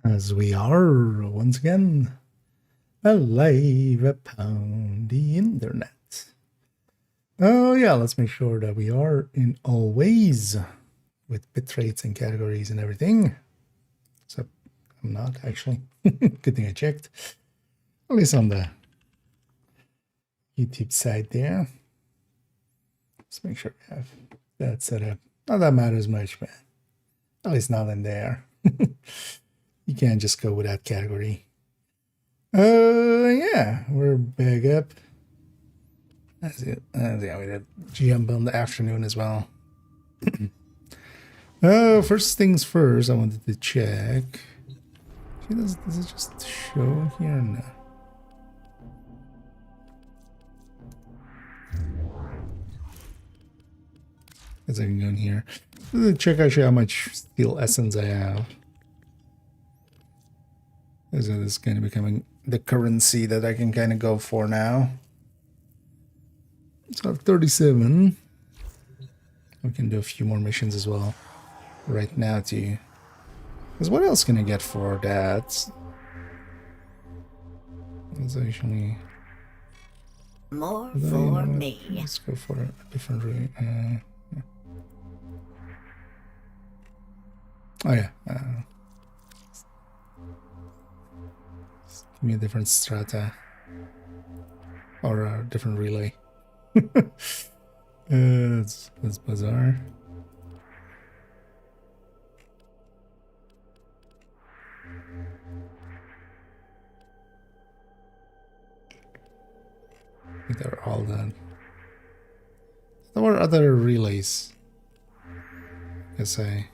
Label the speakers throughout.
Speaker 1: As we are once again alive upon the internet. Oh yeah, let's make sure that we are in all ways with bitrates and categories and everything. So I'm not actually. Good thing I checked. At least on the YouTube side there. Let's make sure we have that set up. Not that matters much, man. At least not in there. You can't just go with that category. Yeah, we're back up. That's it. Yeah, we did GM on the afternoon as well. First things first, I wanted to check. Does it just show here? No. As I can go in here. Check actually how much steel essence I have. This is kind of becoming the currency that I can kind of go for now. So I have 37. We can do a few more missions as well right now too. Because what else can I get for that? It's actually
Speaker 2: more for me.
Speaker 1: Let's go for a different route. Yeah. Oh yeah. Give me a different strata or a different relay. That's bizarre. They're all done. There were other relays. I say.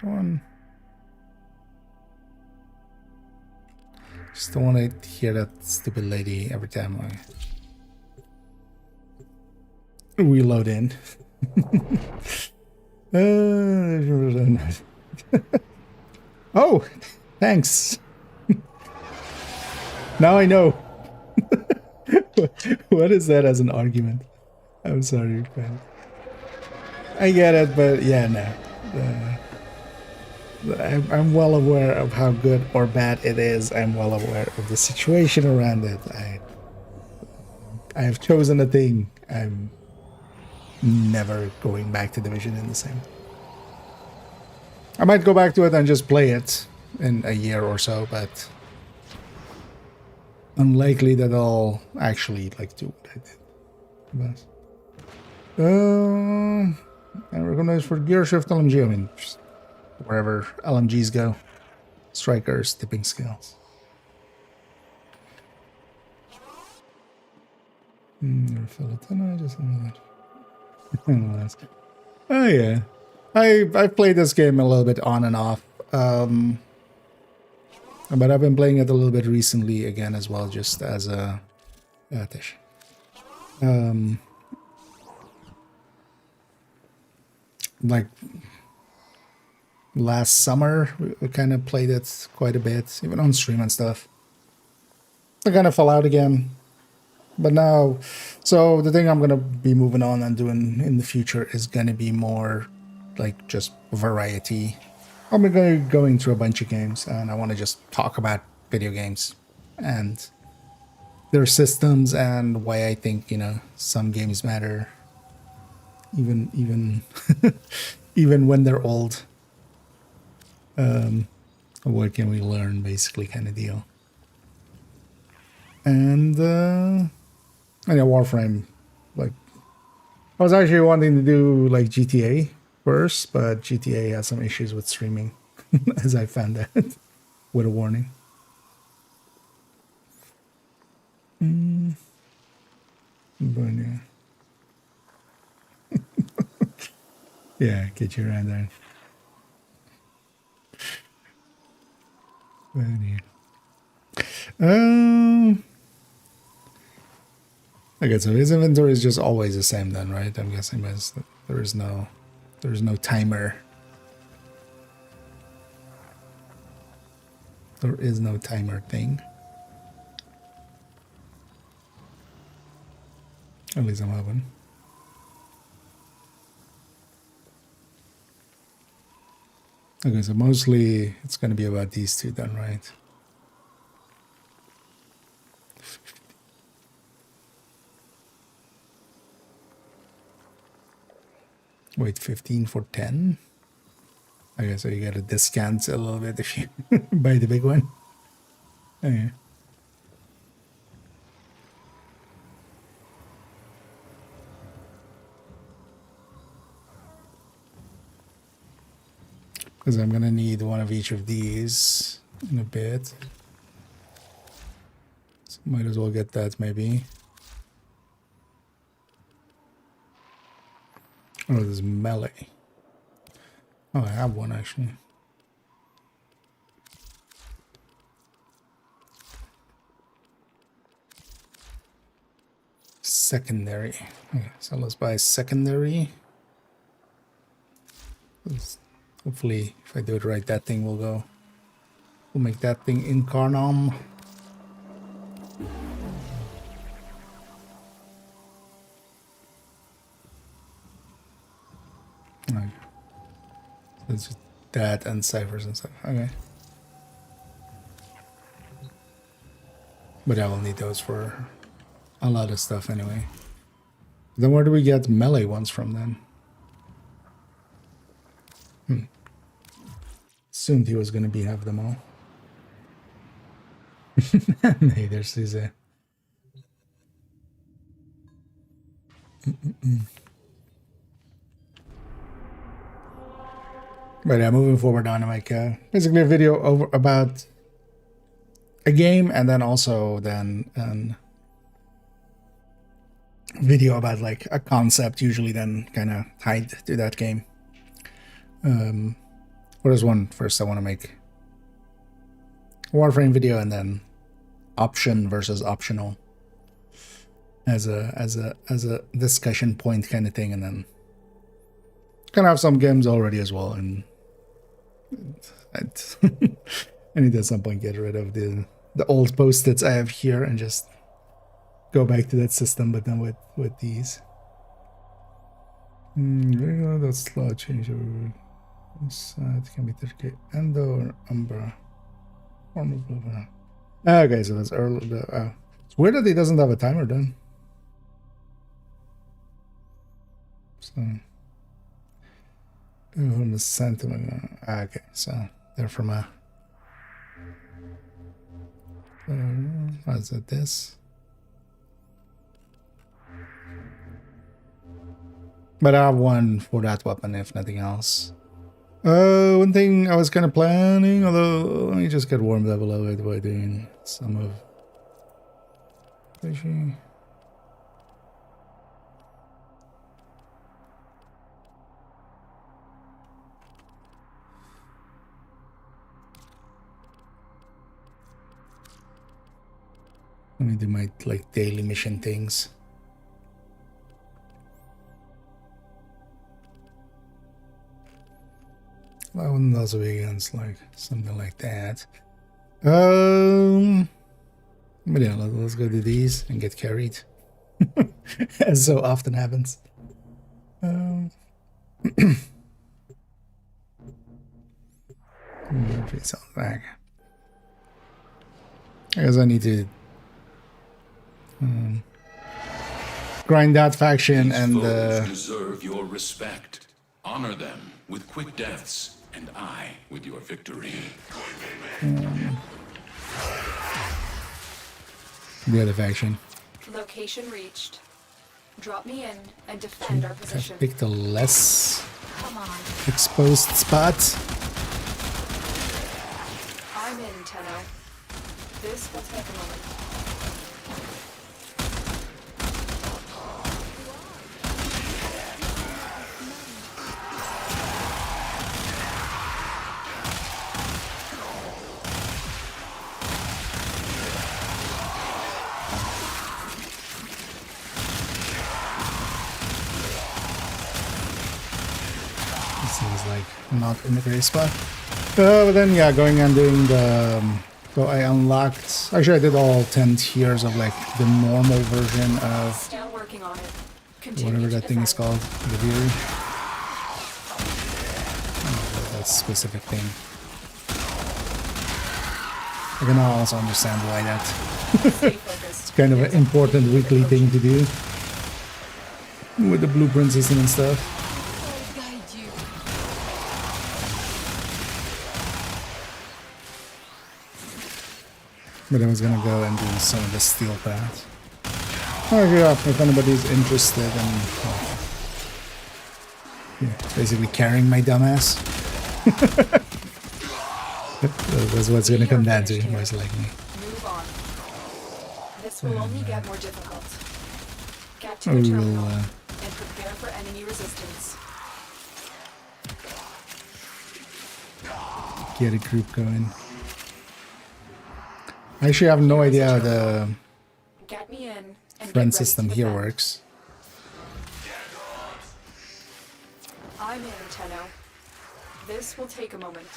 Speaker 1: One. Just don't want to hear that stupid lady every time I reload in. Oh, thanks. Now I know. What is that as an argument? I'm sorry, man. I get it, but yeah, no. I'm well aware of how good or bad it is. I'm well aware of the situation around it. I have chosen a thing. I'm never going back to Division in the same. I might go back to it and just play it in a year or so, but unlikely that I'll actually like do what I did. I recognize for gear shift LMG. I mean, wherever LMGs go, strikers, tipping scales. Oh yeah, I've played this game a little bit on and off, but I've been playing it a little bit recently again as well, just as a like last summer we kind of played it quite a bit, even on stream and stuff. I kind of fell out again, but now, so the thing I'm gonna be moving on and doing in the future is gonna be more like just variety. I'm gonna be going through a bunch of games, and I want to just talk about video games and their systems and why I think, you know, some games matter, even even when they're old. What can we learn, basically, kind of deal. And Warframe, like, I was actually wanting to do like GTA first, but GTA has some issues with streaming, as I found out with a warning. But yeah. Yeah, get you around there. Okay, so his inventory is just always the same then, right? I'm guessing there's no timer. There is no timer thing. At least I'm hoping. Okay, so mostly it's going to be about these two then, right? Wait, 15 for 10? Okay, so you got to discount a little bit if you buy the big one. Okay. Because I'm going to need one of each of these in a bit. So might as well get that maybe. Oh, there's melee. Oh, I have one actually. Secondary. Okay, so let's buy secondary. Hopefully, if I do it right, that thing will go. We'll make that thing incarnum. Okay. So it's just that and ciphers and stuff. Okay. But I will need those for a lot of stuff anyway. Then where do we get melee ones from then? Assumed he was going to have them all. Hey, there's these. But yeah, moving forward on to make basically a video over about a game, and then also then video about like a concept, usually then kind of tied to that game. What is one first? I want to make Warframe video, and then option versus optional as a discussion point kind of thing, and then kind of have some games already as well. And I need to at some point get rid of the old post-its I have here and just go back to that system, but then with these. That's slow change. It can be 30 Endo or Umbra. Okay, so that's early. It's weird that he doesn't have a timer then. So, from the sentiment. Okay, so they're from a. Is it this? But I have one for that weapon, if nothing else. One thing I was kind of planning, although let me just get warmed up a little bit by doing some of. Let me do my like daily mission things. That wouldn't also be against like something like that. But yeah, let's go to these and get carried. As so often happens. I guess I need to grind that faction.
Speaker 3: These
Speaker 1: and
Speaker 3: foes deserve your respect. Honor them with quick deaths, and I with your victory.
Speaker 1: The other faction.
Speaker 4: Location reached. Drop me in and defend our position.
Speaker 1: I picked a less
Speaker 4: Come on.
Speaker 1: exposed spot.
Speaker 4: I'm in, Tenno. This will take a moment.
Speaker 1: Seems like not in the great spot. But then yeah, going and doing the so I unlocked, actually I did all 10 tiers of like the normal version of
Speaker 4: Still working on it. Continue
Speaker 1: whatever
Speaker 4: to
Speaker 1: that thing is
Speaker 4: defend.
Speaker 1: called, the Veery. That specific thing. I can also understand why that's
Speaker 4: Stay focused.
Speaker 1: kind of an important weekly thing to do with the blueprint system and stuff.
Speaker 5: I'll guide you.
Speaker 1: But I was gonna go and do some of the steel paths. Oh yeah, if anybody's interested in basically carrying my dumbass. That's what's gonna come down to, most likely.
Speaker 4: Move on. This will only get more difficult. Get to
Speaker 1: I
Speaker 4: the
Speaker 1: will
Speaker 4: terminal and prepare for enemy resistance.
Speaker 1: get a group going. I actually have no idea how the
Speaker 4: Get me in and
Speaker 1: friend
Speaker 4: get ready
Speaker 1: system
Speaker 4: to
Speaker 1: here
Speaker 4: defend.
Speaker 1: works.
Speaker 4: I'm in, Tenno. This will take a moment.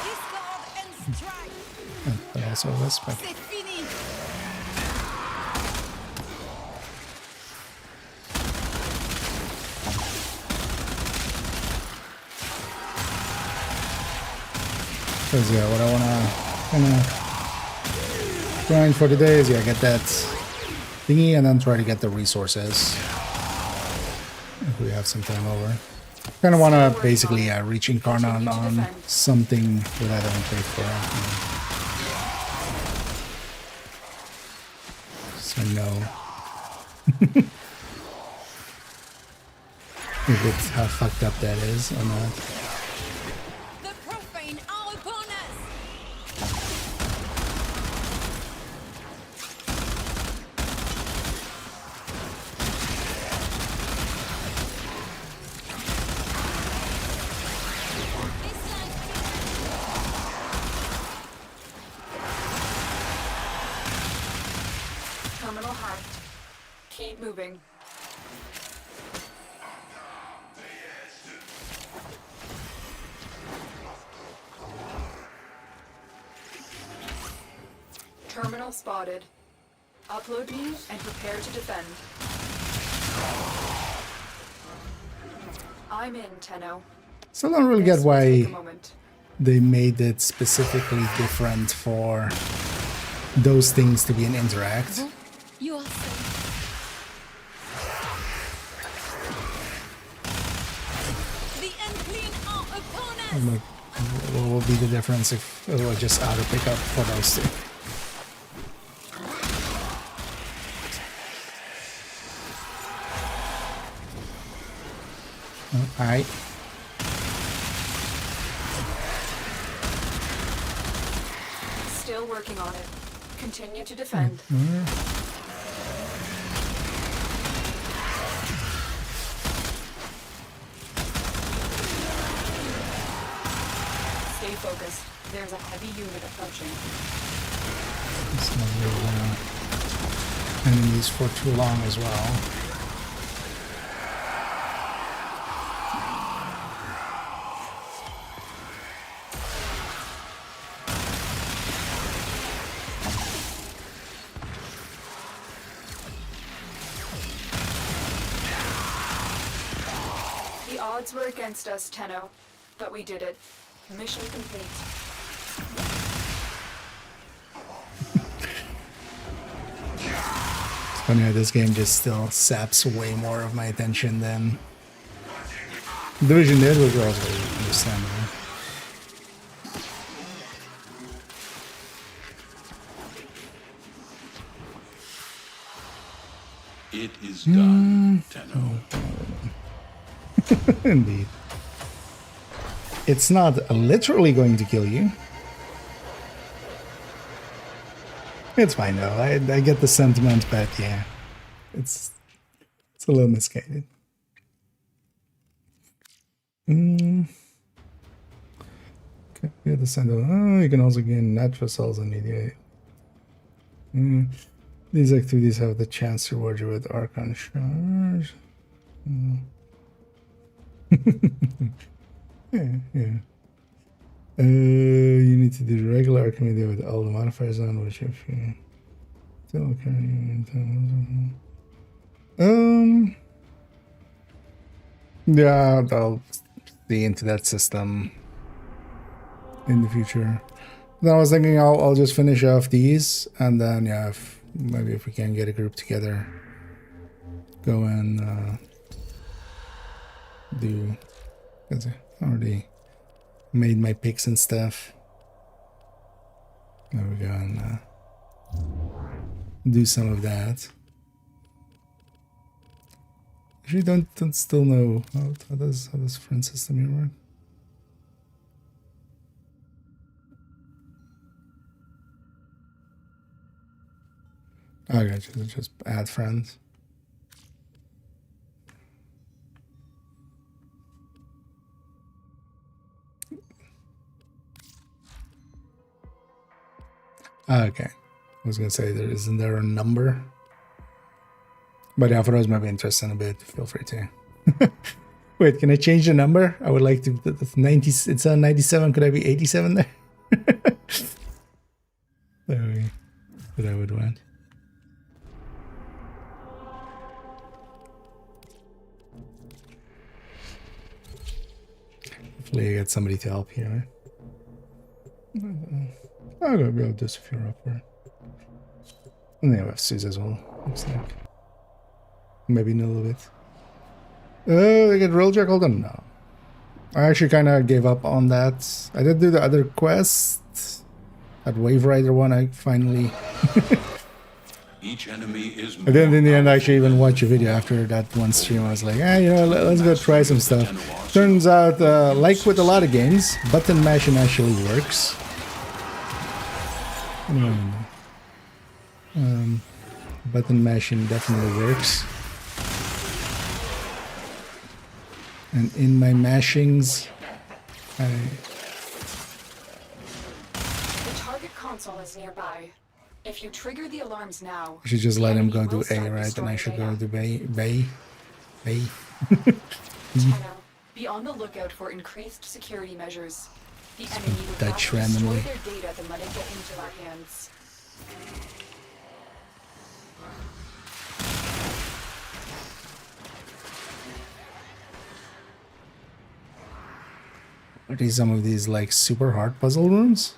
Speaker 5: Discard and strike.
Speaker 1: But also respect.
Speaker 5: C'est fini.
Speaker 1: Because yeah, what I wanna kinda grind for today is get that thingy and then try to get the resources if we have some time over. Kind of wanna basically reach Incarnate on something that I don't pay for. So no. If it's how fucked up that is or not.
Speaker 5: The profane are upon us.
Speaker 4: Terminal hacked. Keep moving. Terminal spotted. Upload me and prepare to defend. I'm in, Tenno.
Speaker 1: Still don't really get
Speaker 4: This will take a
Speaker 1: why
Speaker 4: moment.
Speaker 1: they made it specifically different for those things to be an interact.
Speaker 5: You are safe. The unclean are upon us.
Speaker 1: I'm like, what will be the difference if it was just auto pickup for those two? Alright.
Speaker 4: Still working on it. Continue to defend. Stay focused. There's a heavy unit approaching.
Speaker 1: It's not really enemies for too long as well.
Speaker 4: The odds were against us, Tenno, but we did it. Mission complete.
Speaker 1: It's funny how this game just still saps way more of my attention than Division did, which was also understandable.
Speaker 3: It is done, Tenno.
Speaker 1: Indeed. It's not literally going to kill you. It's fine though. I get the sentiment, but yeah, it's a little misguided. Okay, yeah, the sentiment. Oh, you can also gain natural cells immediately. These activities have the chance to reward you with Archon Charge. Yeah. You need to do the regular Archimedy with all the modifiers on, which if you still carry Yeah, I'll see into that system in the future. Then I was thinking I'll just finish off these, and then yeah, maybe if we can get a group together, go and do. Cause I already made my picks and stuff. There we go, and do some of that. Actually, don't still know how does friend system here work. Okay, just add friends. Okay, I was gonna say isn't there a number? But yeah, for those might be interested in a bit, feel free to. Wait, can I change the number? I would like to. The 90. It's on 97. Could I be 87 there? There what I would want. Hopefully, I get somebody to help here. I'll go build this if you're up for it. And they have FCs as well. Looks like. Maybe in a little bit. Oh, they get roll jack. Hold on. No. I actually kind of gave up on that. I did do the other quest. That Wave Rider one, I finally.
Speaker 3: Each enemy is
Speaker 1: I didn't in the end actually even watch a video after that one stream. I was like, you know, let's go try some stuff. Turns out, like with a lot of games, button mashing actually works. Button mashing definitely works. And in my mashings,
Speaker 4: The target console is nearby. If you trigger the alarms now,
Speaker 1: I should just let him go
Speaker 4: will
Speaker 1: do A,
Speaker 4: start
Speaker 1: right? And I
Speaker 4: destroying
Speaker 1: should go
Speaker 4: data.
Speaker 1: do Bay.
Speaker 4: Tenno, be on the lookout for increased security measures. The enemy would
Speaker 1: Dutch
Speaker 4: rather destroy
Speaker 1: randomly.
Speaker 4: their data than let it get into our hands.
Speaker 1: Are these some of these like super hard puzzle rooms?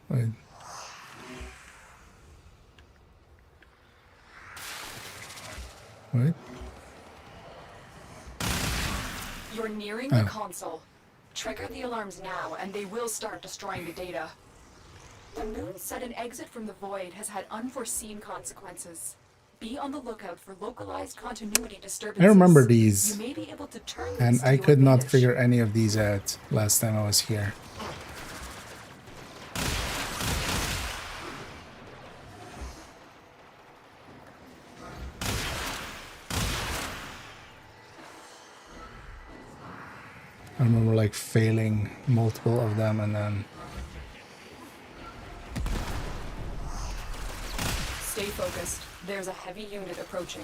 Speaker 1: Wait. What?
Speaker 4: You're nearing the console. Trigger the alarms now, and they will start destroying the data. The moon said an exit from the void has had unforeseen consequences. Be on the lookout for localized continuity disturbances.
Speaker 1: I remember these,
Speaker 4: You may be able to turn
Speaker 1: and
Speaker 4: these to
Speaker 1: I
Speaker 4: your
Speaker 1: could not
Speaker 4: advantage.
Speaker 1: figure any of these out last time I was here. I remember like failing multiple of them and then
Speaker 4: Stay focused. There's a heavy unit approaching.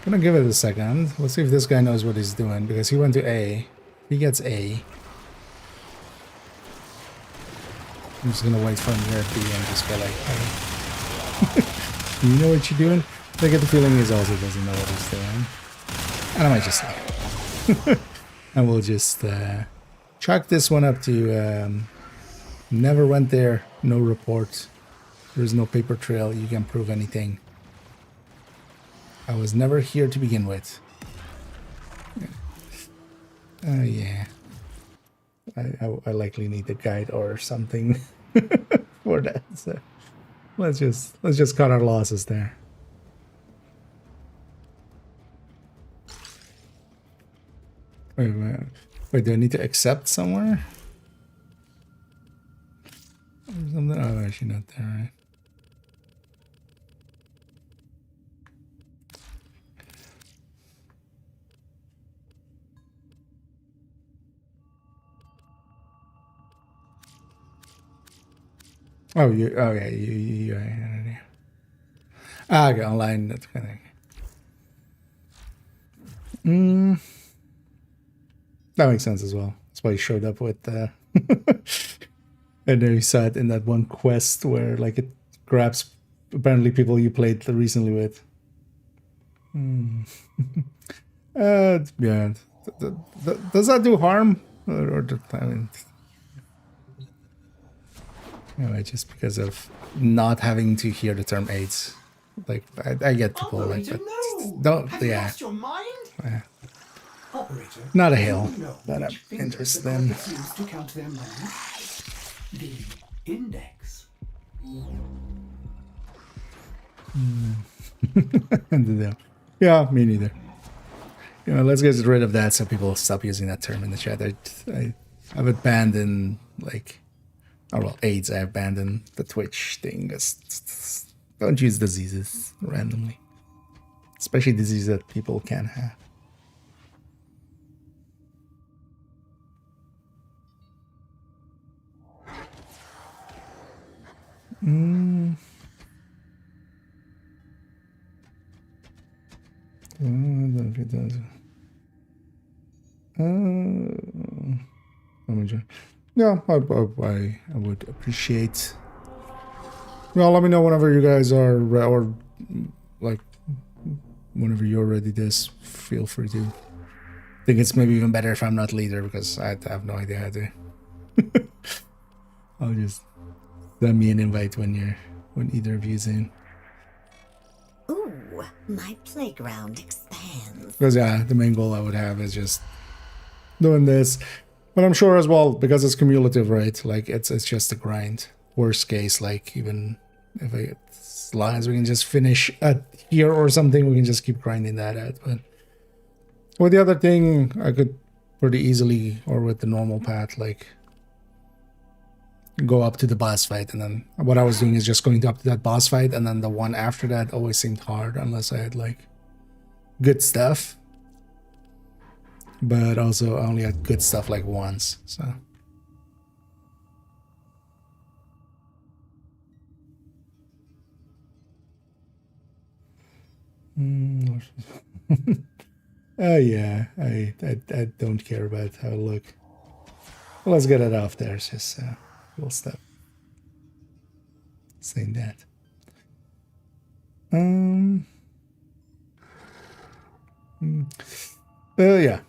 Speaker 1: I'm gonna give it a second. Let's see if this guy knows what he's doing because he went to A. If he gets A, I'm just gonna wait for him here at B and just go like, hey. You know what you're doing? I get the feeling he also doesn't know what he's doing. And I might just say. And we'll just chalk this one up to never went there, no report. There's no paper trail, you can prove anything. I was never here to begin with. Oh yeah. I likely need a guide or something for that. So let's just cut our losses there. Wait, do I need to accept somewhere? Or something? Oh, actually not there, right? Oh, you okay, online, that's kind of thing. That makes sense as well. That's why he showed up with and then he saw it in that one quest where like it grabs apparently people you played recently with. Yeah. Does that do harm? I mean, anyway, just because of not having to hear the term AIDS. Like, I get people like
Speaker 6: Operator,
Speaker 1: that.
Speaker 6: no!
Speaker 1: Don't,
Speaker 6: Have you
Speaker 1: yeah.
Speaker 6: lost your mind? Operator,
Speaker 1: Not a
Speaker 6: do
Speaker 1: hill
Speaker 6: you know
Speaker 1: that I'm
Speaker 6: which finger
Speaker 1: interested
Speaker 6: the
Speaker 1: in.
Speaker 6: culprits use to count their money? The index.
Speaker 1: Yeah, me neither. You know, let's get rid of that so people stop using that term in the chat. I've abandoned, like, oh well, AIDS, I abandoned the Twitch thing. Just don't use diseases randomly. Especially diseases that people can have. I don't know if it does. Yeah, I would appreciate. Well, let me know whenever you guys are, or like whenever you're ready. This feel free to. I think it's maybe even better if I'm not leader because I have no idea how to. I'll just send me an invite when either of you's in.
Speaker 2: Ooh, my playground expands.
Speaker 1: Because yeah, the main goal I would have is just doing this, but I'm sure as well because it's cumulative, right? Like it's just a grind. Worst case, like even if as long as we can just finish at here or something, we can just keep grinding that out. But with the other thing, I could pretty easily, or with the normal path, like go up to the boss fight, and then what I was doing is just going up to that boss fight, and then the one after that always seemed hard unless I had like good stuff. But also I only had good stuff like once, so. Yeah, I don't care about how I look. Well, let's get it off there. It's just we'll stop saying that. Yeah.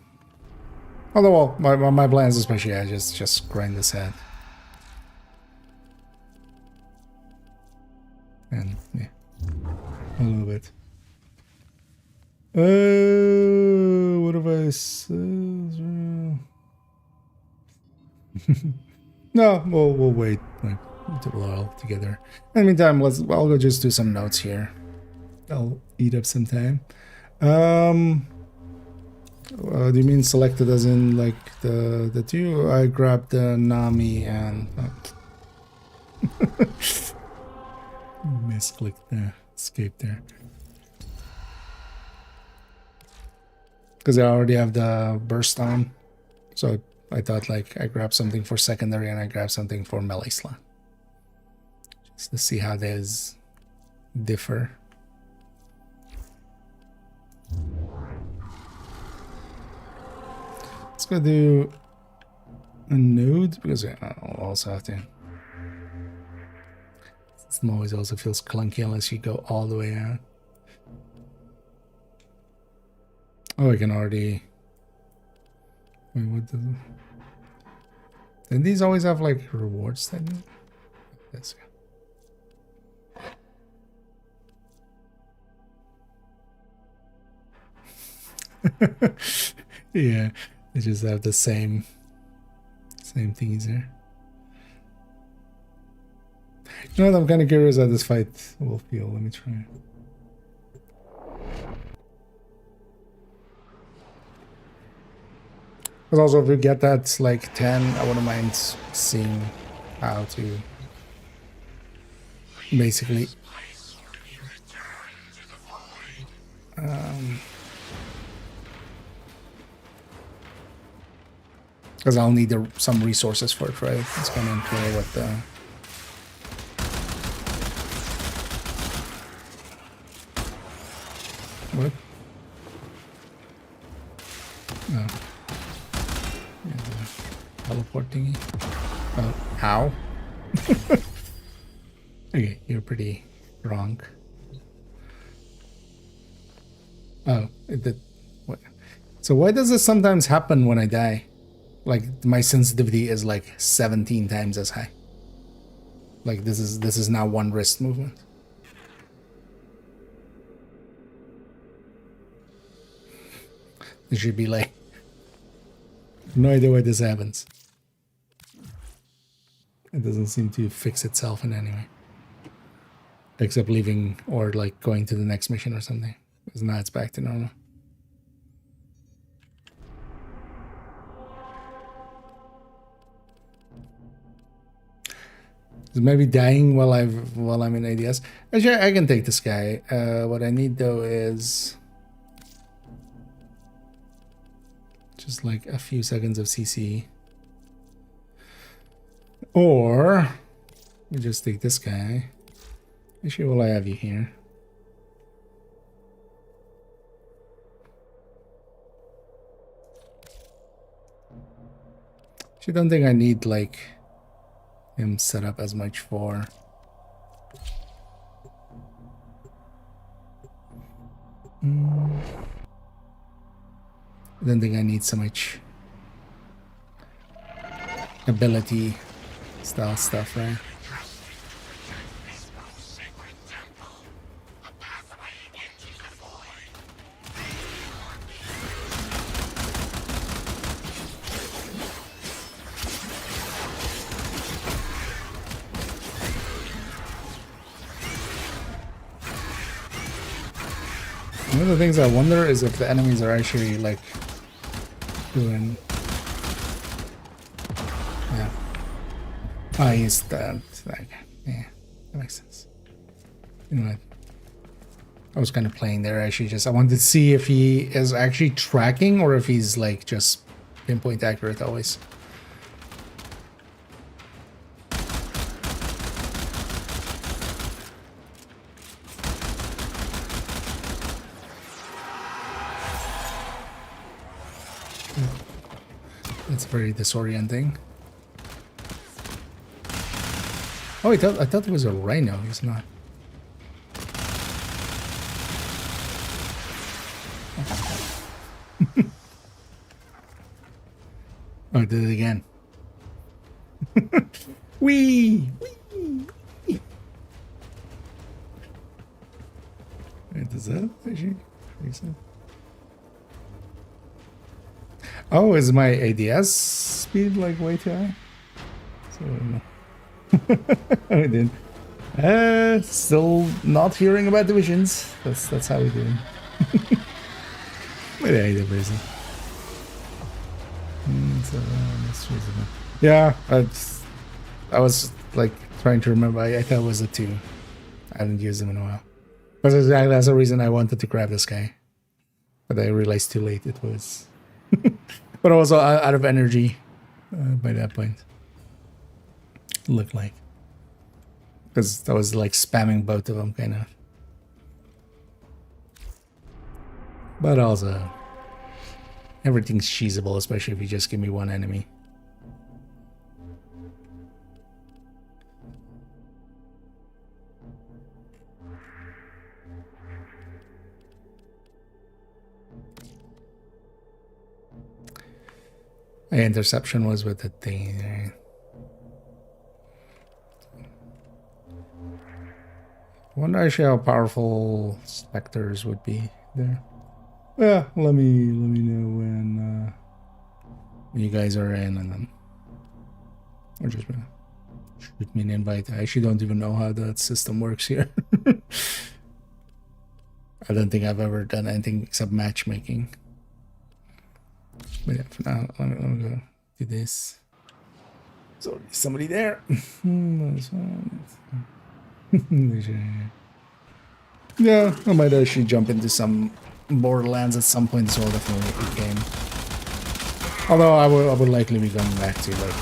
Speaker 1: Although, well, my plans especially, I just grind this out. And yeah, a little bit. What have I said? No, we'll wait like until we're all together. In the meantime, I'll go just do some notes here. I'll eat up some time. Do you mean selected as in like the two? I grabbed the Nami and misclicked there, escape there. Because I already have the burst on, so I thought like I grabbed something for secondary and I grabbed something for melee slot. Just to see how those differ. Let's go do a node because I'll also have to. This always also feels clunky unless you go all the way out. Oh, I can already. Wait, what the? Did these always have like rewards then? Let's go. Yeah, they just have the same things there. You know what? I'm kind of curious how this fight will feel. Let me try. But also, if we get that like 10, I wouldn't mind seeing how to basically because I'll need some resources for it, right? It's gonna imply what the what? No. Yeah, the teleport thingy. Oh, how? Okay, you're pretty wrong. Oh, it did. What? So why does this sometimes happen when I die? Like my sensitivity is like 17 times as high. Like this is now one wrist movement. It should be like no idea why this happens. It doesn't seem to fix itself in any way. Except leaving or like going to the next mission or something. Because now it's back to normal. Maybe dying while I'm in ADS. Actually, I can take this guy. What I need though is just like a few seconds of CC. Or we just take this guy. Actually, while I have you here. Actually, don't think I need like him set up as much for. I don't think I need so much ability style stuff, right? One of the things I wonder is if the enemies are actually like doing. Yeah. Oh, he's that guy. Yeah, that makes sense. You know what? I was kind of playing there. Actually, just I wanted to see if he is actually tracking or if he's like just pinpoint accurate always. It's very disorienting. Oh, I thought it was a rhino. It's not. Oh, I did it again. Wee! Wee! Wait, does that actually make sense? Oh, is my ADS speed like way too high? So I did. Still not hearing about divisions. That's how we do. Wait, I hate the person. Yeah, I was like trying to remember. I thought it was a 2. I haven't used them in a while. That's exactly that's the reason I wanted to grab this guy, but I realized too late it was. But I was out of energy by that point. It looked like. Because I was like spamming both of them, kind of. But also, everything's cheesable, especially if you just give me one enemy. My interception was with the thing there. I wonder actually how powerful specters would be there. Yeah, let me know when you guys are in, and then or just shoot me an invite. I actually don't even know how that system works here. I don't think I've ever done anything except matchmaking. But yeah, for now, let me go do this. There's already somebody there. Yeah, I might actually jump into some Borderlands at some point as well. Definitely a good game. Although I would likely be going back to like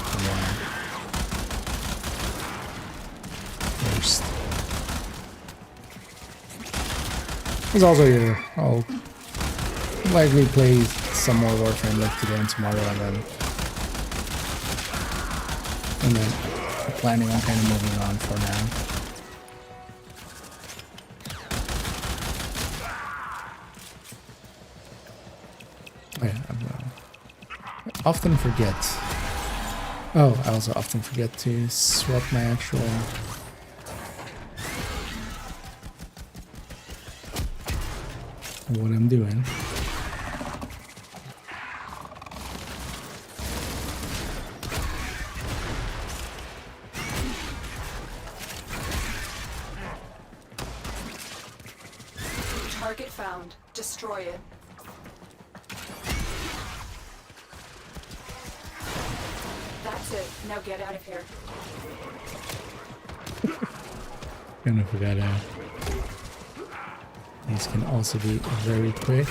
Speaker 1: first. There's also here. I'll likely play some more Warframe like today and tomorrow, and then planning on kind of moving on for now. Yeah, I often forget. Oh, I also often forget to swap my actual what I'm doing.
Speaker 4: Target found. Destroy it. That's it. Now get out of here.
Speaker 1: Kind of forgot these can also be very quick.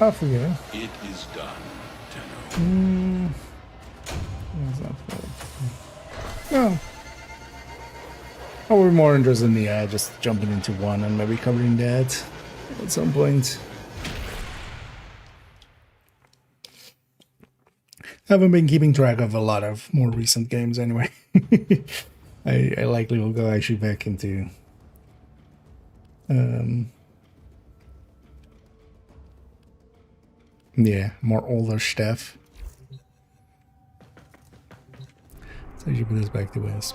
Speaker 1: Off we go.
Speaker 3: It is done, Tenno.
Speaker 1: No. Oh, we're more interested in the just jumping into one and maybe covering that at some point. Haven't been keeping track of a lot of more recent games anyway. I likely will go actually back into yeah, more older stuff. So you put this back to West.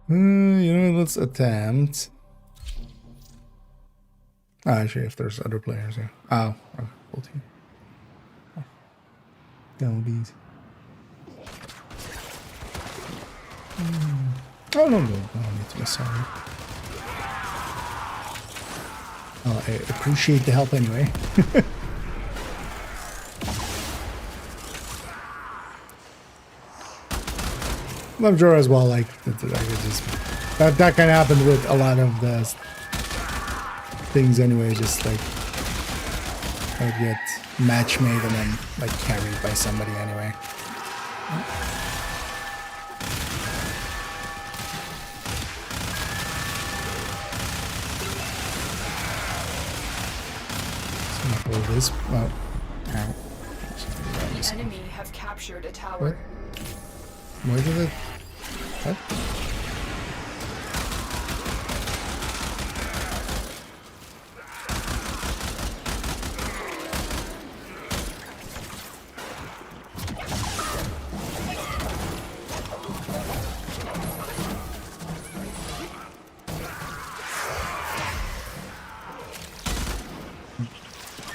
Speaker 1: You know, let's attempt. Oh, actually, if there's other players, yeah. Oh, okay, full team. These. Oh, no, need to be sorry. Oh, I appreciate the help anyway. I'm sure as well, like, I could just, that kind of happened with a lot of the things anyway, just like, I would get match made and then, like, carried by somebody anyway. This, well, ow.
Speaker 4: The enemy have captured a tower.
Speaker 1: Where did it? What?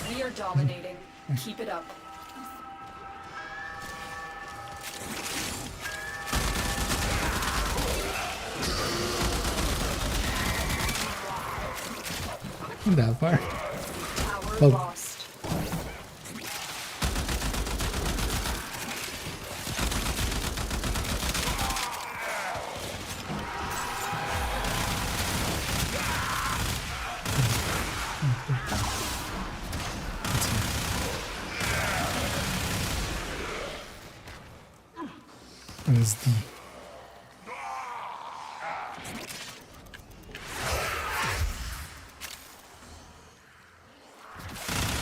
Speaker 4: We are dominating. Keep it up.
Speaker 1: That far.
Speaker 4: Tower lost.
Speaker 1: Where's the...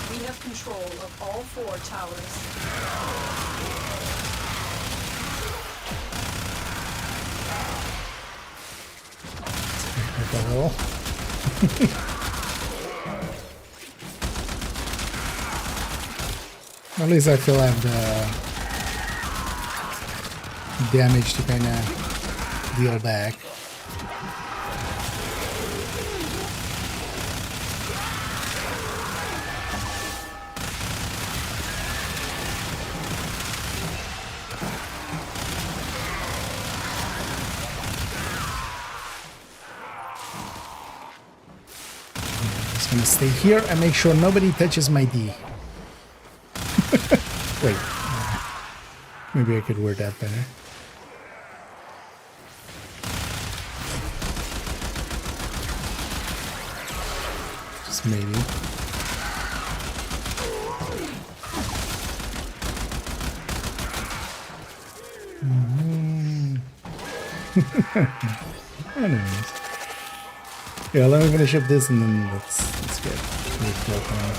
Speaker 4: We have control of all 4 towers.
Speaker 1: What the hell? At least I feel I have the damage to kind of deal back. Just gonna stay here and make sure nobody touches my D. Wait. Maybe I could word that better. Just maybe. Anyways. Yeah, let me finish up this and then let's get work on it.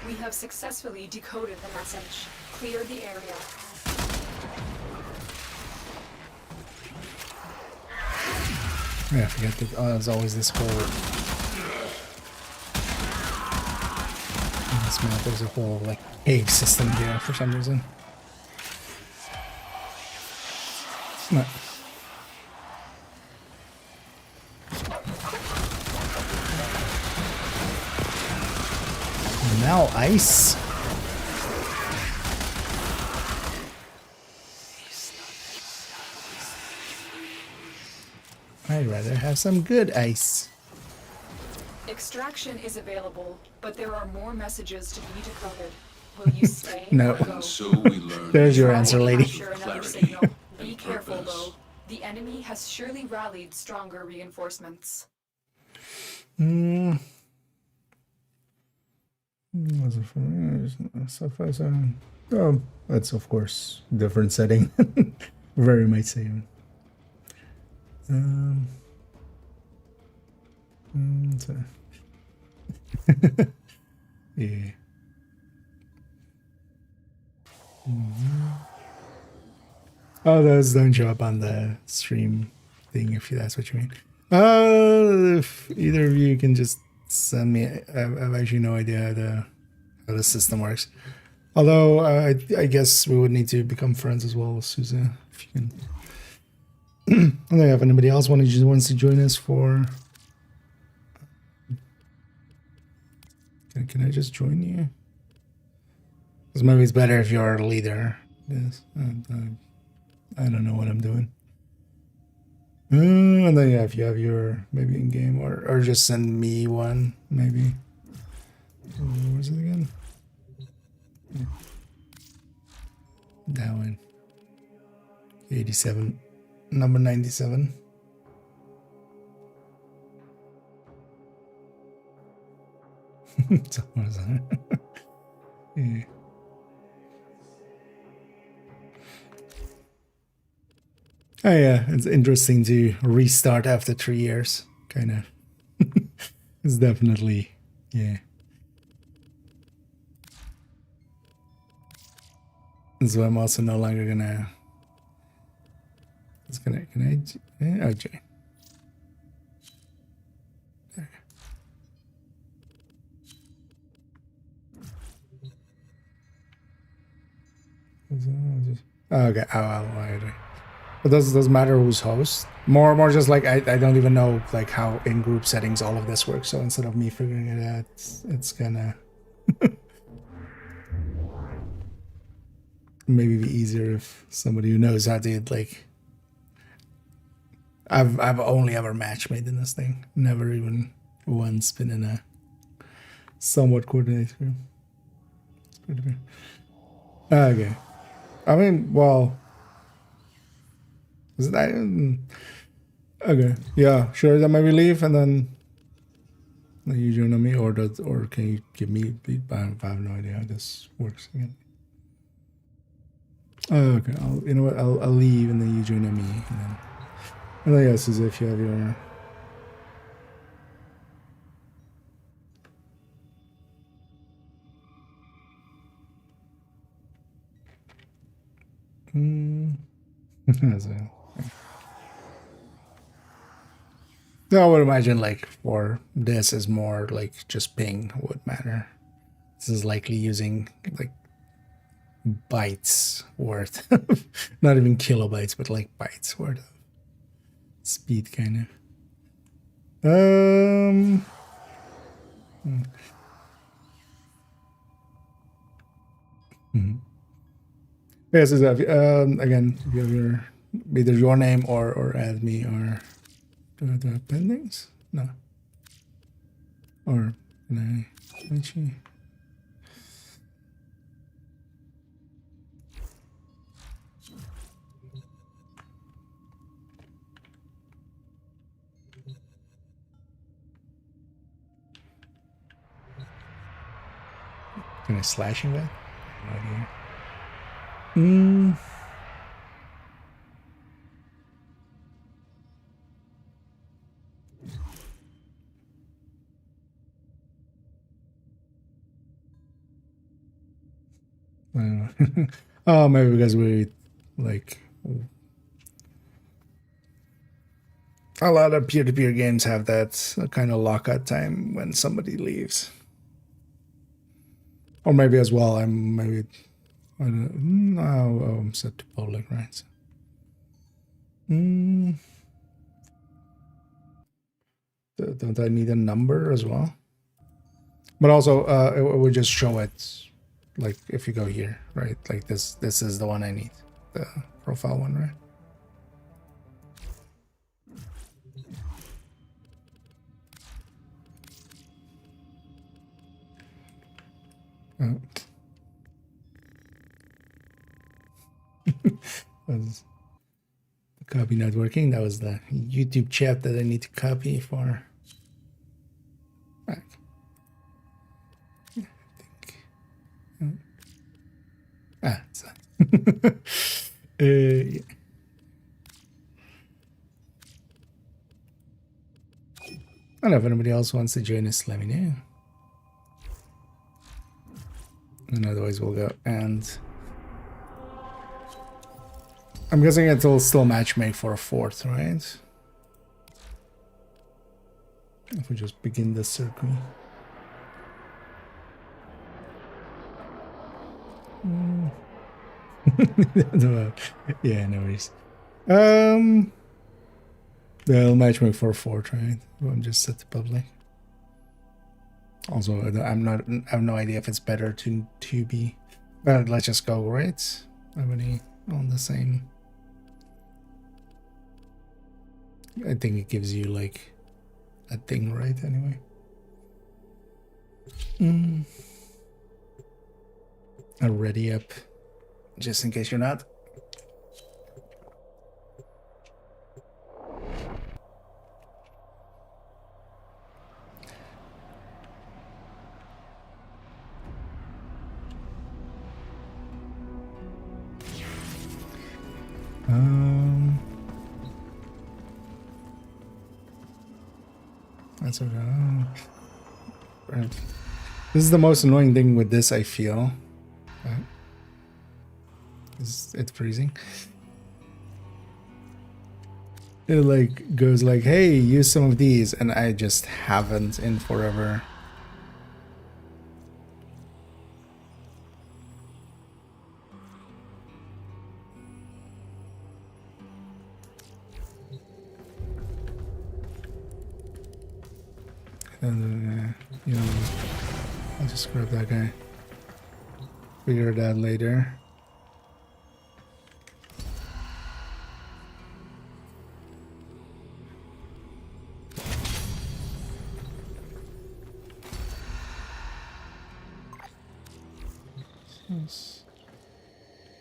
Speaker 4: We have successfully decoded the message. Clear the area.
Speaker 1: Yeah, I forget that there's always this whole... In this map, there's a whole, like, cave system here for some reason. No. Now ice. I'd rather have some good ice.
Speaker 4: Extraction is available, but there are more messages to be decoded. Will you stay
Speaker 1: No.
Speaker 4: or go?
Speaker 3: And so we learn.
Speaker 1: There's your
Speaker 4: Try
Speaker 1: answer,
Speaker 4: to
Speaker 1: lady.
Speaker 4: capture another
Speaker 3: Clarity
Speaker 4: signal. Be
Speaker 3: and
Speaker 4: careful,
Speaker 3: purpose.
Speaker 4: though. The enemy has surely rallied stronger reinforcements.
Speaker 1: Was it for suffice? Oh, that's of course different setting. Very much same. So. Yeah. Oh, those don't show up on the stream thing, if that's what you mean. If either of you can just send me, I've actually no idea how the system works. Although I guess we would need to become friends as well, Susan, if you can. I don't know if anybody else wants to join us for. Can I just join you? Because maybe it's better if you're a leader. Yes, I don't know what I'm doing. And then yeah, if you have your maybe in game or just send me one maybe. Where was it again? That one. 87. Number 97. Someone is on it. Yeah. Oh yeah, it's interesting to restart after 3 years. Kind of. It's definitely, yeah. So I'm also no longer gonna. It's gonna. Can I? Yeah, okay. There. Okay. Oh, but doesn't matter who's host. More just like I don't even know like how in group settings all of this works. So instead of me figuring it out, it's gonna maybe be easier if somebody who knows how to like. I've only ever matchmade in this thing. Never even once been in a somewhat coordinated group. It's pretty good. Okay. I mean, well. Is that okay? Yeah, sure. Then maybe leave and then you join me, or can you give me? I have no idea how this works again. Oh, okay. You know what? I'll leave and then you join me, and then yes, as if you have your. That's it. No, I would imagine like for this is more like just ping would matter. This is likely using like bytes worth, not even kilobytes, but like bytes worth of speed, kind of. Yes, again, if you have your either your name or add me or do I have pendings? No. Or can I actually? Can I slash him that? No idea. I don't know. Oh, maybe because we like a lot of peer-to-peer games have that kind of lockout time when somebody leaves. Or maybe as well, I don't know. Oh, I'm set to public, right? So. Don't I need a number as well? But also, it would just show it, like if you go here, right? Like this is the one I need, the profile one, right? Oh. Was the copy not working? That was the YouTube chat that I need to copy for back. Yeah, I think. It's that. Yeah. I don't know if anybody else wants to join us, let me know. And otherwise we'll go, and I'm guessing it'll still matchmake for a fourth, right? If we just begin the circle. Yeah, no worries. They'll matchmake for a fourth, right? I'm just set to public. Also, I have no idea if it's better to be. But let's just go, right? Everybody on the same. I think it gives you like a thing, right? Anyway. Ready up, just in case you're not. That's okay. Right. This is the most annoying thing with this, I feel. Is it freezing? It like goes like, hey, use some of these, and I just haven't in forever. And you know, I'll just grab that guy. Figure it out later.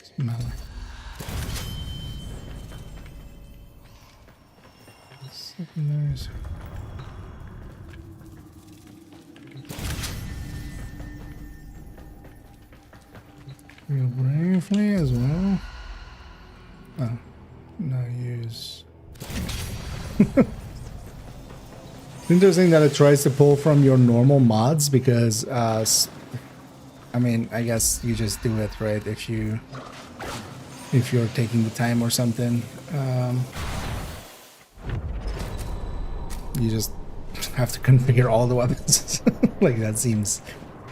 Speaker 1: Smell it. Secondaries. Real briefly as well. Oh, no use. It's interesting that it tries to pull from your normal mods because, I mean, I guess you just do it, right? If you're taking the time or something, you just have to configure all the weapons. Like that seems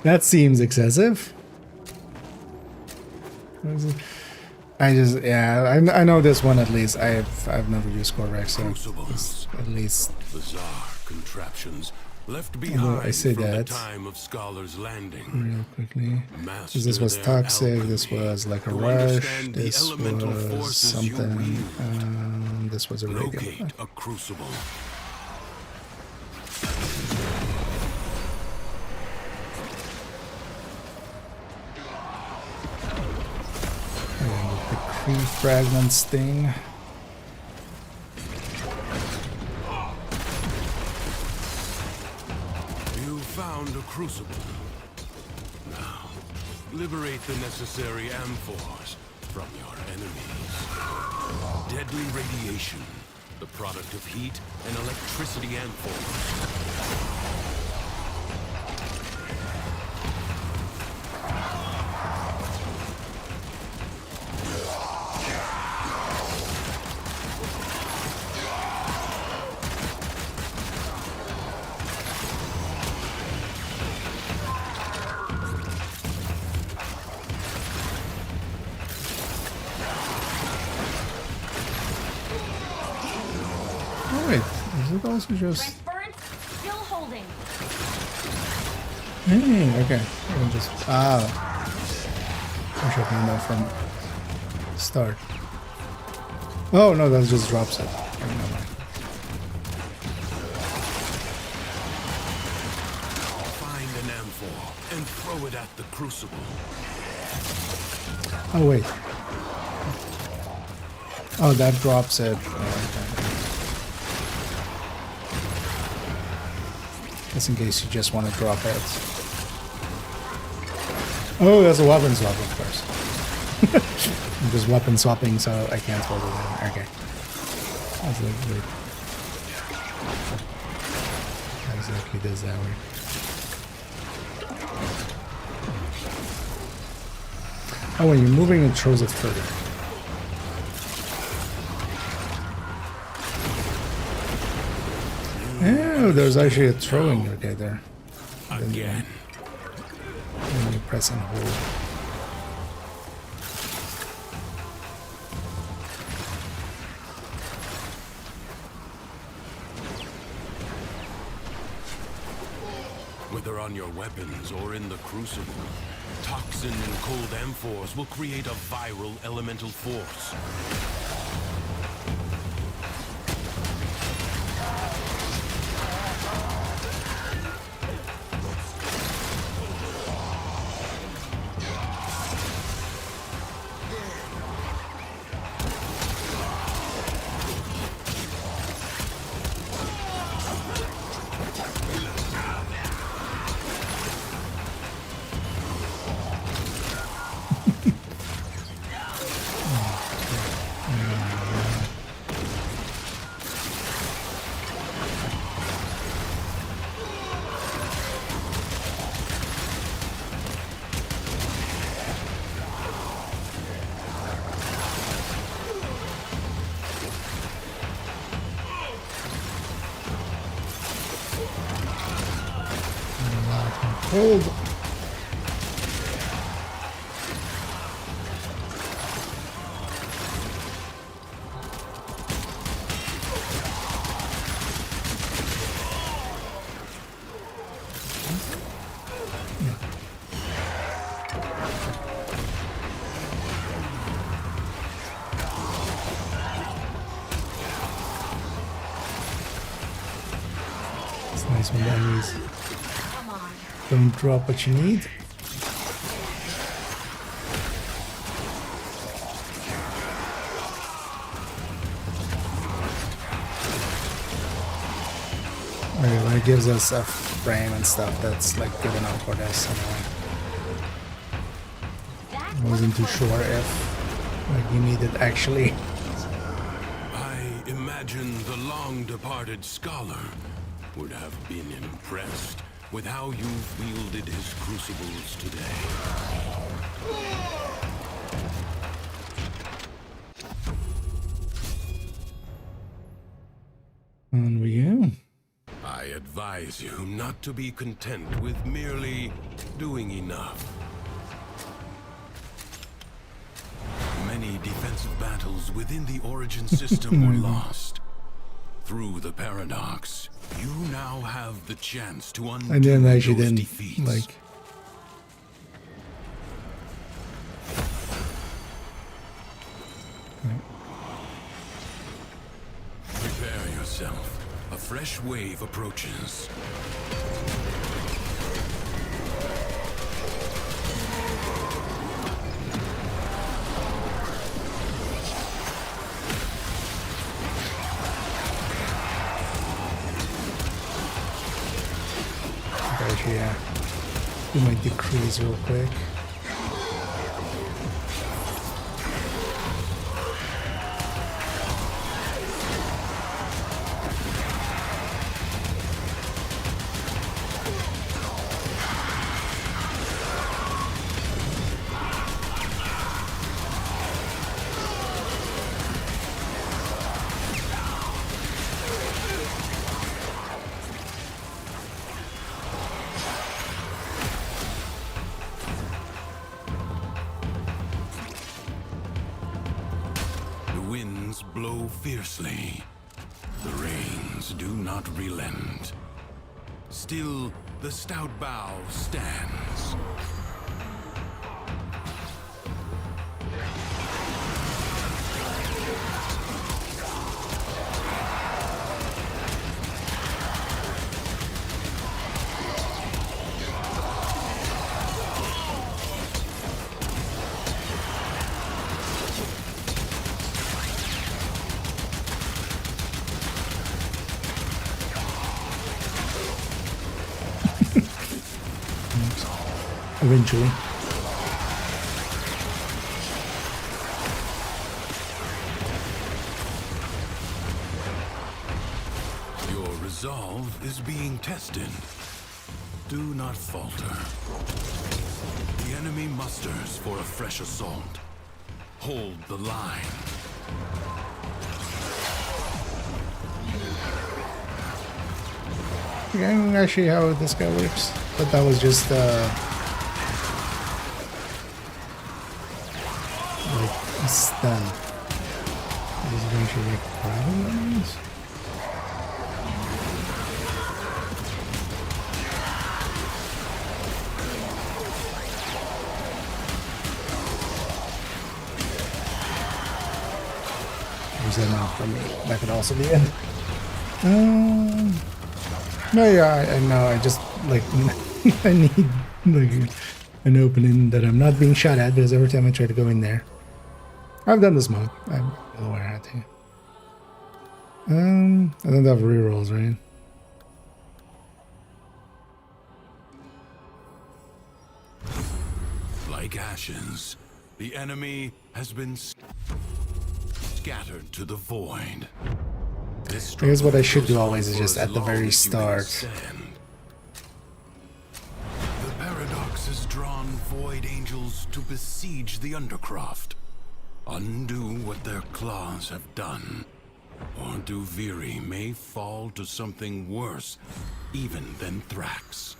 Speaker 1: That seems excessive. I know this one at least. I've never used Corvex, so it's at least
Speaker 7: bizarre contraptions left
Speaker 1: although
Speaker 7: behind
Speaker 1: I say
Speaker 7: from
Speaker 1: that
Speaker 7: the time of Scholar's Landing.
Speaker 1: real quickly.
Speaker 7: Master
Speaker 1: This was
Speaker 7: their
Speaker 1: toxic. This
Speaker 7: alchemy
Speaker 1: was like a
Speaker 7: to
Speaker 1: rush.
Speaker 7: understand the
Speaker 1: This
Speaker 7: elemental
Speaker 1: was
Speaker 7: forces you
Speaker 1: something.
Speaker 7: wield.
Speaker 1: This was a radio.
Speaker 7: Locate a crucible.
Speaker 1: The Kree fragments thing.
Speaker 7: You found a crucible. Now, liberate the necessary amphors from your enemies. Deadly radiation, the product of heat and electricity amphors.
Speaker 1: Oh wait, is it also just?
Speaker 5: Burn, still holding.
Speaker 1: Okay. I can just I should have that from start. Oh no, that just drops it. Oh, never mind.
Speaker 7: Find an amphor and throw it at the crucible.
Speaker 1: Oh wait. Oh, that drops it. Oh, okay. Just in case you just want to drop it. Oh, there's a weapon swap, of course. I'm just weapon swapping, so I can't hold it in. Okay. That's weird. How exactly does that work? Oh, when you're moving, it throws it further. Oh, there's actually a throwing okay there.
Speaker 7: Again.
Speaker 1: When you press and hold.
Speaker 7: Whether on your weapons or in the crucible, toxin and cold amphors will create a viral elemental force.
Speaker 1: Hold. It's nice when the enemies don't drop what you need. Okay, when it gives us a frame and stuff, that's like good enough for this anyway. I wasn't too sure if like you need it actually.
Speaker 7: I imagine the long-departed scholar would have been impressed with how you've wielded his crucibles today.
Speaker 1: And we go.
Speaker 7: I advise advise you not to be content with merely doing enough. Many defensive battles within the Origin system were lost. Through the paradox, you now have the chance to undo
Speaker 1: And then actually
Speaker 7: those
Speaker 1: then
Speaker 7: defeats.
Speaker 1: like
Speaker 7: Prepare yourself. A fresh wave approaches.
Speaker 1: actually, yeah. Do my decrease real quick.
Speaker 7: Blow fiercely. The rains do not relent. Still, the stout bough stands.
Speaker 1: Eventually.
Speaker 7: Your resolve is being tested. Do not falter. The enemy musters for a fresh assault. Hold the line.
Speaker 1: Yeah, I don't actually how this guy works, but that was just like a stun. Is it actually like grabbing enemies? Or is that not from me? That could also be it. No, yeah, I know. I just like I need like an opening that I'm not being shot at, because every time I try to go in there, I've done this mode. I'm well aware how to. I don't have rerolls, right?
Speaker 7: Like ashes, the enemy has been scattered to the void.
Speaker 1: I guess what I should do always is just at the very start.
Speaker 7: The paradox has drawn void angels to besiege the Undercroft. Undo what their claws have done. Or Duviri may fall to something worse, even than Thrax.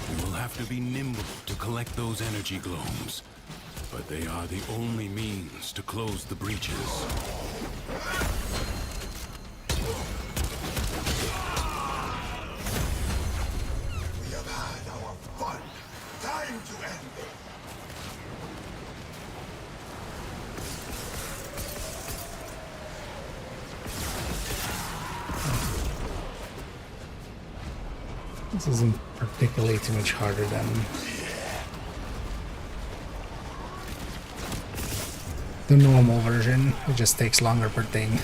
Speaker 7: We will have to be nimble to collect those energy globes, but they are the only means to close the breaches.
Speaker 8: We have had our fun. Time to end it.
Speaker 1: This isn't particularly too much harder than the normal version. It just takes longer per thing.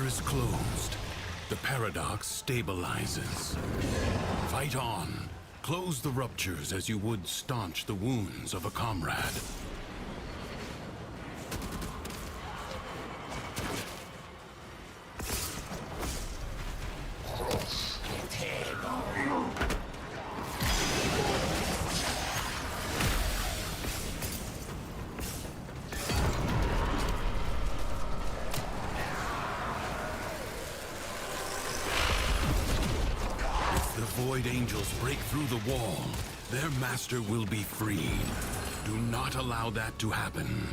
Speaker 7: Is closed. The paradox stabilizes. Fight on. Close the ruptures as you would staunch the wounds of a comrade. Void Angels break through the wall, their master will be freed. Do not allow that to happen.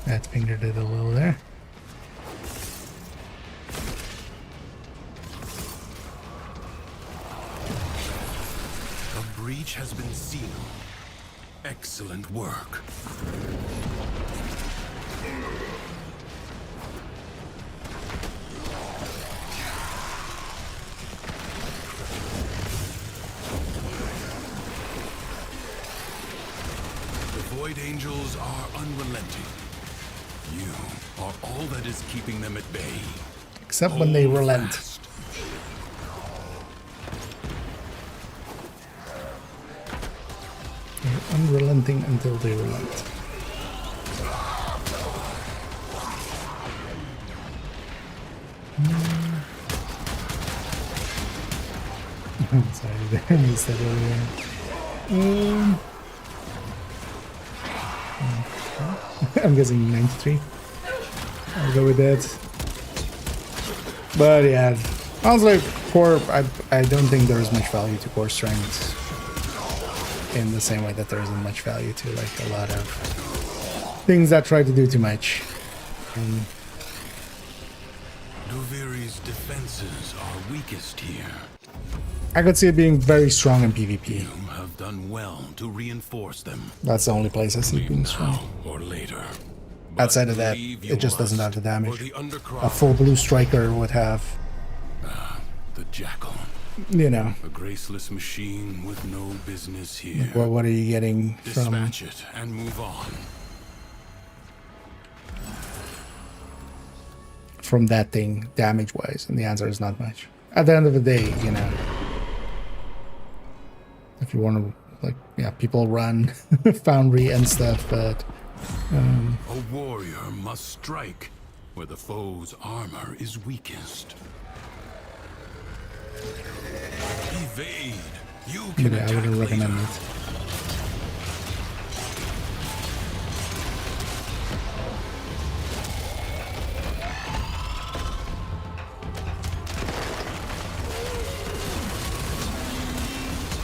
Speaker 1: That finger did a little there.
Speaker 7: A breach has been sealed. Excellent work. The Void Angels are unrelenting. You are all that is keeping them at bay.
Speaker 1: Except when they
Speaker 7: Hold
Speaker 1: relent.
Speaker 7: fast.
Speaker 1: They're unrelenting until they relent. Sorry, I missed that earlier. I'm guessing 93. I'll go with that. But yeah, honestly, core, I don't think there is much value to core strength in the same way that there isn't much value to like a lot of things that try to do too much.
Speaker 7: Duviri's defenses are weakest here.
Speaker 1: I could see it being very strong in PvP.
Speaker 7: You have done well to reinforce them.
Speaker 1: That's the only place I see it being strong.
Speaker 7: Now or later.
Speaker 1: Outside of that,
Speaker 7: Believe you
Speaker 1: it just doesn't have
Speaker 7: must,
Speaker 1: the
Speaker 7: or
Speaker 1: damage
Speaker 7: the Undercroft,
Speaker 1: a full blue striker would have.
Speaker 7: the jackal,
Speaker 1: You know,
Speaker 7: a graceless machine with no business here.
Speaker 1: what are you getting from
Speaker 7: Dispatch it and move on.
Speaker 1: that thing damage-wise? And the answer is not much. At the end of the day, you know, if you want to, like, yeah, people run Foundry and stuff, but
Speaker 7: A warrior must strike where the foe's armor is weakest. Evade. You can
Speaker 1: yeah, I
Speaker 7: attack
Speaker 1: wouldn't
Speaker 7: later.
Speaker 1: recommend it.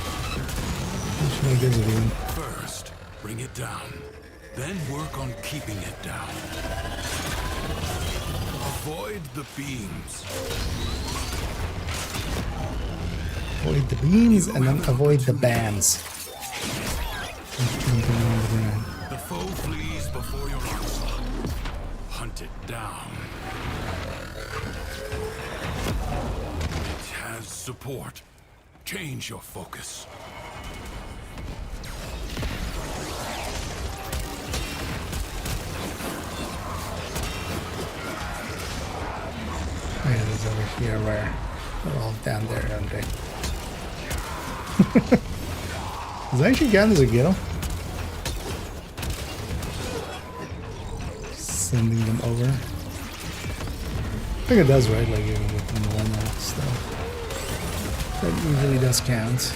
Speaker 1: What should I give it even?
Speaker 7: First, bring it down. Then work on keeping it down. Avoid the beams.
Speaker 1: Avoid the beams and then avoid the bands.
Speaker 7: The foe flees before your onslaught. Hunt it down. It has support. Change your focus.
Speaker 1: Yeah, there's over here where they're all down there, aren't they? Is that actually got as a ghetto? Sending them over. I think it does, right? Like even with the normal stuff. That usually does count.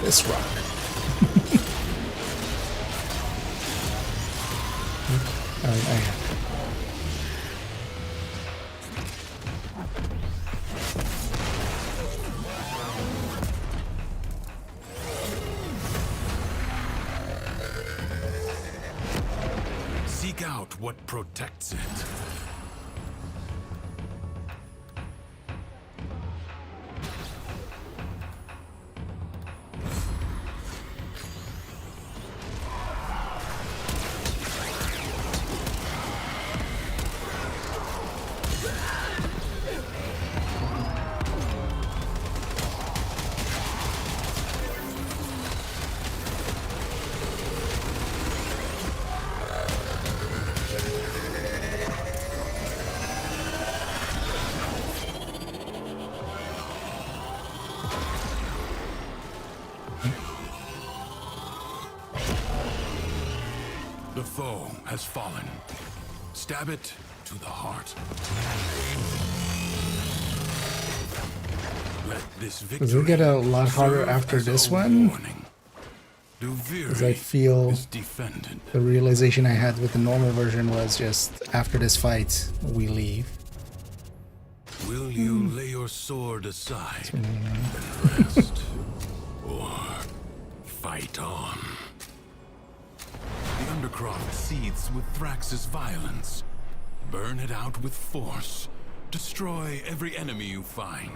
Speaker 1: This rock. I have.
Speaker 7: Seek out what protects it. has fallen. Stab it to the heart. Let this victory
Speaker 1: Does it get a lot harder
Speaker 7: serve
Speaker 1: after
Speaker 7: as a
Speaker 1: this one?
Speaker 7: warning.
Speaker 1: Because I feel
Speaker 7: is defended.
Speaker 1: the realization I had with the normal version was just after this fight, we leave.
Speaker 7: Will you lay your sword aside and rest? Or fight on? The Undercroft seethes with Thrax's violence. Burn it out with force. Destroy every enemy you find.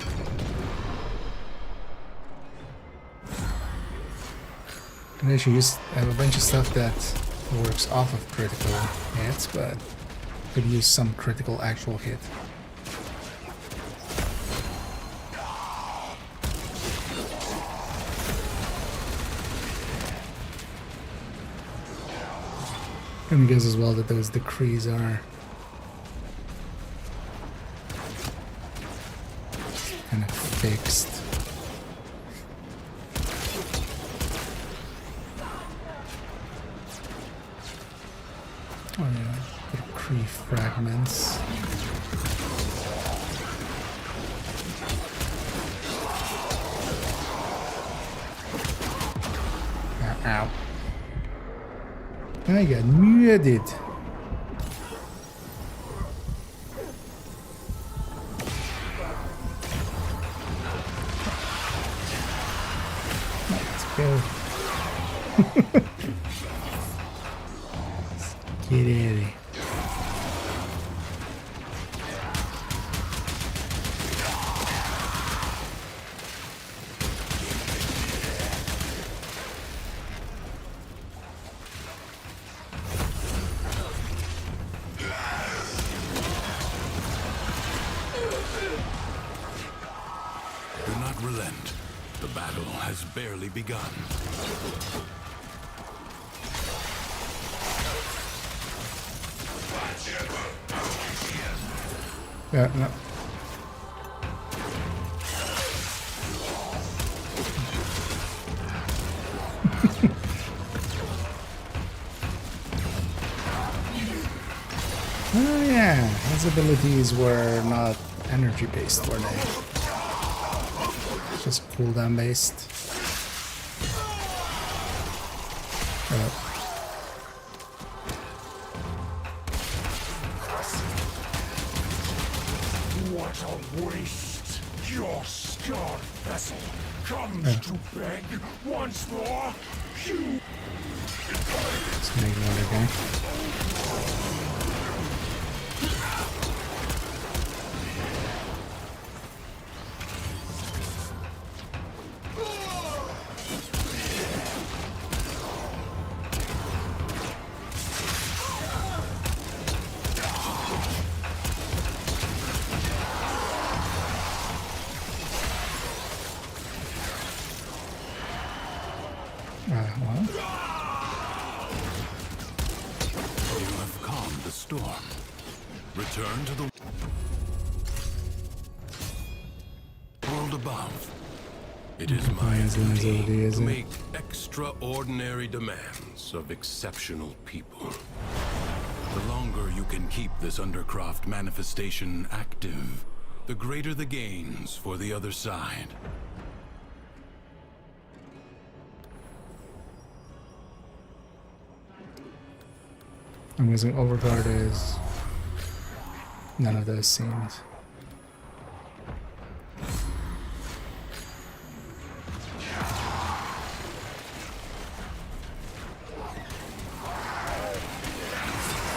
Speaker 1: And I should use I have a bunch of stuff that works off of critical hits, but could use some critical actual hit. And I guess as well that those decrees are kind of fixed. Oh yeah, decree fragments. Ow. I got muted. Let's go. Get out of here.
Speaker 7: Do not relent. The battle has barely begun.
Speaker 1: Yeah, no. Oh yeah, his abilities were not energy based, were they? Just cooldown based.
Speaker 8: What a waste! Your scarred vessel comes to beg once more. You
Speaker 1: Let's make another guy. Well,
Speaker 7: You have calmed the storm. Return to the world above. It is my duty to make extraordinary demands of exceptional people. The longer you can keep this Undercroft manifestation active, the greater the gains for the other side.
Speaker 1: I'm guessing Overguard is none of those scenes.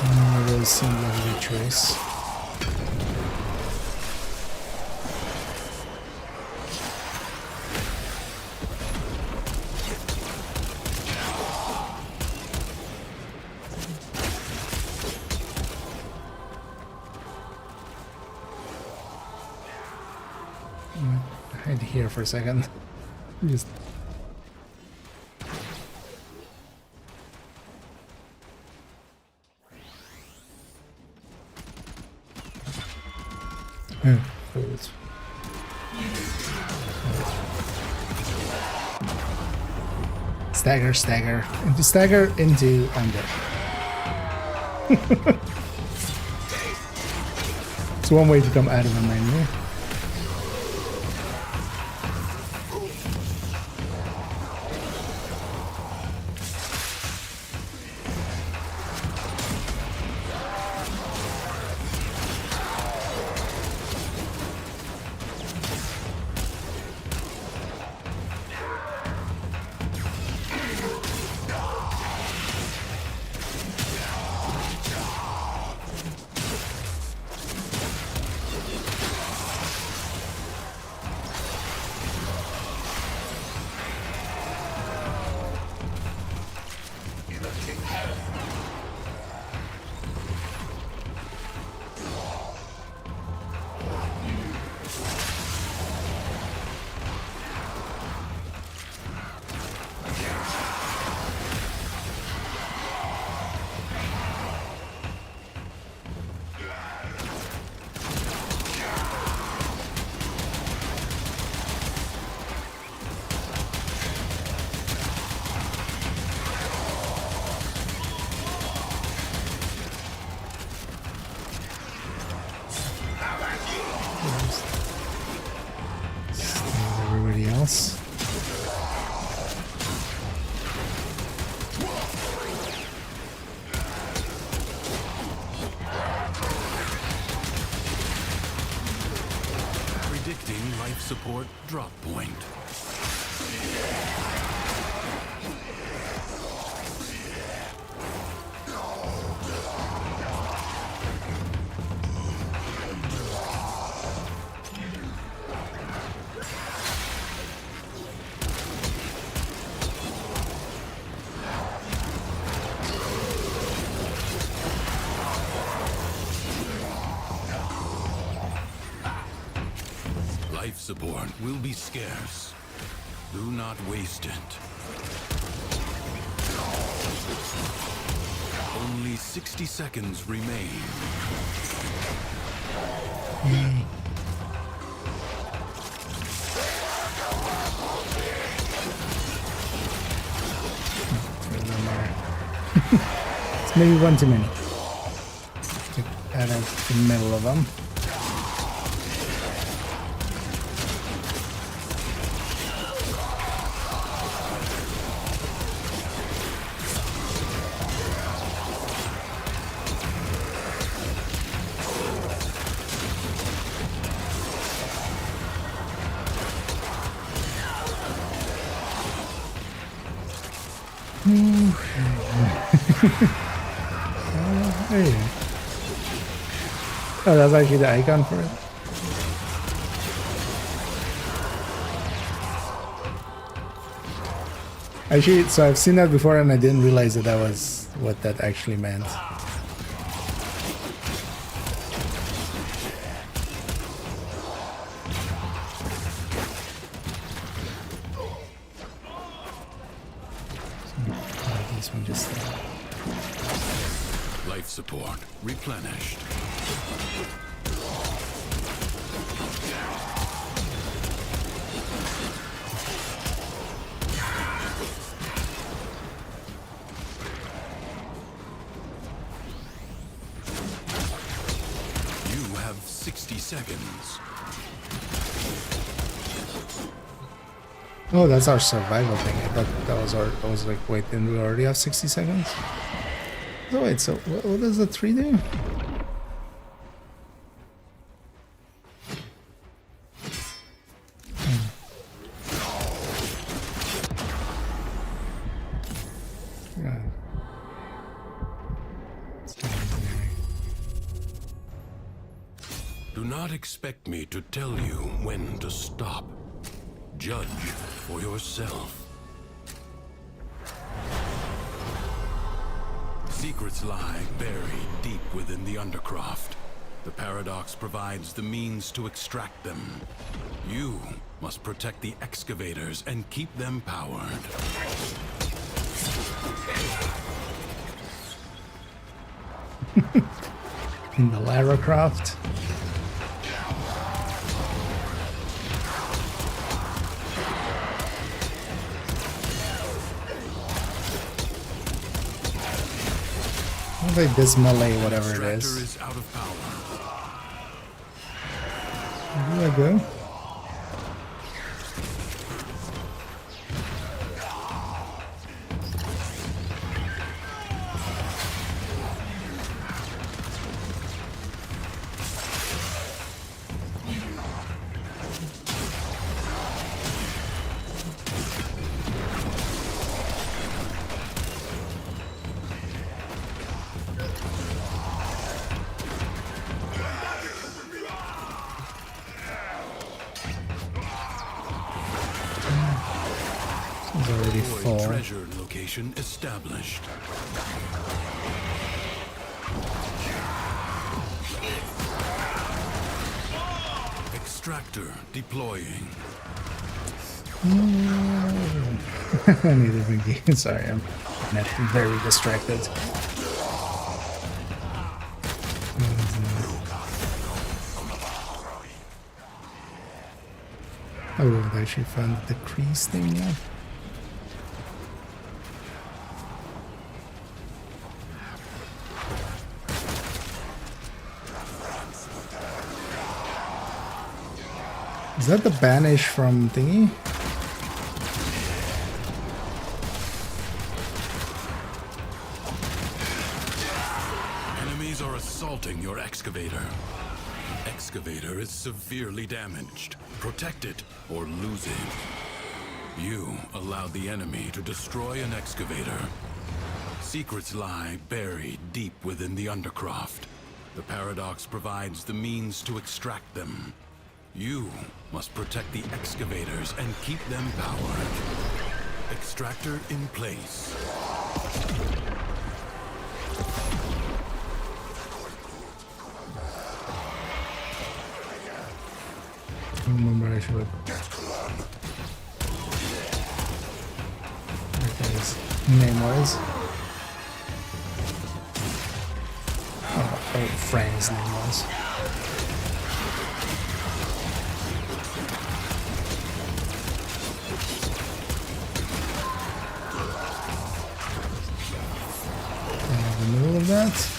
Speaker 1: None of those seem like a good choice. Hide here for a second. Just fools. Stagger into under. It's one way to come out of a menu. Everybody else.
Speaker 7: Predicting life support drop point. Life support will be scarce. Do not waste it. Only 60 seconds remain.
Speaker 1: It's maybe one too many. Get out of the middle of them. There you go. Oh, that's actually the icon for it. Actually, so I've seen that before and I didn't realize that that was what that actually meant. This one just
Speaker 7: Life support replenished. You have 60 seconds.
Speaker 1: Oh, that's our survival thing. I thought that was our. I was like, wait, didn't we already have 60 seconds? Oh wait, so what does the 3 do? Yeah.
Speaker 7: Do not expect me to tell you when to stop. Judge for yourself. Secrets lie buried deep within the Undercroft. The Paradox provides the means to extract them. You must protect the excavators and keep them powered.
Speaker 1: In the Lara Croft. Like this melee, whatever it
Speaker 7: Extractor
Speaker 1: is.
Speaker 7: is out of power.
Speaker 1: Where do I go? It's already
Speaker 7: Void
Speaker 1: full.
Speaker 7: treasure location established. Extractor deploying.
Speaker 1: I need to begin. Sorry, I'm not very distracted. I would have actually found the crease thing now. Is that the banish from thingy?
Speaker 7: Enemies are assaulting your excavator. Excavator is severely damaged. Protect it or lose it. You allowed the enemy to destroy an excavator. Secrets lie buried deep within the Undercroft. The Paradox provides the means to extract them. You must protect the excavators and keep them powered. Extractor in place.
Speaker 1: I remember I should. What his name was? Oh, Frank's name was. In the middle of that.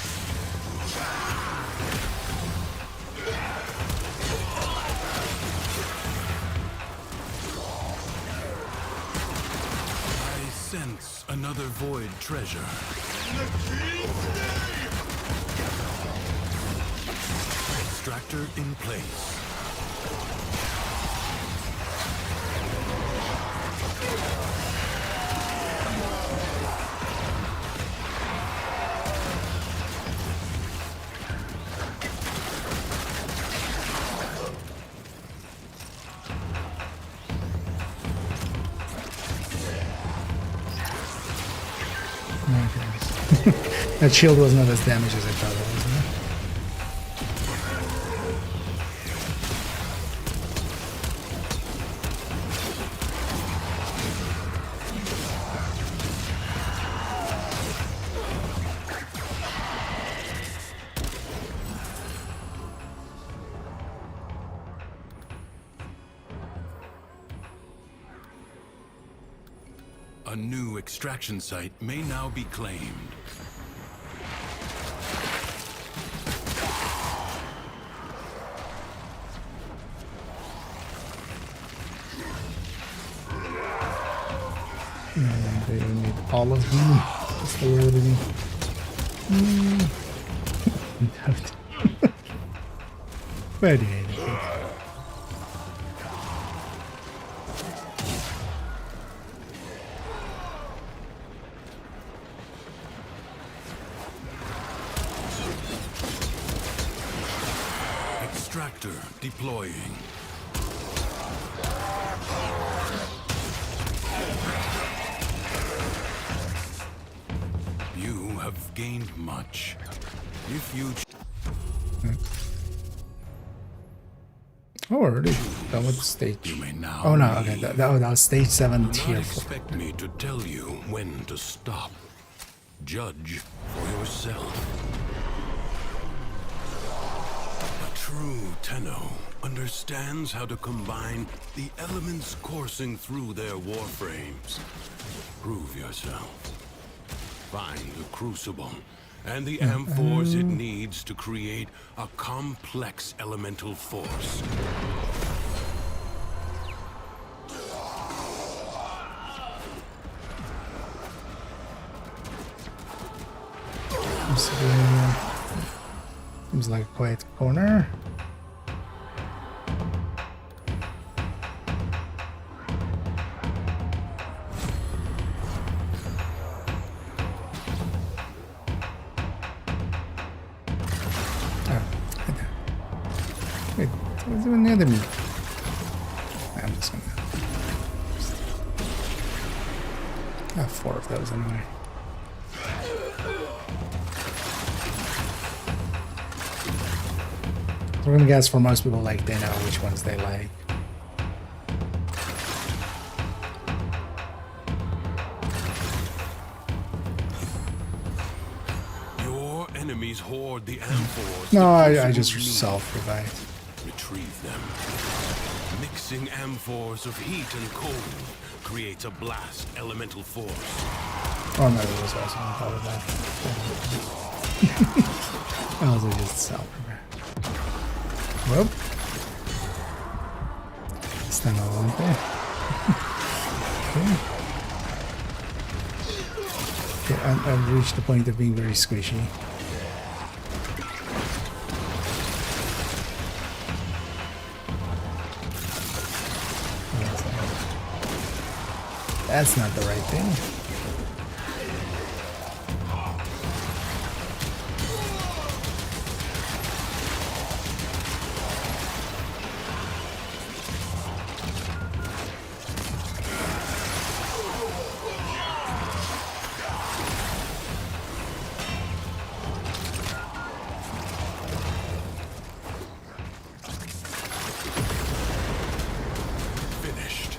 Speaker 7: I sense another void treasure. Extractor in place.
Speaker 1: Okay. That shield was not as damaged as I thought it was. Huh?
Speaker 7: A new extraction site may now be claimed.
Speaker 1: They need all of them. That's the word of me. Where did it?
Speaker 7: Extractor deploying. You have gained much. If you
Speaker 1: Oh, already done with the stage.
Speaker 7: you may now
Speaker 1: Oh no, okay,
Speaker 7: leave.
Speaker 1: that was stage 7
Speaker 7: Do
Speaker 1: tier
Speaker 7: not
Speaker 1: 4.
Speaker 7: expect me to tell you when to stop. Judge for yourself. A true Tenno understands how to combine the elements coursing through their warframes. Prove yourself. Find the crucible and the amphors it needs to create a complex elemental force.
Speaker 1: Seems like a quiet corner. Wait, there's an enemy. I'm just gonna have 4 of those anyway. So we're gonna guess for most people, like, they know which ones they like.
Speaker 7: Your enemies hoard the amphors.
Speaker 1: No,
Speaker 7: the
Speaker 1: I just
Speaker 7: crucible
Speaker 1: self-revive.
Speaker 7: Retrieve them. Mixing amphors of heat and cold creates a blast elemental force.
Speaker 1: Oh no, there was also on top of that. I also just self-revive. Whoop. Stand on there. Okay, I've reached the point of being very squishy. That's not the right thing.
Speaker 7: Finished.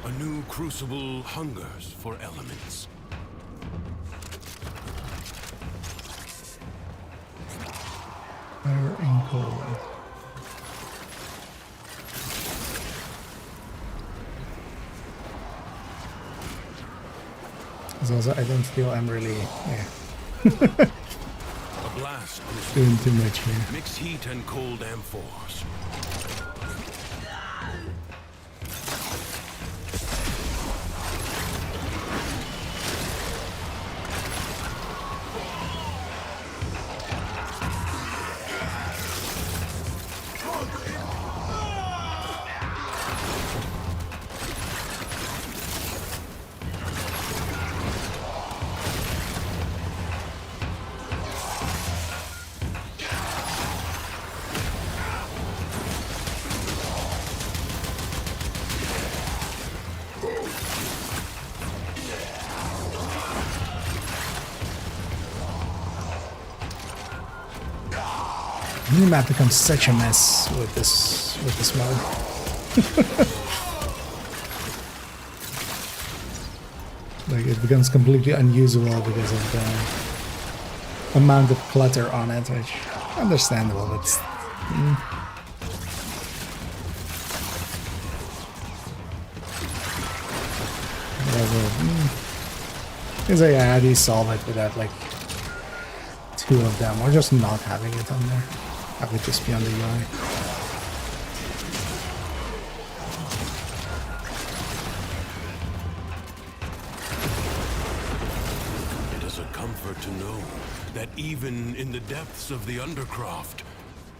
Speaker 7: A new crucible hungers for elements.
Speaker 1: Fire and cold. So also, I don't feel I'm really
Speaker 7: A blast
Speaker 1: doing too much here.
Speaker 7: mix heat and cold amphors.
Speaker 1: The map becomes such a mess with this mode. Like, it becomes completely unusable because of the amount of clutter on it, which understandable, but whatever. Because yeah, how do you solve it without like 2 of them, or just not having it on there? Have it just be on the UI.
Speaker 7: It is a comfort to know that even in the depths of the Undercroft,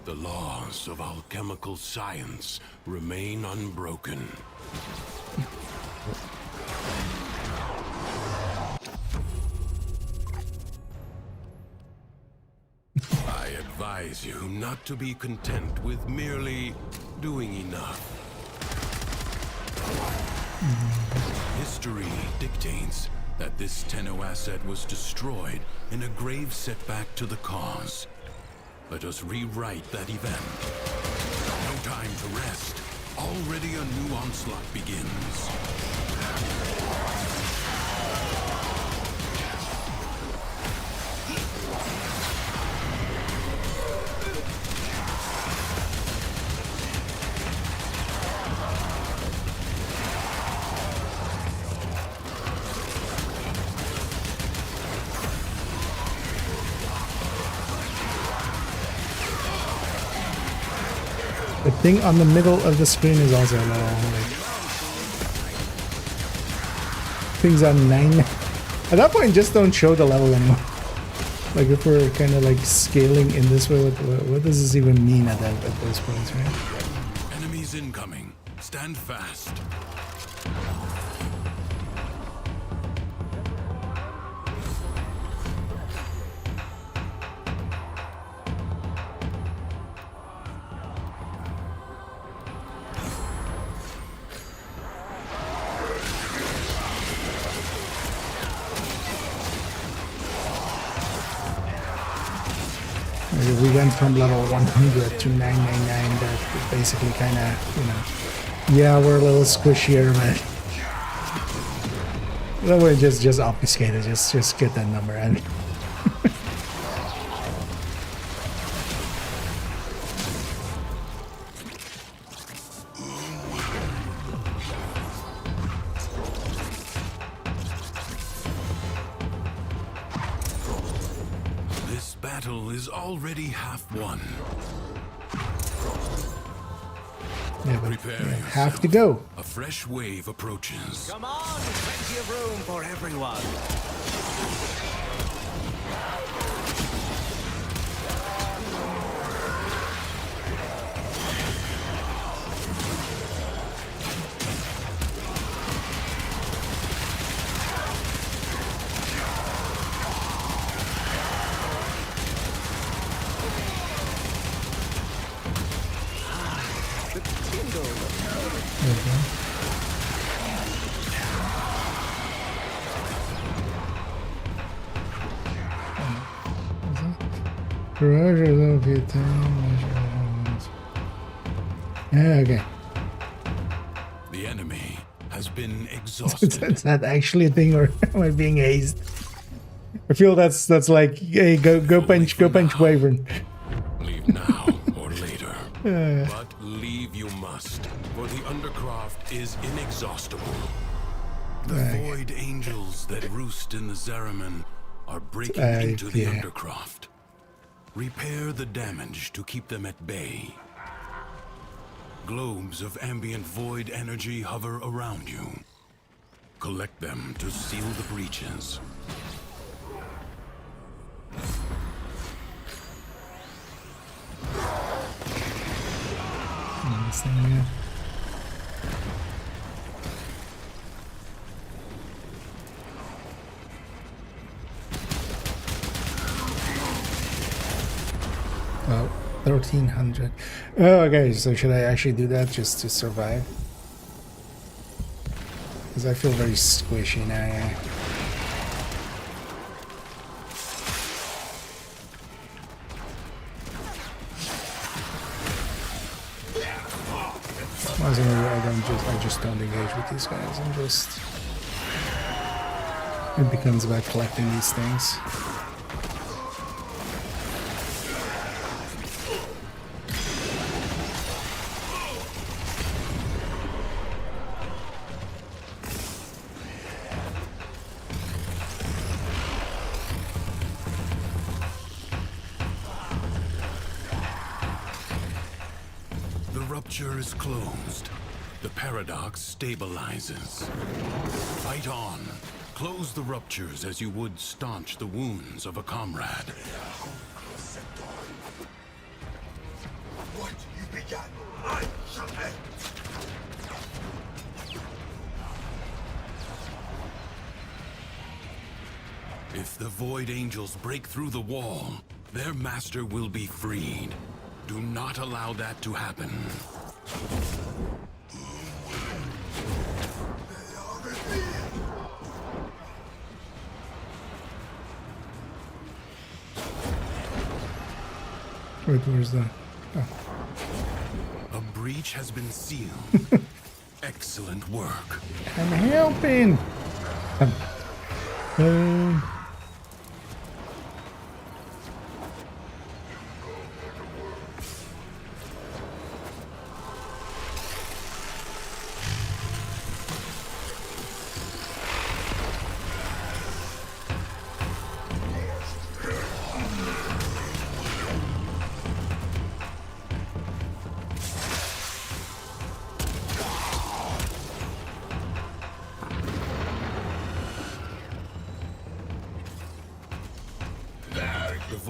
Speaker 7: the laws of alchemical science remain unbroken. I advise you not to be content with merely doing enough. History dictates that this Tenno asset was destroyed in a grave setback to the cause. Let us rewrite that event. No time to rest. Already a new onslaught begins.
Speaker 1: thing on the middle of the screen is also low. Like, things on 9. At that point, just don't show the level anymore. Like if we're kind of like scaling in this way, what does this even mean at those points, right?
Speaker 7: Enemies incoming. Stand fast.
Speaker 1: We went from level 100 to 999. That basically kind of, you know, yeah, we're a little squishier, but then we're just obfuscated. Just get that number and.
Speaker 7: Battle is already half won.
Speaker 1: Yeah, but
Speaker 7: Prepare
Speaker 1: yeah,
Speaker 7: yourself.
Speaker 1: have to go.
Speaker 7: A fresh wave approaches.
Speaker 9: Come on, plenty of room for everyone.
Speaker 1: Yeah, okay.
Speaker 7: The enemy has been exhausted.
Speaker 1: Is that actually a thing, or am I being hazed? I feel that's like, hey, go punch Wyvern.
Speaker 7: Leave now or later. But leave you must, for the Undercroft is inexhaustible. The void angels that roost in the Zariman are breaking into the Undercroft. Repair the damage to keep them at bay. Globes of ambient void energy hover around you. Collect them to seal the breaches.
Speaker 1: This thing here. Oh, 1300. Oh, okay, so should I actually do that just to survive? Because I feel very squishy now, yeah. I just don't engage with these guys. It becomes about collecting these things.
Speaker 7: The rupture is closed. The paradox stabilizes. Fight on. Close the ruptures as you would staunch the wounds of a comrade.
Speaker 8: What you began, I shall end.
Speaker 7: If the Void Angels break through the wall, their master will be freed. Do not allow that to happen.
Speaker 1: Wait, where's the... Oh.
Speaker 7: A breach has been sealed. Excellent work.
Speaker 1: I'm helping!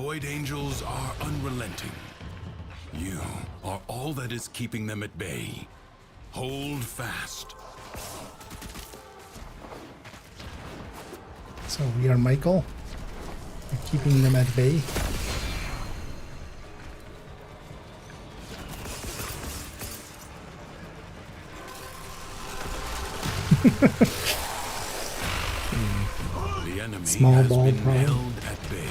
Speaker 7: Void Angels are unrelenting. You are all that is keeping them at bay. Hold fast.
Speaker 1: So we are Michael. We're keeping them at bay.
Speaker 7: The enemy
Speaker 1: Small
Speaker 7: has
Speaker 1: ball
Speaker 7: been
Speaker 1: problem.
Speaker 7: held at bay.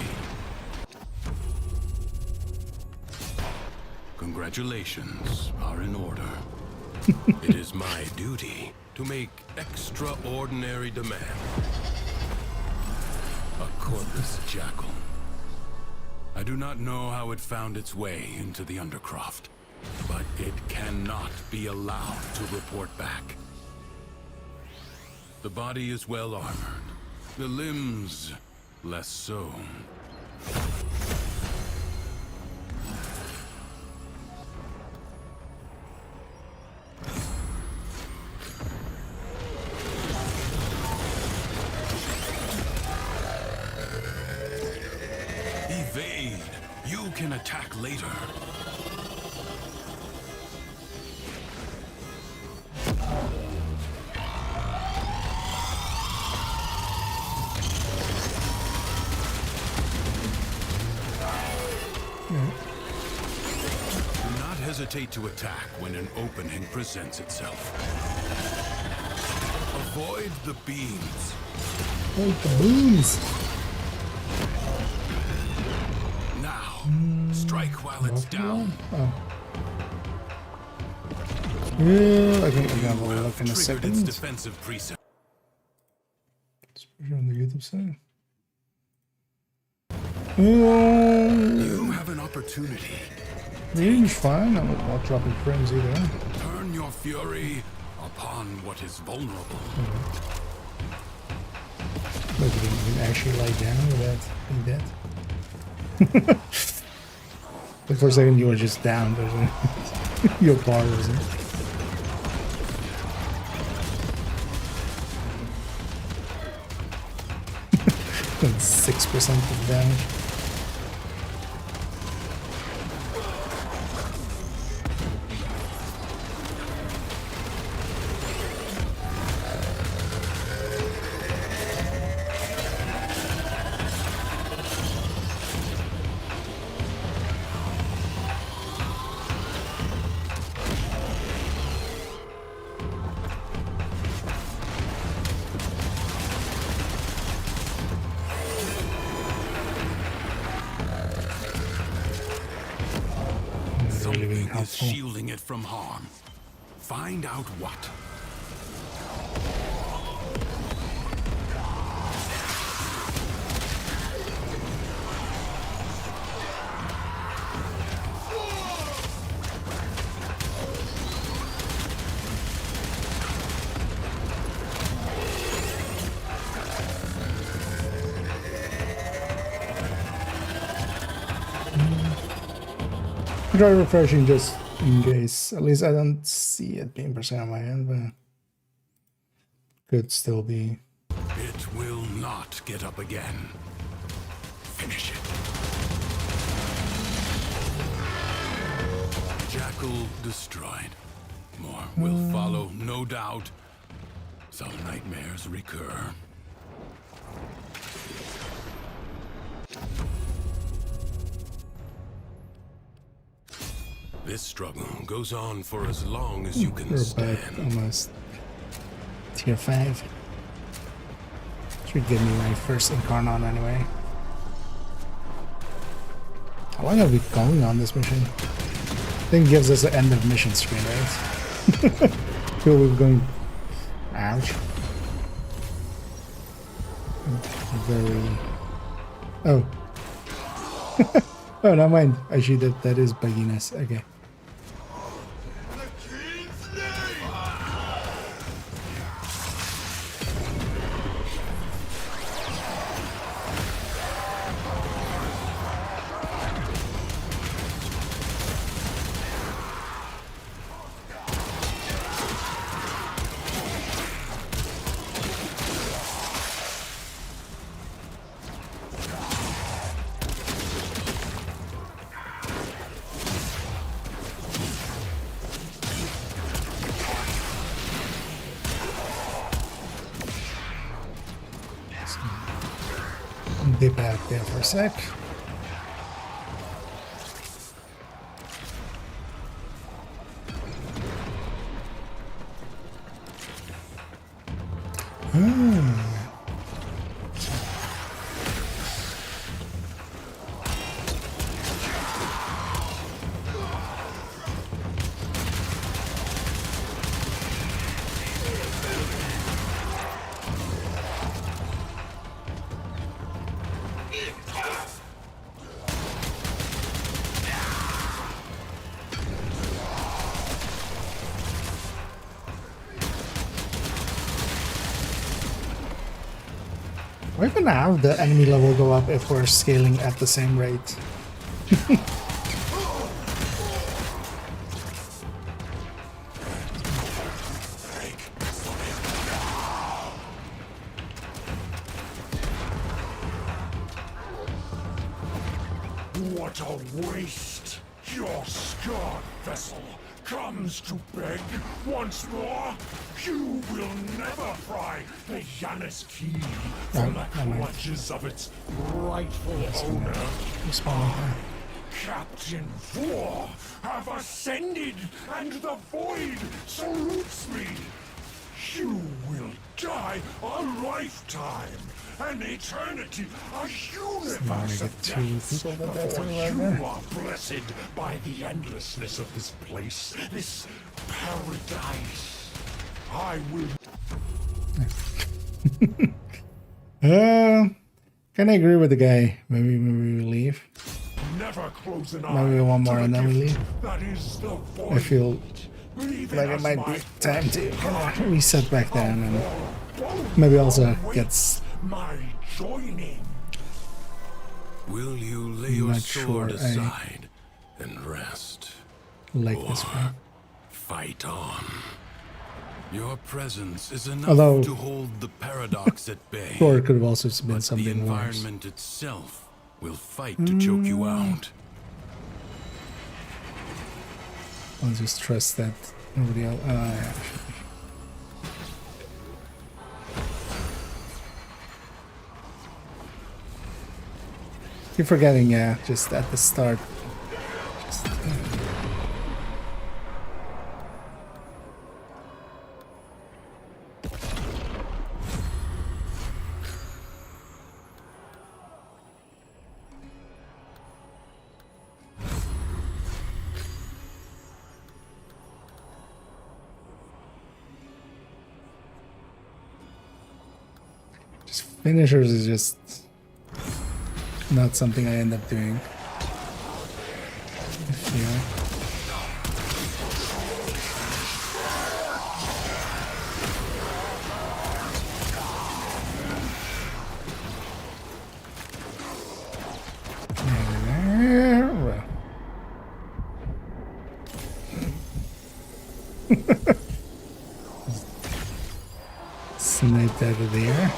Speaker 7: Congratulations are in order. It is my duty to make extraordinary demand. A corpus jackal. I do not know how it found its way into the Undercroft, but it cannot be allowed to report back. The body is well armored, the limbs less so. Evade! You can attack later. Do not hesitate to attack when an opening presents itself. Avoid the beams.
Speaker 1: Oh, the booms!
Speaker 7: Now, strike while it's down.
Speaker 1: Oh. Yeah, I think I'm gonna have a
Speaker 7: You
Speaker 1: look
Speaker 7: have
Speaker 1: in a
Speaker 7: triggered its
Speaker 1: second.
Speaker 7: defensive preset.
Speaker 1: Especially on the YouTube side. Yeah,
Speaker 7: You have an opportunity.
Speaker 1: range fine. I'm not dropping frames either.
Speaker 7: Turn your fury upon what is vulnerable.
Speaker 1: Look, you can actually lie down without being dead. Like for a second, you were just down. There's a your bar wasn't. 6% of damage.
Speaker 7: Something is shielding it from harm. Find out what.
Speaker 1: Try refreshing just in case. At least I don't see it being percent on my end, but could still be.
Speaker 7: It will not get up again. Finish it. Jackal destroyed. More will follow, no doubt. Some nightmares recur. This struggle goes on for as long as you can
Speaker 1: We're
Speaker 7: stand.
Speaker 1: back almost tier 5. Should give me my first Incarnon anyway. How long are we going on this mission? I think it gives us an end of mission screen, right? Feel we're going. Ouch. Very. Oh. Oh, never mind. Actually, that is bugginess. Okay. dip back there for a sec. We're gonna have the enemy level go up if we're scaling at the same rate.
Speaker 8: What a waste! Your scarred vessel comes to beg once more. You will never pry the Janus key from the clutches of its rightful owner. Captain Vor have ascended, and the void salutes me. You will die a lifetime, an eternity, a universe of deaths before you are blessed by the endlessness of this place, this paradise. I will.
Speaker 1: Can I agree with the guy? Maybe we leave.
Speaker 8: Never close an eye.
Speaker 1: Maybe one more
Speaker 8: to the
Speaker 1: and then we
Speaker 8: gift
Speaker 1: leave.
Speaker 8: That is the void.
Speaker 1: I feel
Speaker 8: Even
Speaker 1: like it
Speaker 8: as
Speaker 1: might be
Speaker 8: my
Speaker 1: time to
Speaker 8: heart
Speaker 1: kind of reset back down and
Speaker 8: won't
Speaker 1: maybe also
Speaker 8: await
Speaker 1: gets.
Speaker 8: my joining.
Speaker 7: Will you lay
Speaker 1: I'm
Speaker 7: your
Speaker 1: not
Speaker 7: sword
Speaker 1: sure I-
Speaker 7: aside and rest?
Speaker 1: Like this one.
Speaker 7: Fight on. Your presence is enough
Speaker 1: Although-
Speaker 7: to hold the paradox at bay.
Speaker 1: Or it could have also been
Speaker 7: But the
Speaker 1: something worse.
Speaker 7: environment itself will fight to choke you out.
Speaker 1: I'll just trust that nobody else. Yeah. Keep forgetting, yeah, just at the start. Just, finishers is just not something I end up doing. Yeah. Sniped out of there.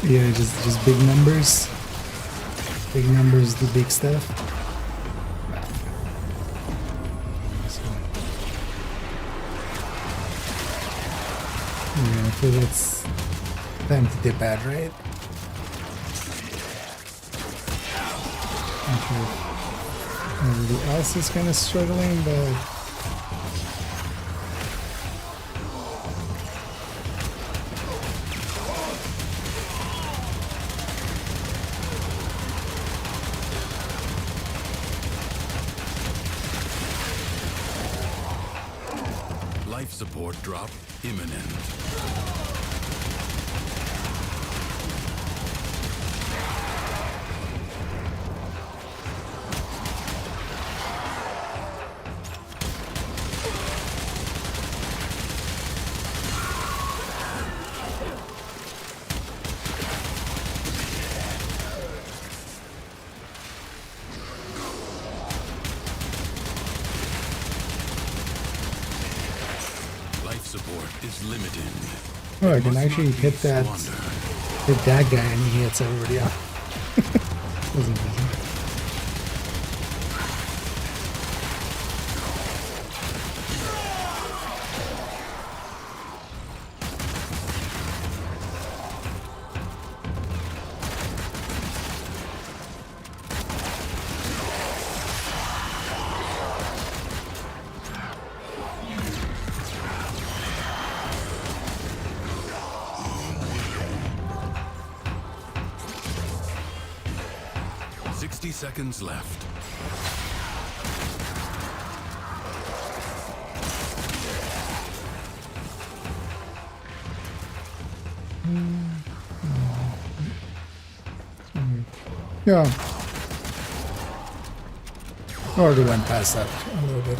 Speaker 1: Yeah, just big numbers. Big numbers, the big stuff. Yeah, I feel it's time to dip out, right? Not sure if everybody else is kind of struggling, but
Speaker 7: support drop imminent. Life support is limited.
Speaker 1: Oh, I can actually hit that guy and he hits everybody up. Wasn't easy.
Speaker 7: Seconds left.
Speaker 1: Yeah. Already went past that a little bit.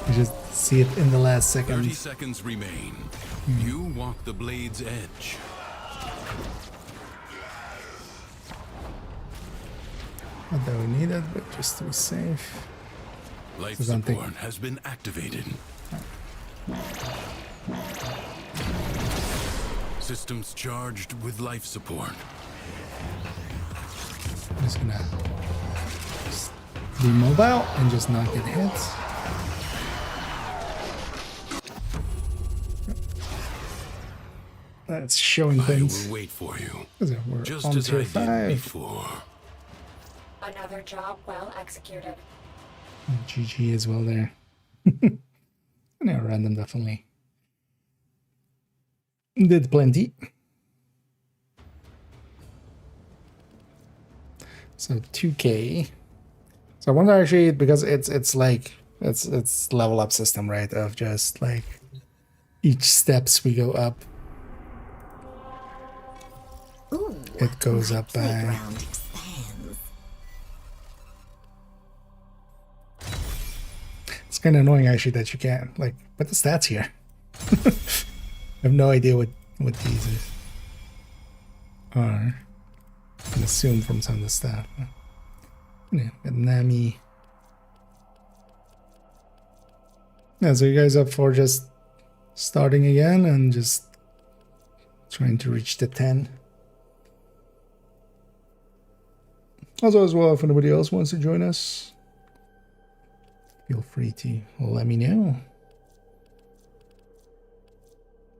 Speaker 1: You just see it in the last second.
Speaker 7: 30 seconds remain. You walk the blade's edge.
Speaker 1: Not that we need it, but just to be safe.
Speaker 7: Life
Speaker 1: So don't think-
Speaker 7: support has been activated. Systems charged with life support.
Speaker 1: I'm just gonna be mobile and just not get hit. That's showing
Speaker 7: I
Speaker 1: things.
Speaker 7: will wait for you,
Speaker 1: We're
Speaker 7: just
Speaker 1: on
Speaker 7: as
Speaker 1: tier
Speaker 7: I
Speaker 1: 5.
Speaker 7: did before.
Speaker 4: Another job well executed.
Speaker 1: GG as well there. No, random definitely. Did plenty. So 2K. So I wonder actually, because it's like it's level up system, right? Of just like each steps we go up,
Speaker 2: Ooh,
Speaker 1: it goes
Speaker 2: my
Speaker 1: up by.
Speaker 2: playground expands.
Speaker 1: It's kind of annoying actually that you can't like put the stats here. I have no idea what these are. I can assume from some of the stuff. Yeah, got Nami. Yeah, so you guys up for just starting again and just trying to reach the 10? Also, as well, if anybody else wants to join us, feel free to let me know.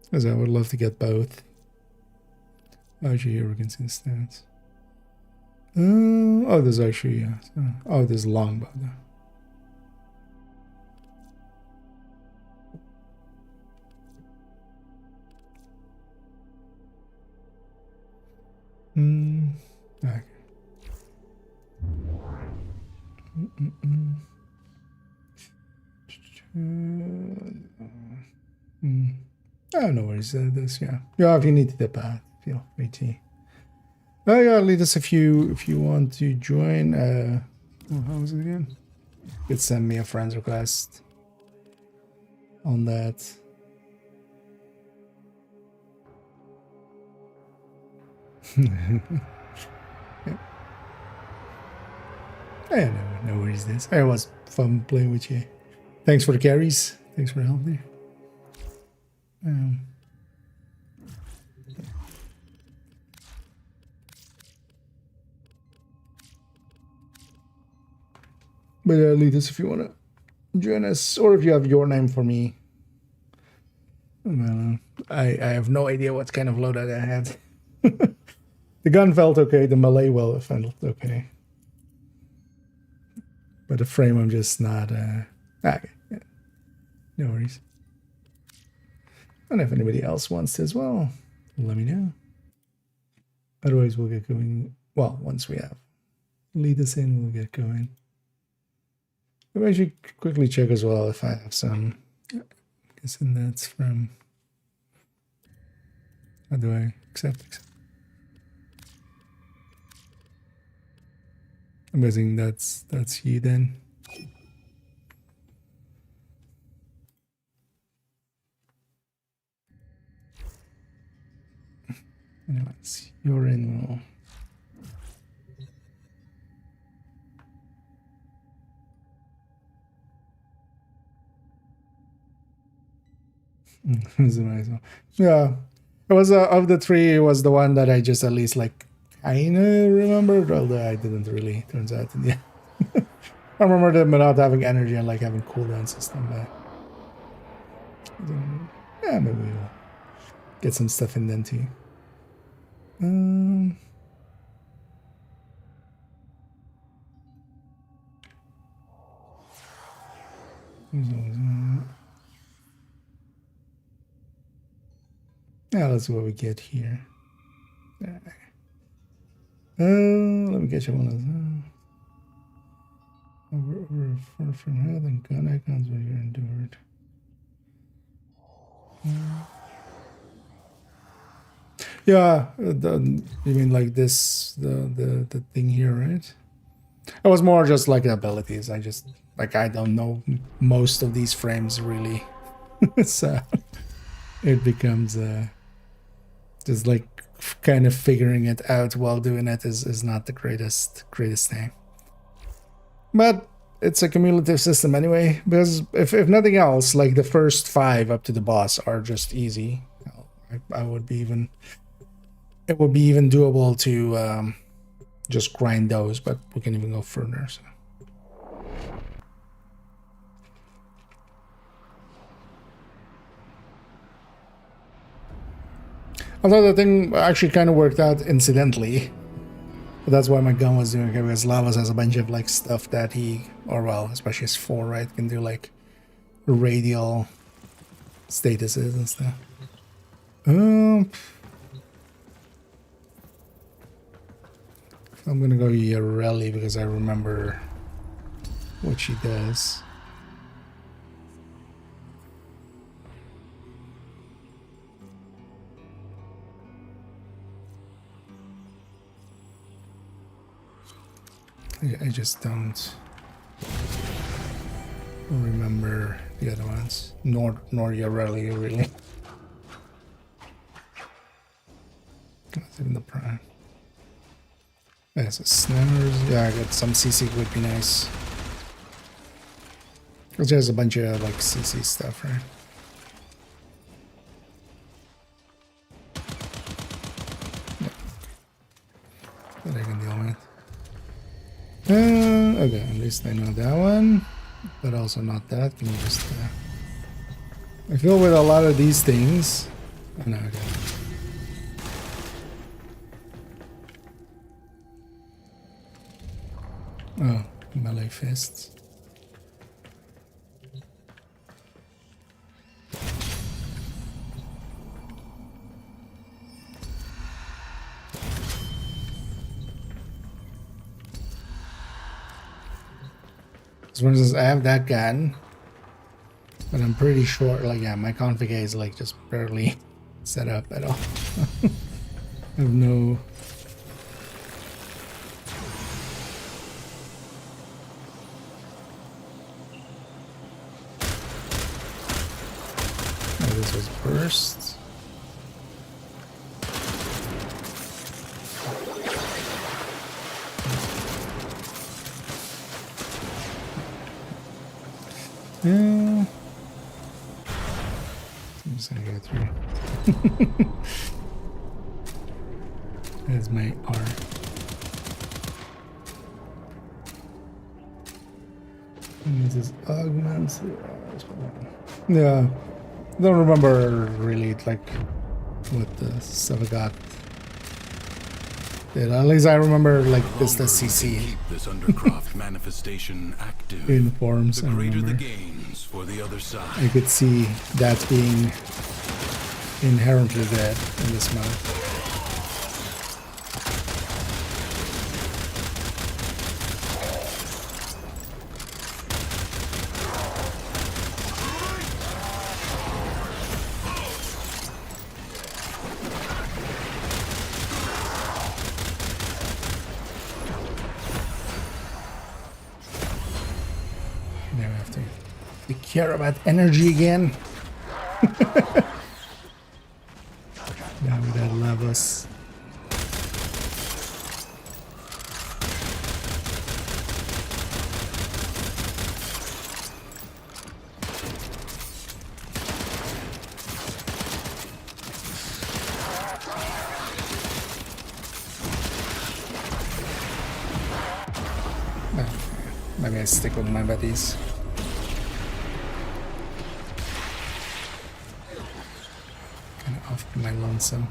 Speaker 1: Because I would love to get both. Actually, here we can see the stats. Oh, there's actually, yeah. Oh, there's longbow though. Okay. I don't know where is this, yeah. Yeah, if you need to dip out, feel free to. Oh yeah, lead us if you want to join. How was it again? You could send me a friend's request on that. Yeah, no worries. This it was fun playing with you. Thanks for the carries. Thanks for the help there. But yeah, leave this if you want to join us, or if you have your name for me. I have no idea what kind of loadout I had. The gun felt okay, the melee well felt okay. But the frame I'm just not okay. Yeah. No worries. And if anybody else wants to as well, let me know. Otherwise we'll get going. Well, once we have lead us in, we'll get going. I should quickly check as well if I have some. Guessing that's from. How do I accept? I'm guessing that's you then. Anyways, you're in. Yeah, it was of the three. It was the one that I just at least like kind of remembered, although I didn't really. Turns out, yeah, I remember them without having energy and like having cooldown system. But yeah, maybe we'll get some stuff in then too. Yeah, let's see what we get here. Let me get you one of those. Over from health and gun icons where you're endured. Yeah, you mean like this, the thing here, right? It was more just like abilities. I just, like, I don't know most of these frames really. So it becomes just like kind of figuring it out while doing it is not the greatest thing. But it's a cumulative system anyway, because if nothing else, like the first 5 up to the boss are just easy. I would be even, it would be even doable to just grind those, but we can even go further. So. Although the thing actually kind of worked out incidentally. But that's why my gun was doing okay, because Lavas has a bunch of like stuff that he, or well, especially his 4, right, can do like radial statuses and stuff. I'm gonna go Yareli because I remember what she does. I just don't remember the other ones, nor Yareli really. Not even the prime. Yeah, so snares. Yeah, I got some CC would be nice. Because there's a bunch of like CC stuff, right? Yeah. That I can deal with. Okay, at least I know that one, but also not that. Can you just? I feel with a lot of these things. Oh no, okay. Oh, melee fists. For instance, I have that gun, but I'm pretty sure, like, yeah, my config is like just barely set up at all. I have no. Oh, this was burst. Yeah. I'm just gonna go through. There's my R. And this is augments. Yeah, don't remember really like what the stuff I got. Yeah, at least I remember like this the CC
Speaker 7: Keep this Undercroft manifestation active.
Speaker 1: in forms.
Speaker 7: The
Speaker 1: I
Speaker 7: greater the
Speaker 1: remember.
Speaker 7: gains for the other
Speaker 1: I
Speaker 7: side.
Speaker 1: could see that being inherently good in this mode. Now we have to be care about energy again. Now we gotta love us. Maybe I stick with my buddies. Kind of off my lonesome.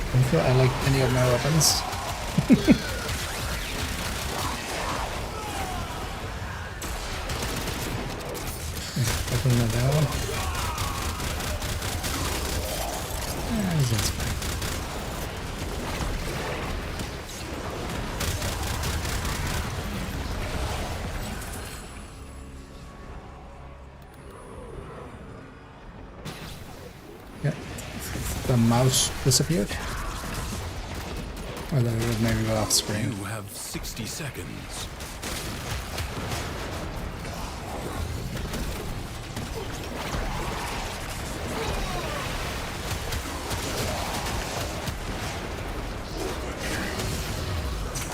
Speaker 1: I don't feel I like any of my weapons. Definitely not that one. That's fine. Yeah, the mouse disappeared. Or then it would maybe go off screen.
Speaker 7: You have 60 seconds.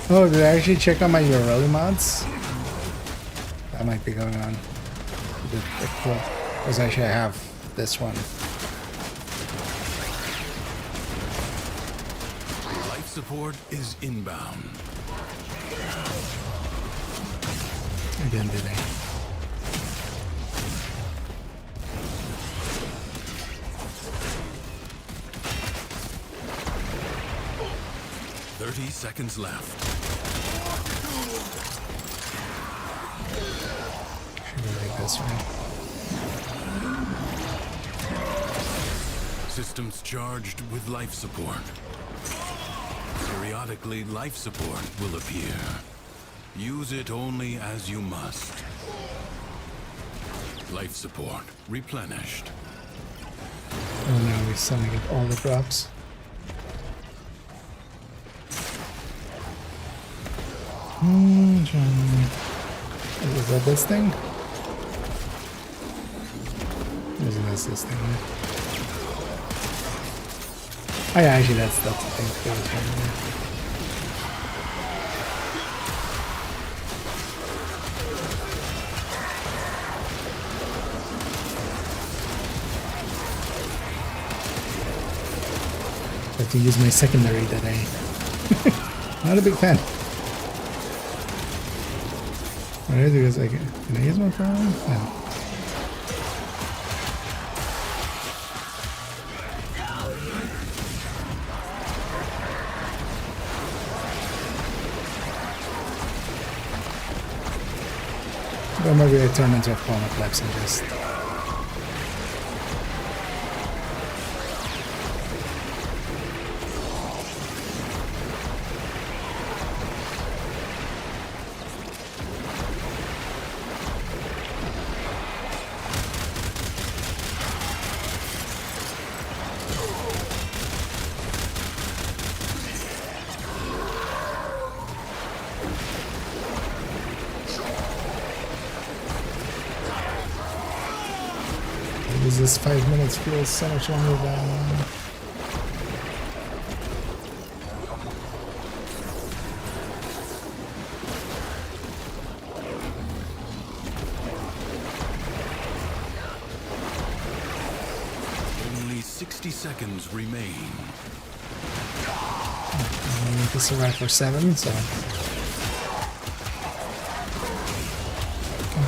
Speaker 1: Oh, did I actually check on my URL mods? That might be going on. Because actually I have this one.
Speaker 7: Life support is inbound.
Speaker 1: Again, did I?
Speaker 7: Seconds left.
Speaker 1: Should we make this one?
Speaker 7: Systems charged with life support. Periodically, life support will appear. Use it only as you must. Life support replenished.
Speaker 1: Oh no, we suddenly get all the drops. Is that this thing? Isn't this thing? Oh yeah, actually that's the thing. I have to use my secondary today. Not a big fan. Alright, because I can I use my primary? No. Or maybe I turn into a Chronocleps and just... Jesus, 5 minutes feels so much longer than...
Speaker 7: Only 60 seconds remain.
Speaker 1: I need to survive for 7, so...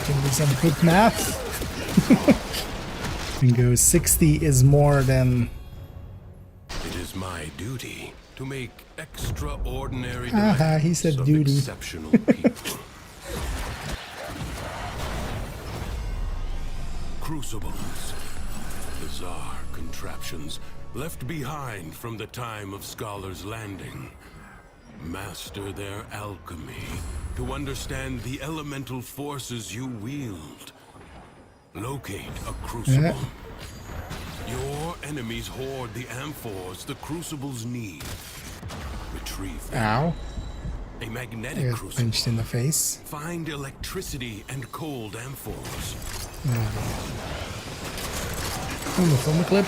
Speaker 1: Can do some quick math. And go 60 is more than...
Speaker 7: It is my duty to make extraordinary
Speaker 1: Aha, he said
Speaker 7: of
Speaker 1: duty.
Speaker 7: exceptional people. Crucibles, bizarre contraptions left behind from the time of Scholar's Landing. Master their alchemy to understand the elemental forces you wield. Locate a crucible. Your enemies hoard the amphors the crucibles need. Retrieve them.
Speaker 1: Ow.
Speaker 7: A
Speaker 1: I
Speaker 7: magnetic
Speaker 1: got
Speaker 7: crucible.
Speaker 1: punched in the face.
Speaker 7: Find electricity and cold amphors.
Speaker 1: Oh, the film clip.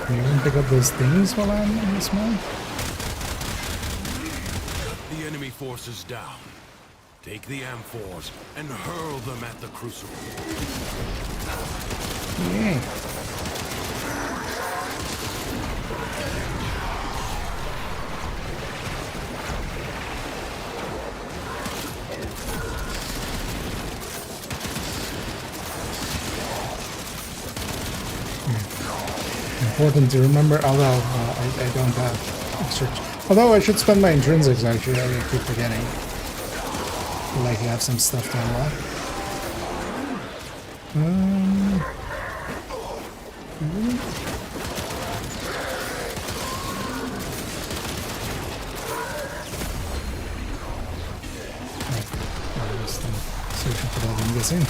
Speaker 1: Can you even pick up those things while I'm in this mode?
Speaker 7: The enemy forces down. Take the amphors and hurl them at the crucible.
Speaker 1: Yeah. Important to remember, although I don't have extra. Although I should spend my intrinsics actually, I keep forgetting. I feel like you have some stuff to unlock. Searching for that, I'm guessing.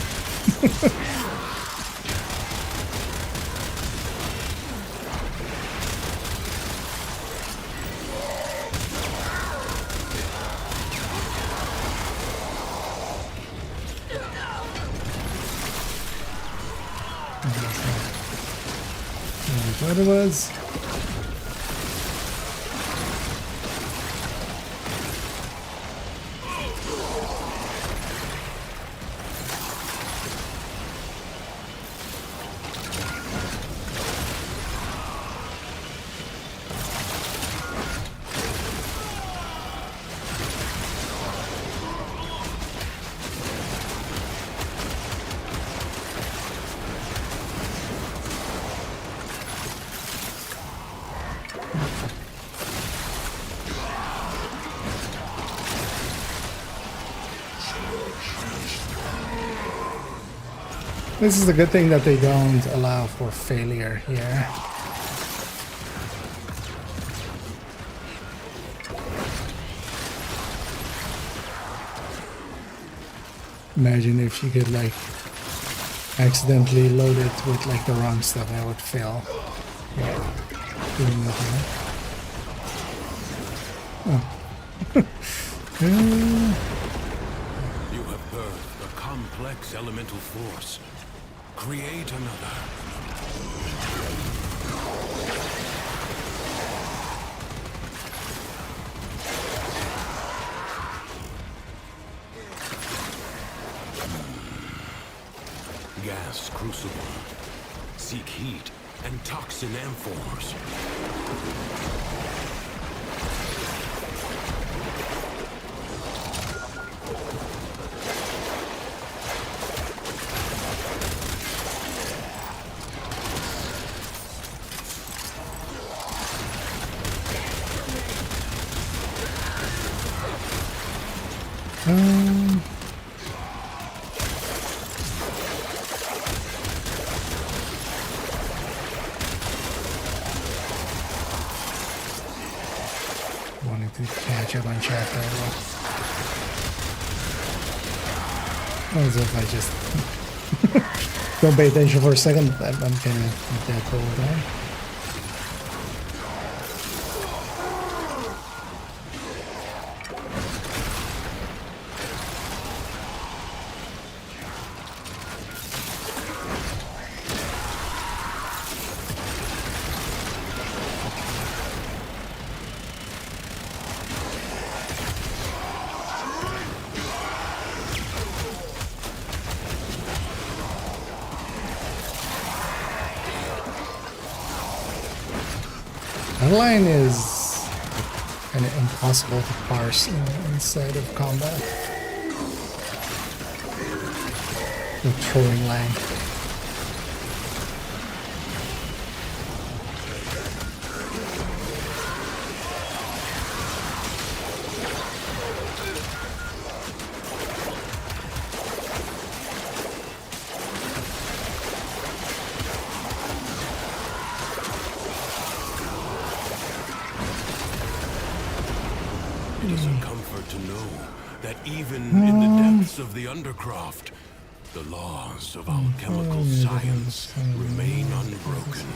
Speaker 1: What it was? This is a good thing that they don't allow for failure here. Imagine if you could like accidentally load it with like the wrong stuff, I would fail. Yeah. Doing nothing. Oh.
Speaker 7: You have birthed a complex elemental force. Create another. Gas crucible. Seek heat and toxin amphors.
Speaker 1: Wanting to catch up on chat there. As if I just don't pay attention for a second, I'm kind of dead the whole time. The line is kind of impossible to parse inside of combat. The throwing line.
Speaker 7: It is a comfort to know that even in the depths of the Undercroft, the laws of alchemical science remain unbroken.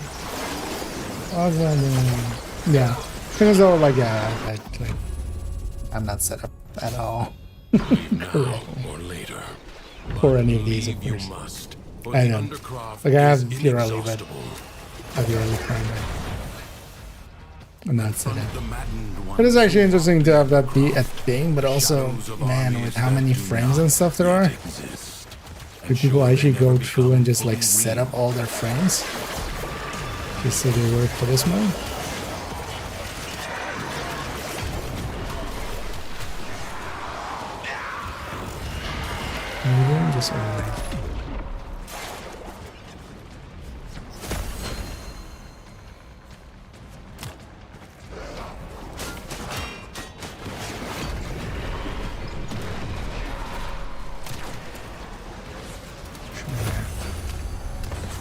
Speaker 1: Yeah, because though, like, I'm not set up at all
Speaker 7: Leave now or later.
Speaker 1: for any of these, of
Speaker 7: Leave you
Speaker 1: course.
Speaker 7: must, for
Speaker 1: I
Speaker 7: the
Speaker 1: know.
Speaker 7: Undercroft
Speaker 1: Like, I have
Speaker 7: is
Speaker 1: Purely, but
Speaker 7: inexhaustible.
Speaker 1: I've really combat. I'm not set up.
Speaker 7: The maddened ones
Speaker 1: It is actually interesting to have that be a thing, but also, man, with how many frames and stuff there are,
Speaker 7: exist.
Speaker 1: do people actually go through and just like set up all their frames just so they work for this mode? Maybe just overlay.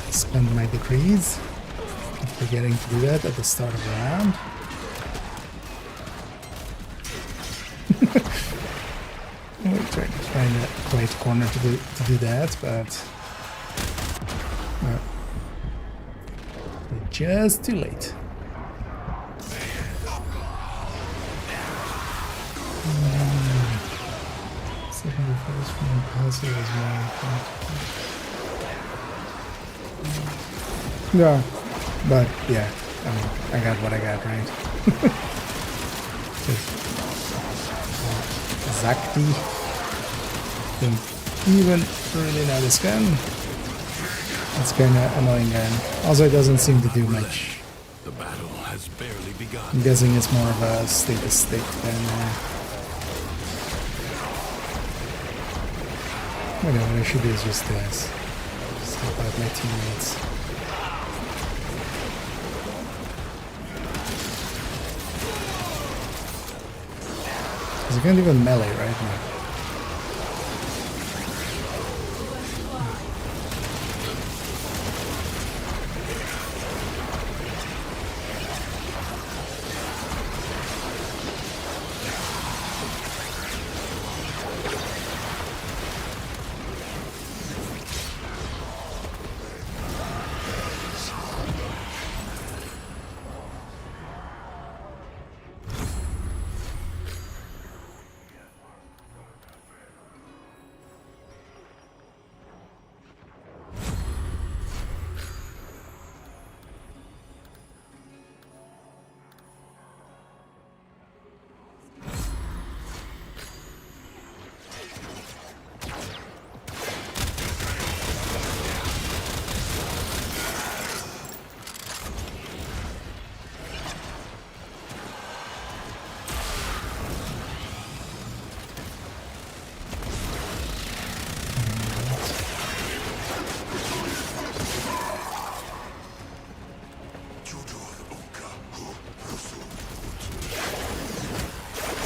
Speaker 1: Spend my decrees. Keep forgetting to do that at the start of the round. I'm trying to quiet corner to do that, but just too late. Second first from passive is more important. Yeah, but yeah, I got what I got, right? Exactly. Don't even really know this gun. It's kind of annoying gun. Also, it doesn't seem to do much.
Speaker 7: The battle has barely begun.
Speaker 1: I'm guessing it's more of a status stick than whatever I should do is just this. Just help out my teammates. Because you can't even melee right now.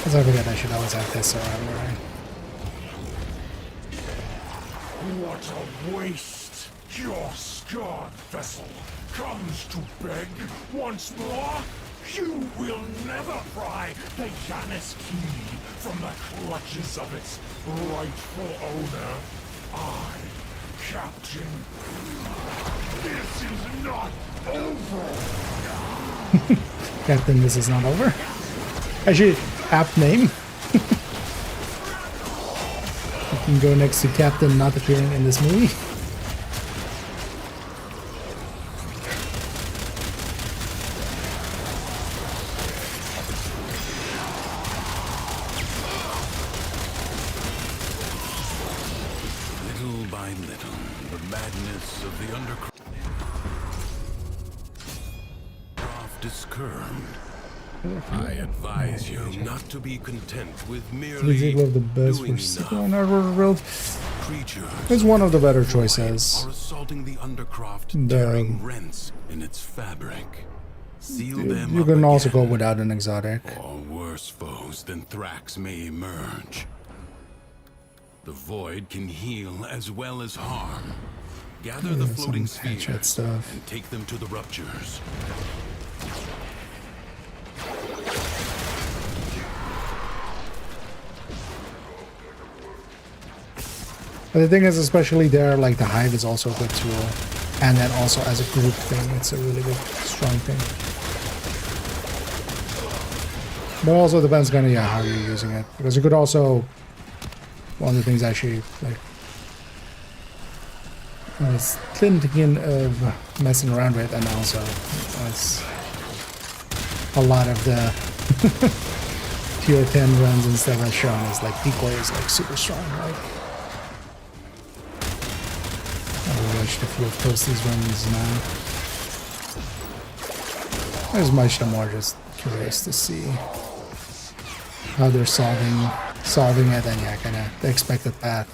Speaker 1: Because I forget I should always have this around, right?
Speaker 8: What a waste! Your scarred vessel comes to beg once more. You will never pry the Janus key from the clutches of its rightful owner. Captain, this is not over.
Speaker 1: Captain, this is not over. Actually, apt name. You can go next to Captain not appearing in this movie.
Speaker 7: Little by little, the madness of the Undercroft is curbed. I advise you not to be content with merely
Speaker 1: Music of the best
Speaker 7: doing
Speaker 1: for
Speaker 7: enough.
Speaker 1: Sequel and Hardware World.
Speaker 7: Creatures
Speaker 1: It's one of the better choices.
Speaker 7: are assaulting the Undercroft,
Speaker 1: The-
Speaker 7: tearing rents in its fabric. Seal them
Speaker 1: You
Speaker 7: up
Speaker 1: can also go
Speaker 7: again,
Speaker 1: without an exotic.
Speaker 7: or worse foes than Thrax may emerge. The void can heal as well as harm. Gather the
Speaker 1: Yeah,
Speaker 7: floating
Speaker 1: some headshot
Speaker 7: spheres
Speaker 1: stuff.
Speaker 7: and take them to the ruptures.
Speaker 1: But the thing is, especially there, like the hive is also a good tool. And then also as a group thing, it's a really good, strong thing. But also depends kind of, yeah, how you're using it. Because you could also, one of the things actually, like, I was thinking of messing around with, and also was a lot of the tier 10 runs and stuff I've shown is like decoy is like super strong. Like, I watched a few of Toasty's runs now. As much the more just curious to see how they're solving it, and yeah, kind of the expected path.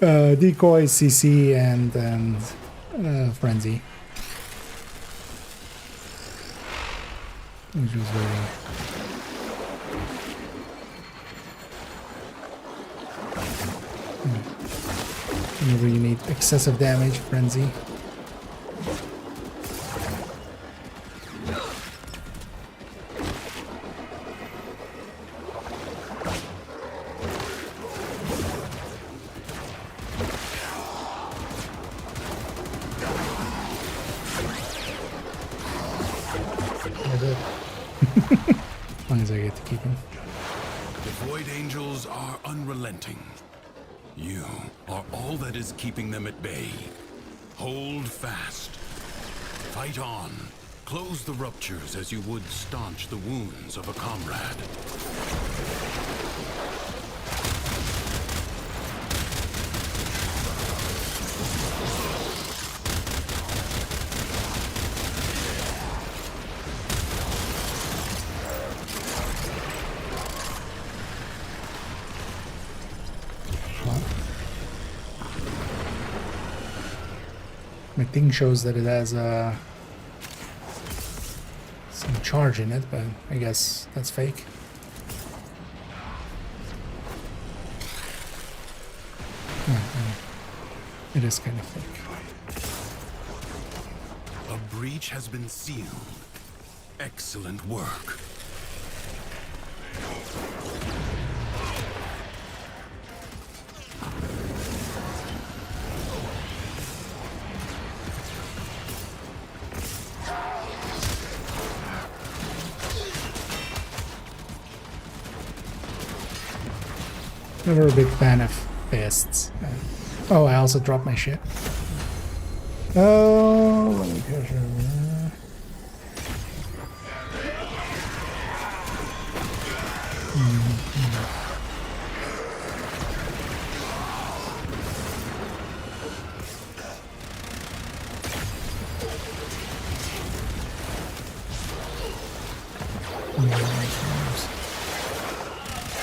Speaker 1: Decoy, CC, and Frenzy. Which was waiting. Whenever you need excessive damage, Frenzy. As long as I get to keep him.
Speaker 7: The Void Angels are unrelenting. You are all that is keeping them at bay. Hold fast. Fight on. Close the ruptures as you would staunch the wounds of a comrade.
Speaker 1: My thing shows that it has some charge in it, but I guess that's fake. It is kind of fake.
Speaker 7: A breach has been sealed. Excellent work.
Speaker 1: Never a big fan of fists. Oh, I also dropped my shit. Oh, let me push over.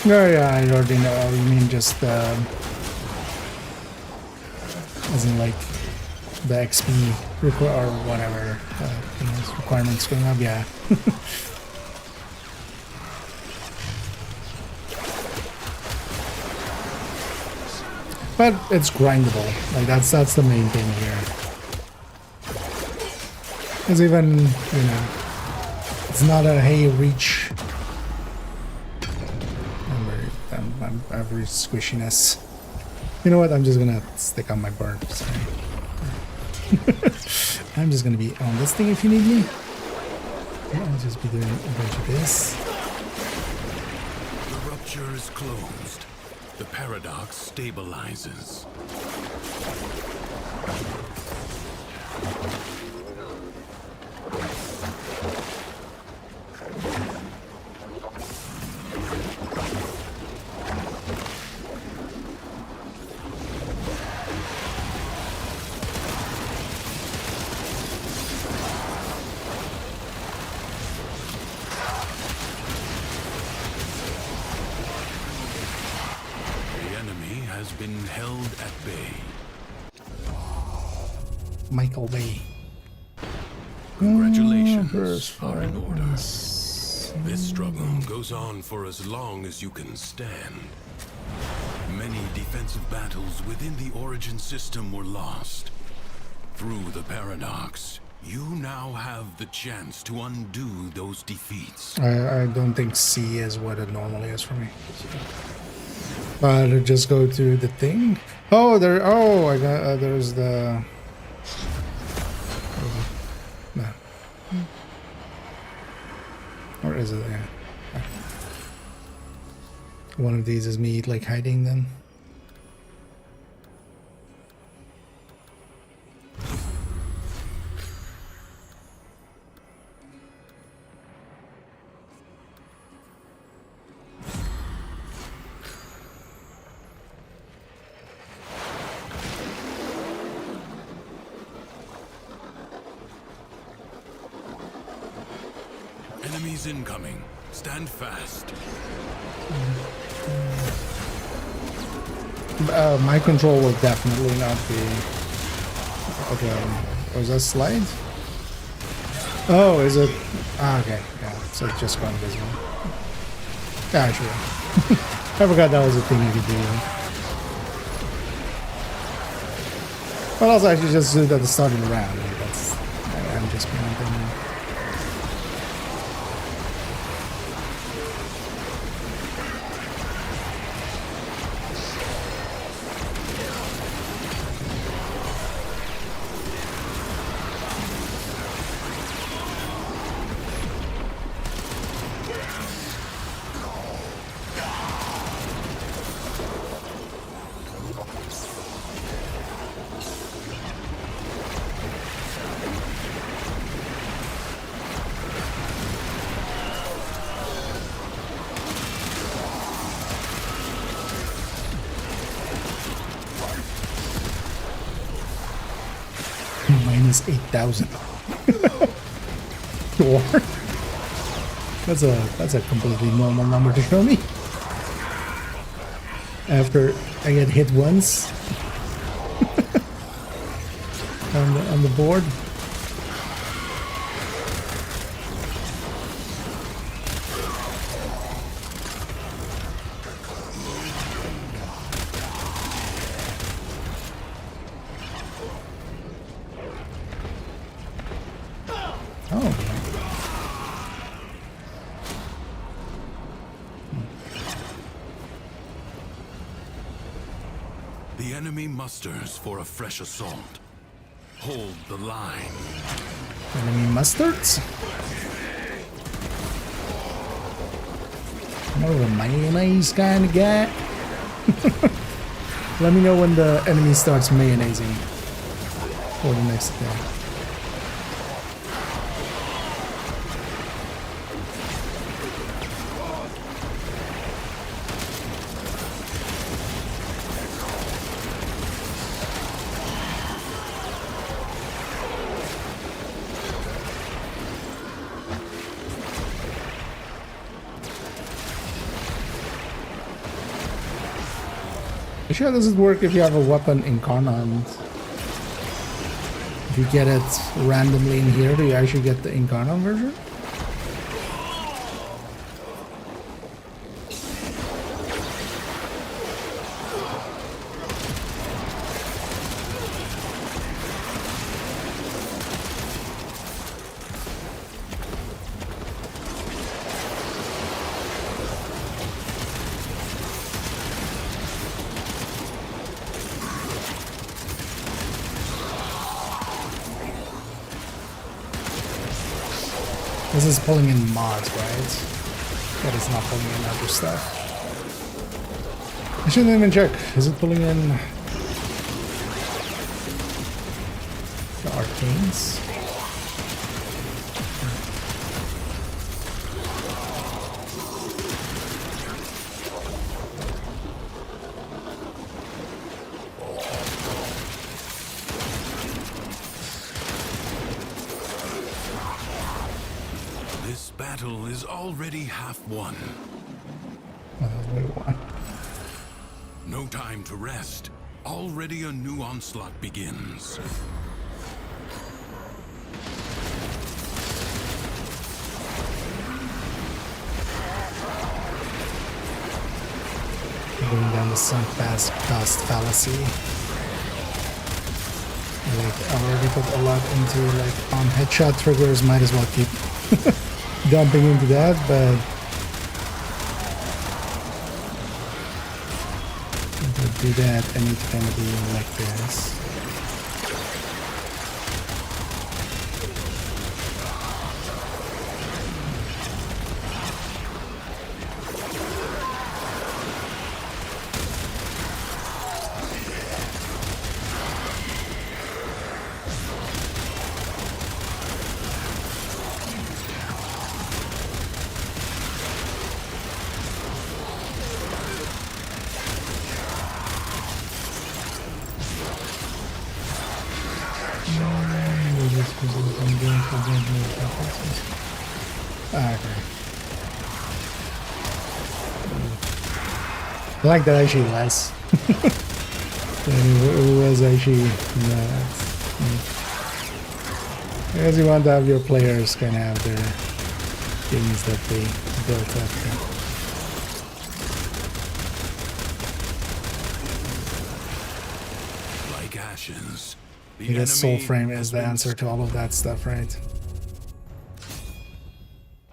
Speaker 1: No, yeah, I already know. You mean just as in like the XP or whatever requirements going up? Yeah. But it's grindable. Like that's the main thing here. It's even, you know, it's not a hey reach. Every squishiness. You know what? I'm just gonna stick on my bird. Sorry. I'm just gonna be on this thing if you need me. I'll just be doing a bunch of this.
Speaker 7: The rupture is closed. The paradox stabilizes. Been held at bay.
Speaker 1: Michael Bay.
Speaker 7: Congratulations are in order. This struggle goes on for as long as you can stand. Many defensive battles within the Origin system were lost. Through the paradox, you now have the chance to undo those defeats.
Speaker 1: I don't think C is what it normally is for me. But I'll just go to the thing. Oh, there. Oh, I got. There's the. No. Or is it there? One of these is me like hiding then.
Speaker 7: Enemies incoming. Stand fast.
Speaker 1: My control will definitely not be. Okay, was that slide? Oh, is it? Ah, okay, yeah. So it's just gone visible. Yeah, sure. I forgot that was a thing you could do. Well, also I should just do that at the start of the round. Like that's. I'm just being a thing. Minus 8,000. War. That's a completely normal number to show me. After I get hit once on the board.
Speaker 7: The enemy musters for a fresh assault. Hold the line.
Speaker 1: Enemy mustards? More of a mayonnaise kind of guy. Let me know when the enemy starts mayonnaising for the next attack. Sure, does it work if you have a weapon incarnate? If you get it randomly in here, do you actually get the incarnate version? This is pulling in mods, right? That is not pulling in other stuff. I shouldn't even check. Is it pulling in the arcanes?
Speaker 7: This battle is already half won. No time to rest. Already a new onslaught begins.
Speaker 1: Going down the sunk cost fallacy. Like, I already put a lot into, like, on headshot triggers, might as well keep dumping into that, but to do that, I need to kind of be like this. I like that actually less. It was actually nuts. Because you want to have your players kind of have their things that they built up.
Speaker 7: Like ashes.
Speaker 1: I guess Soulframe is the answer to all of that stuff, right?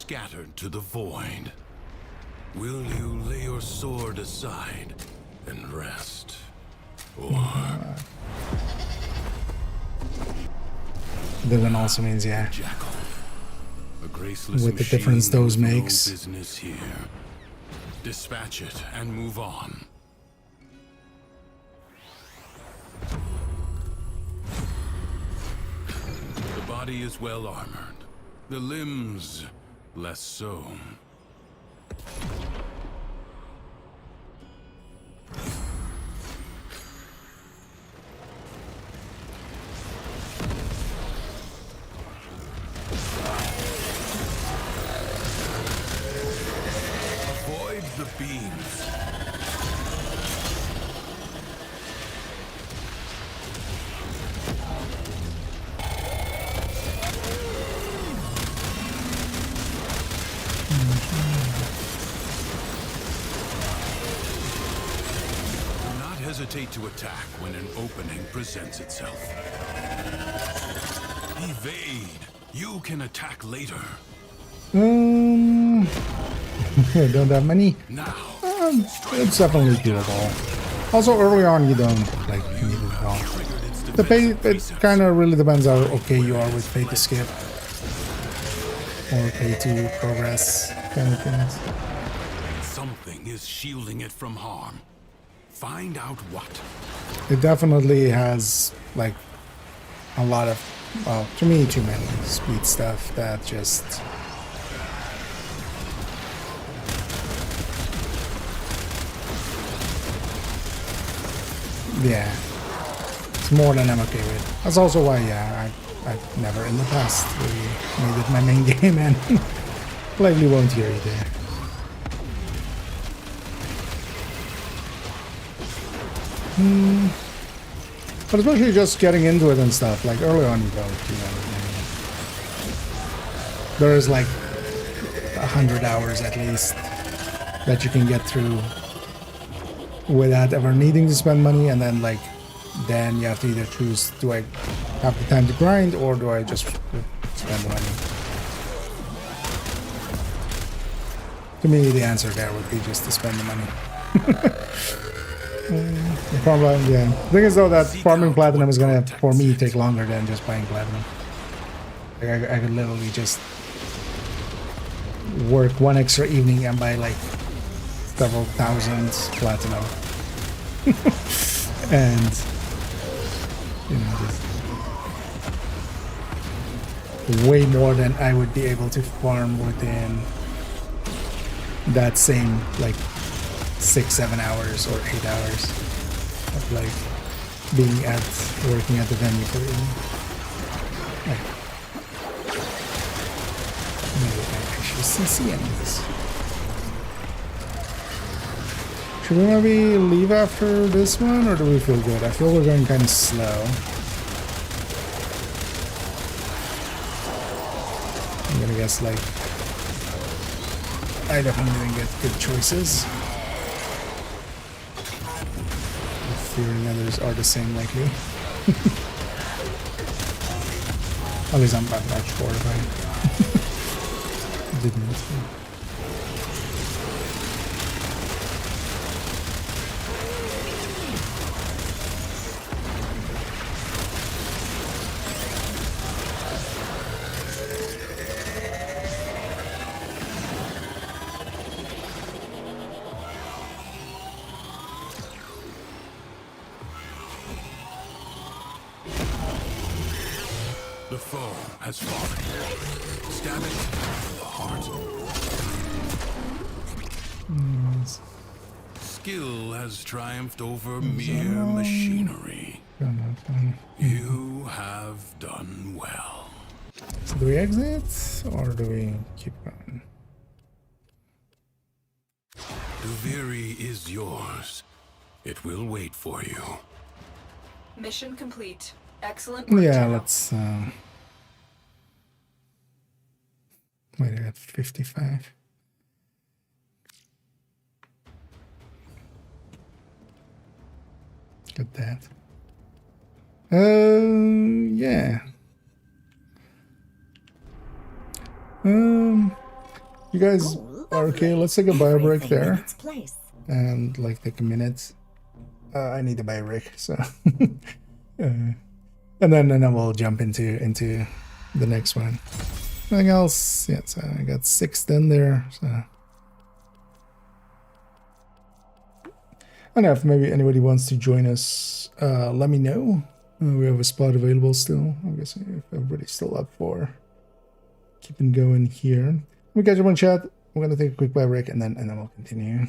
Speaker 7: Scattered to the void. Will you lay your sword aside and rest? Or
Speaker 1: that one also means, yeah,
Speaker 7: jackal, a graceless
Speaker 1: with the difference
Speaker 7: machine
Speaker 1: those
Speaker 7: with
Speaker 1: makes.
Speaker 7: no business here. Dispatch it and move on. The body is well armored. The limbs less so. Avoid the beams. Do not hesitate to attack when an opening presents itself. Evade. You can attack later.
Speaker 1: I don't have many.
Speaker 7: Now.
Speaker 1: It's definitely doable. Also, early on, you don't like need it all. The pay, it kind of really depends how okay you are with pay to skip or pay to progress kind of things.
Speaker 7: Something is shielding it from harm. Find out what.
Speaker 1: It definitely has like a lot of, well, to me, too many speed stuff that just. Yeah, it's more than I'm okay with. That's also why, yeah, I've never in the past really made it my main game, and likely won't here either. But especially just getting into it and stuff, like early on you don't, you know. There is like 100 hours at least that you can get through without ever needing to spend money, and then like then you have to either choose, do I have the time to grind or do I just spend the money? To me, the answer there would be just to spend the money. The problem, yeah. The thing is though that farming platinum is gonna, for me, take longer than just buying platinum. Like, I could literally just work one extra evening and buy like several thousand platinum. And you know, just way more than I would be able to farm within that same like 6-7 hours or 8 hours of like being working at the venue for like, maybe I actually CC enemies. Should we maybe leave after this one, or do we feel good? I feel we're going kind of slow. I'm gonna guess like I definitely didn't get good choices. Fearing others are the same like me. At least I'm not sure if I didn't.
Speaker 7: The foe has fallen. Stab it to the heart. Skill has triumphed over mere machinery. You have done well.
Speaker 1: So do we exit, or do we keep going?
Speaker 7: Duviri is yours. It will wait for you.
Speaker 4: Mission complete. Excellent work,
Speaker 1: Yeah,
Speaker 4: General.
Speaker 1: let's wait, I got 55. Got that. Yeah. You guys are okay. Let's take a bio break
Speaker 2: Everything in
Speaker 1: there
Speaker 2: its place.
Speaker 1: and like take a minute. I need a bio break, so and then we'll jump into the next one. Anything else? Yeah, so I got 6 done there. So I don't know if maybe anybody wants to join us. Let me know. We have a spot available still. I guess if everybody's still up for keeping going here. We guys are on chat. We're gonna take a quick bio break and then we'll continue.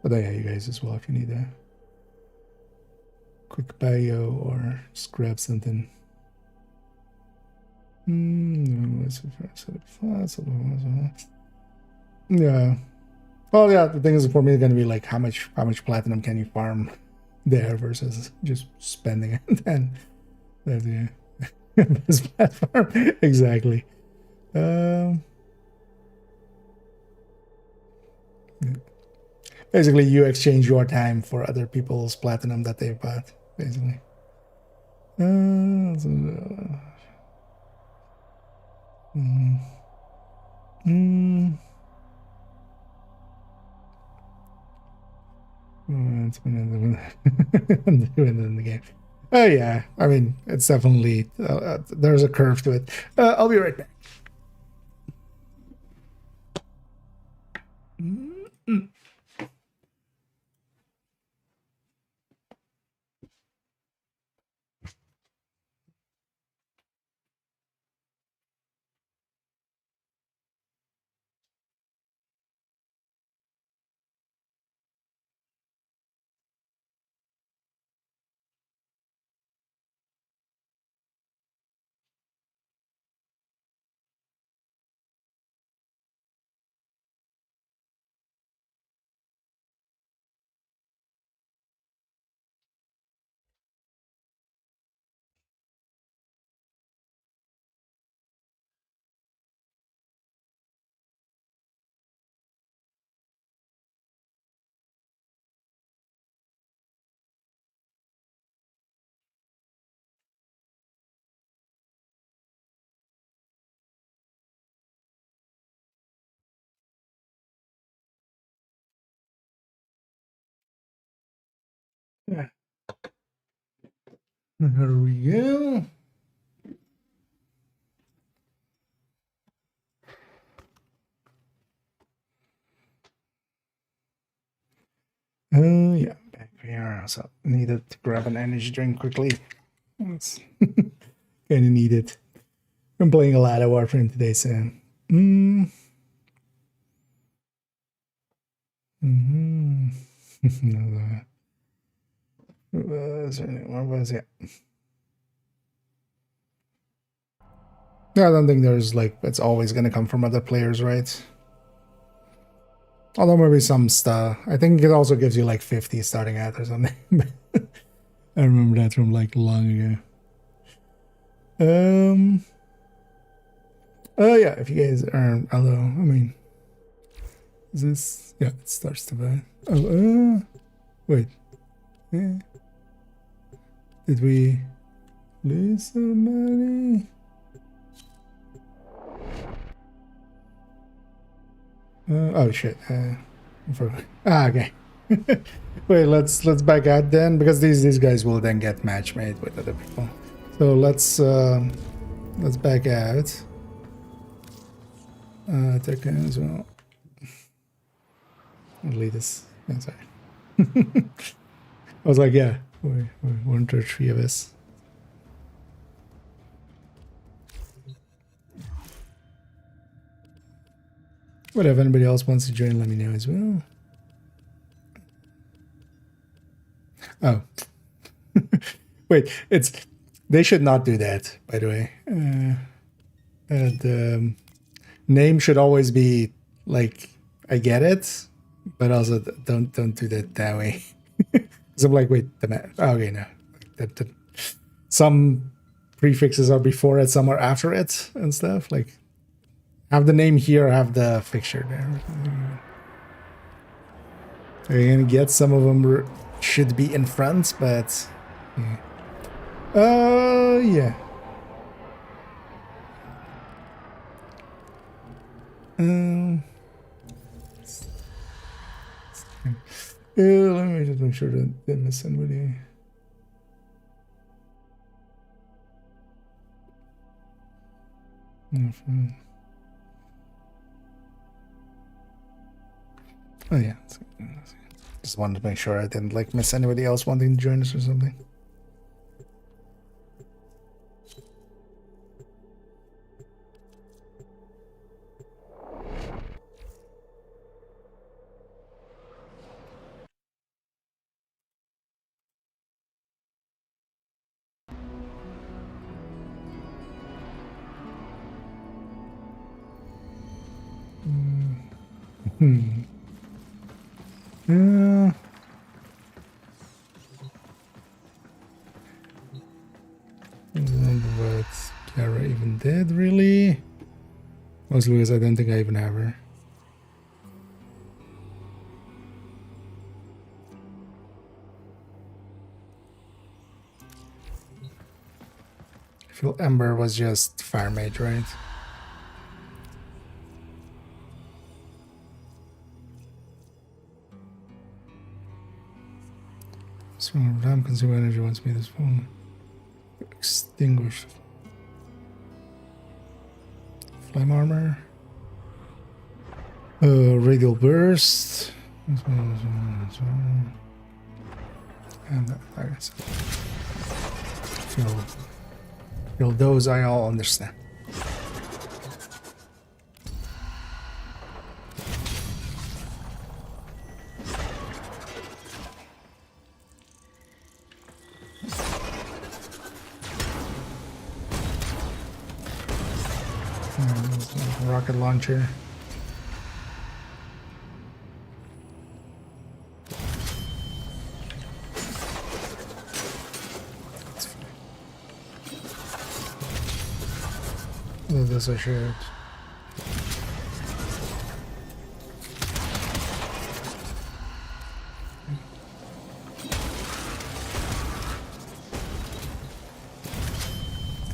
Speaker 1: But yeah, you guys as well if you need a quick bio or just grab something. Yeah. Well, yeah. The thing is, for me, it's gonna be like how much platinum can you farm there versus just spending it. And that's the best platform. Exactly. Basically, you exchange your time for other people's platinum that they've bought. Basically. It's been in the game. Oh yeah, I mean it's definitely there's a curve to it. I'll be right back. Yeah. There we go. Yeah, back here. So needed to grab an energy drink quickly. It's kind of needed. I'm playing a lot of Warframe today, so. Mm. Mm-hmm. Where was it? Yeah, I don't think there's like it's always gonna come from other players, right? Although maybe some stuff. I think it also gives you like 50 starting at or something. I remember that from like long ago. Oh yeah, if you guys are hello, I mean, is this? Yeah, it starts to buy. Oh, wait. Yeah. Did we lose somebody? Oh shit. Okay. Wait, let's back out then, because these guys will then get match made with other people. So let's back out. Attack as well. Lead this. Yeah, sorry. I was like, yeah, we weren't there, three of us. But if anybody else wants to join, let me know as well. Oh. Wait, they should not do that, by the way. The name should always be like, I get it, but also don't do that way. Because I'm like, wait, okay, no. Some prefixes are before it, some are after it and stuff. Like, have the name here, have the fixture there. You're gonna get some of them should be in front, but yeah. Yeah. Let me just make sure that I didn't miss anybody. Oh yeah. Just wanted to make sure I didn't like miss anybody else wanting to join us or something. Yeah. I don't remember what Kiara even did, really. Mostly because I don't think I even have her. I feel Ember was just fire mage, right? So time consuming energy wants me this phone. Extinguished. Flame armor. Radial burst. And I guess. Feel those I all understand. Rocket launcher. This I should.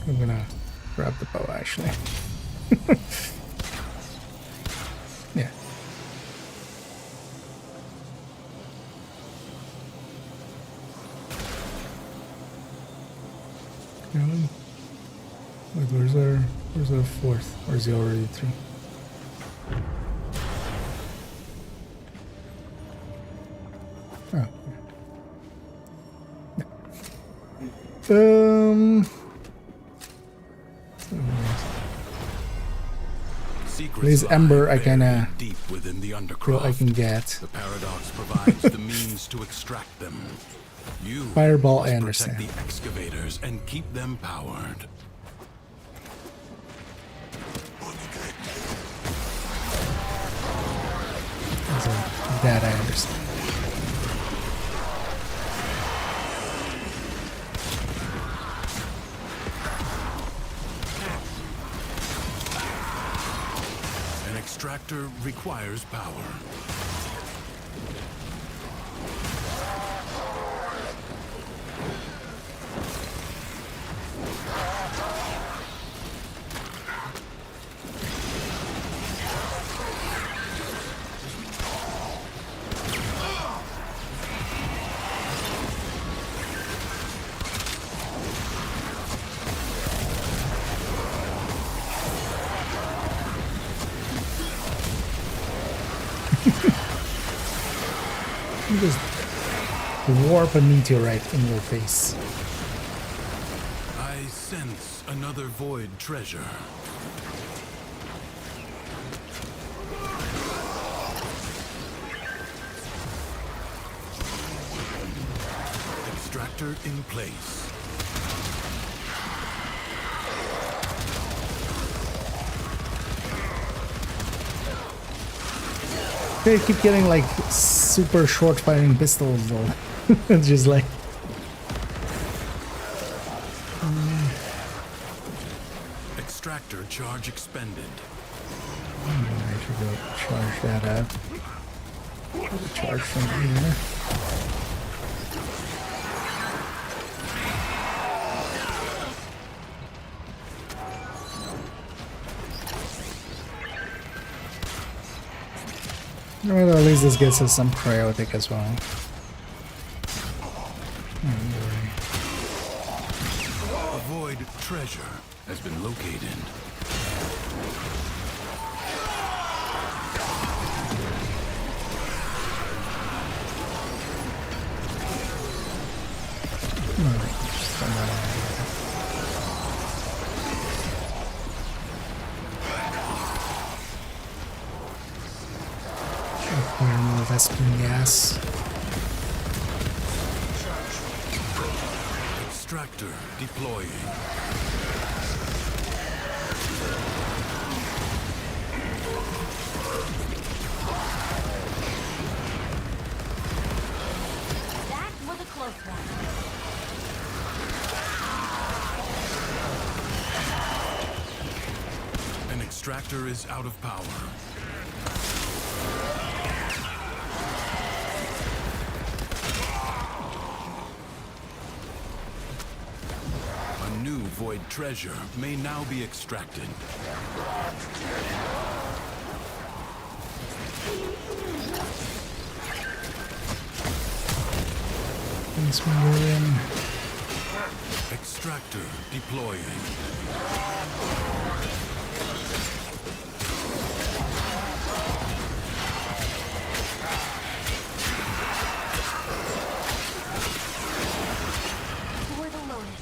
Speaker 1: I'm gonna grab the bow actually. Yeah. Wait, where's our fourth? Or is he already through? Oh. Yeah. Please, Ember, I can
Speaker 7: deep within the
Speaker 1: feel
Speaker 7: Undercroft.
Speaker 1: I can get.
Speaker 7: The paradox provides the means to extract them. You
Speaker 1: Fireball,
Speaker 7: must
Speaker 1: I
Speaker 7: protect
Speaker 1: understand.
Speaker 7: the excavators and keep them powered.
Speaker 1: So that I understand.
Speaker 7: An extractor requires power.
Speaker 1: You just warp a meteorite in your face.
Speaker 7: I sense another void treasure. Extractor in place.
Speaker 1: They keep getting like super short firing pistols though. It's just like
Speaker 7: Extractor charge expended.
Speaker 1: I should go charge that up. Charge from here. Well, at least this gets us some cryotic as well.
Speaker 7: A void treasure has been located.
Speaker 1: More Vespene gas.
Speaker 7: Extractor deploying.
Speaker 5: That was a close one.
Speaker 7: An extractor is out of power. A new void treasure may now be extracted.
Speaker 1: Thanks for moving.
Speaker 7: Extractor deploying.
Speaker 5: For the lotus.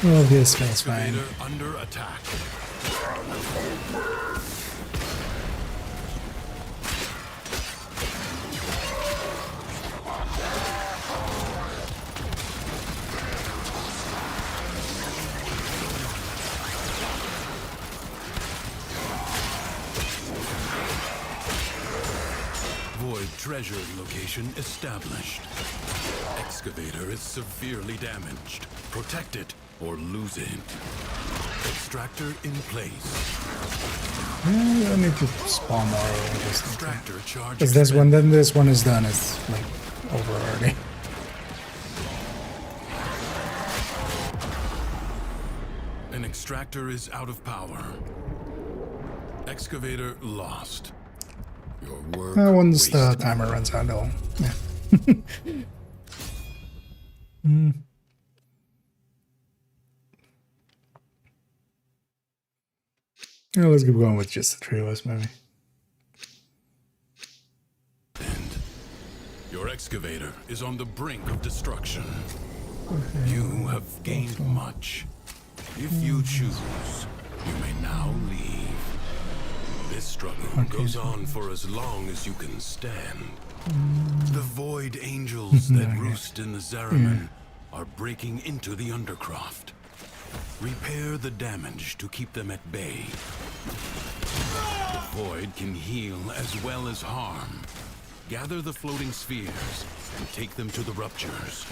Speaker 1: Oh, this feels fine.
Speaker 7: Excavator under attack. Void treasure location established. Excavator is severely damaged. Protect it or lose it. Extractor in place.
Speaker 1: I need to spawn more of this.
Speaker 7: Extractor charge.
Speaker 1: Because this one, then this one is done. It's like over already.
Speaker 7: An extractor is out of power. Excavator lost. Your work
Speaker 1: Once the
Speaker 7: wasted.
Speaker 1: timer runs out, I'll... Yeah. Yeah, let's keep going with just the three of us, maybe.
Speaker 7: And your excavator is on the brink of destruction. You have gained much. If you choose, you may now leave. This struggle goes on for as long as you can stand. The void angels that roost in the Zariman are breaking into the Undercroft. Repair the damage to keep them at bay. The void can heal as well as harm. Gather the floating spheres and take them to the ruptures.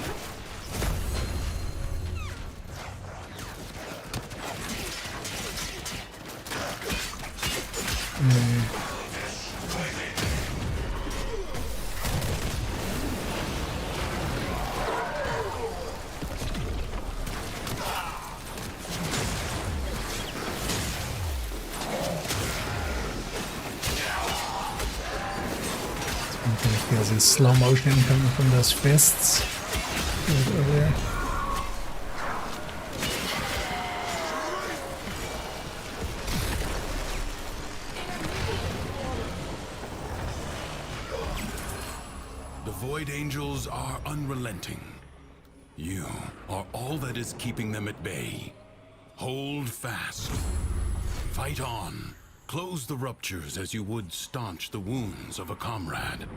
Speaker 1: It feels in slow motion coming from those fists earlier.
Speaker 7: The Void Angels are unrelenting. You are all that is keeping them at bay. Hold fast. Fight on. Close the ruptures as you would staunch the wounds of a comrade.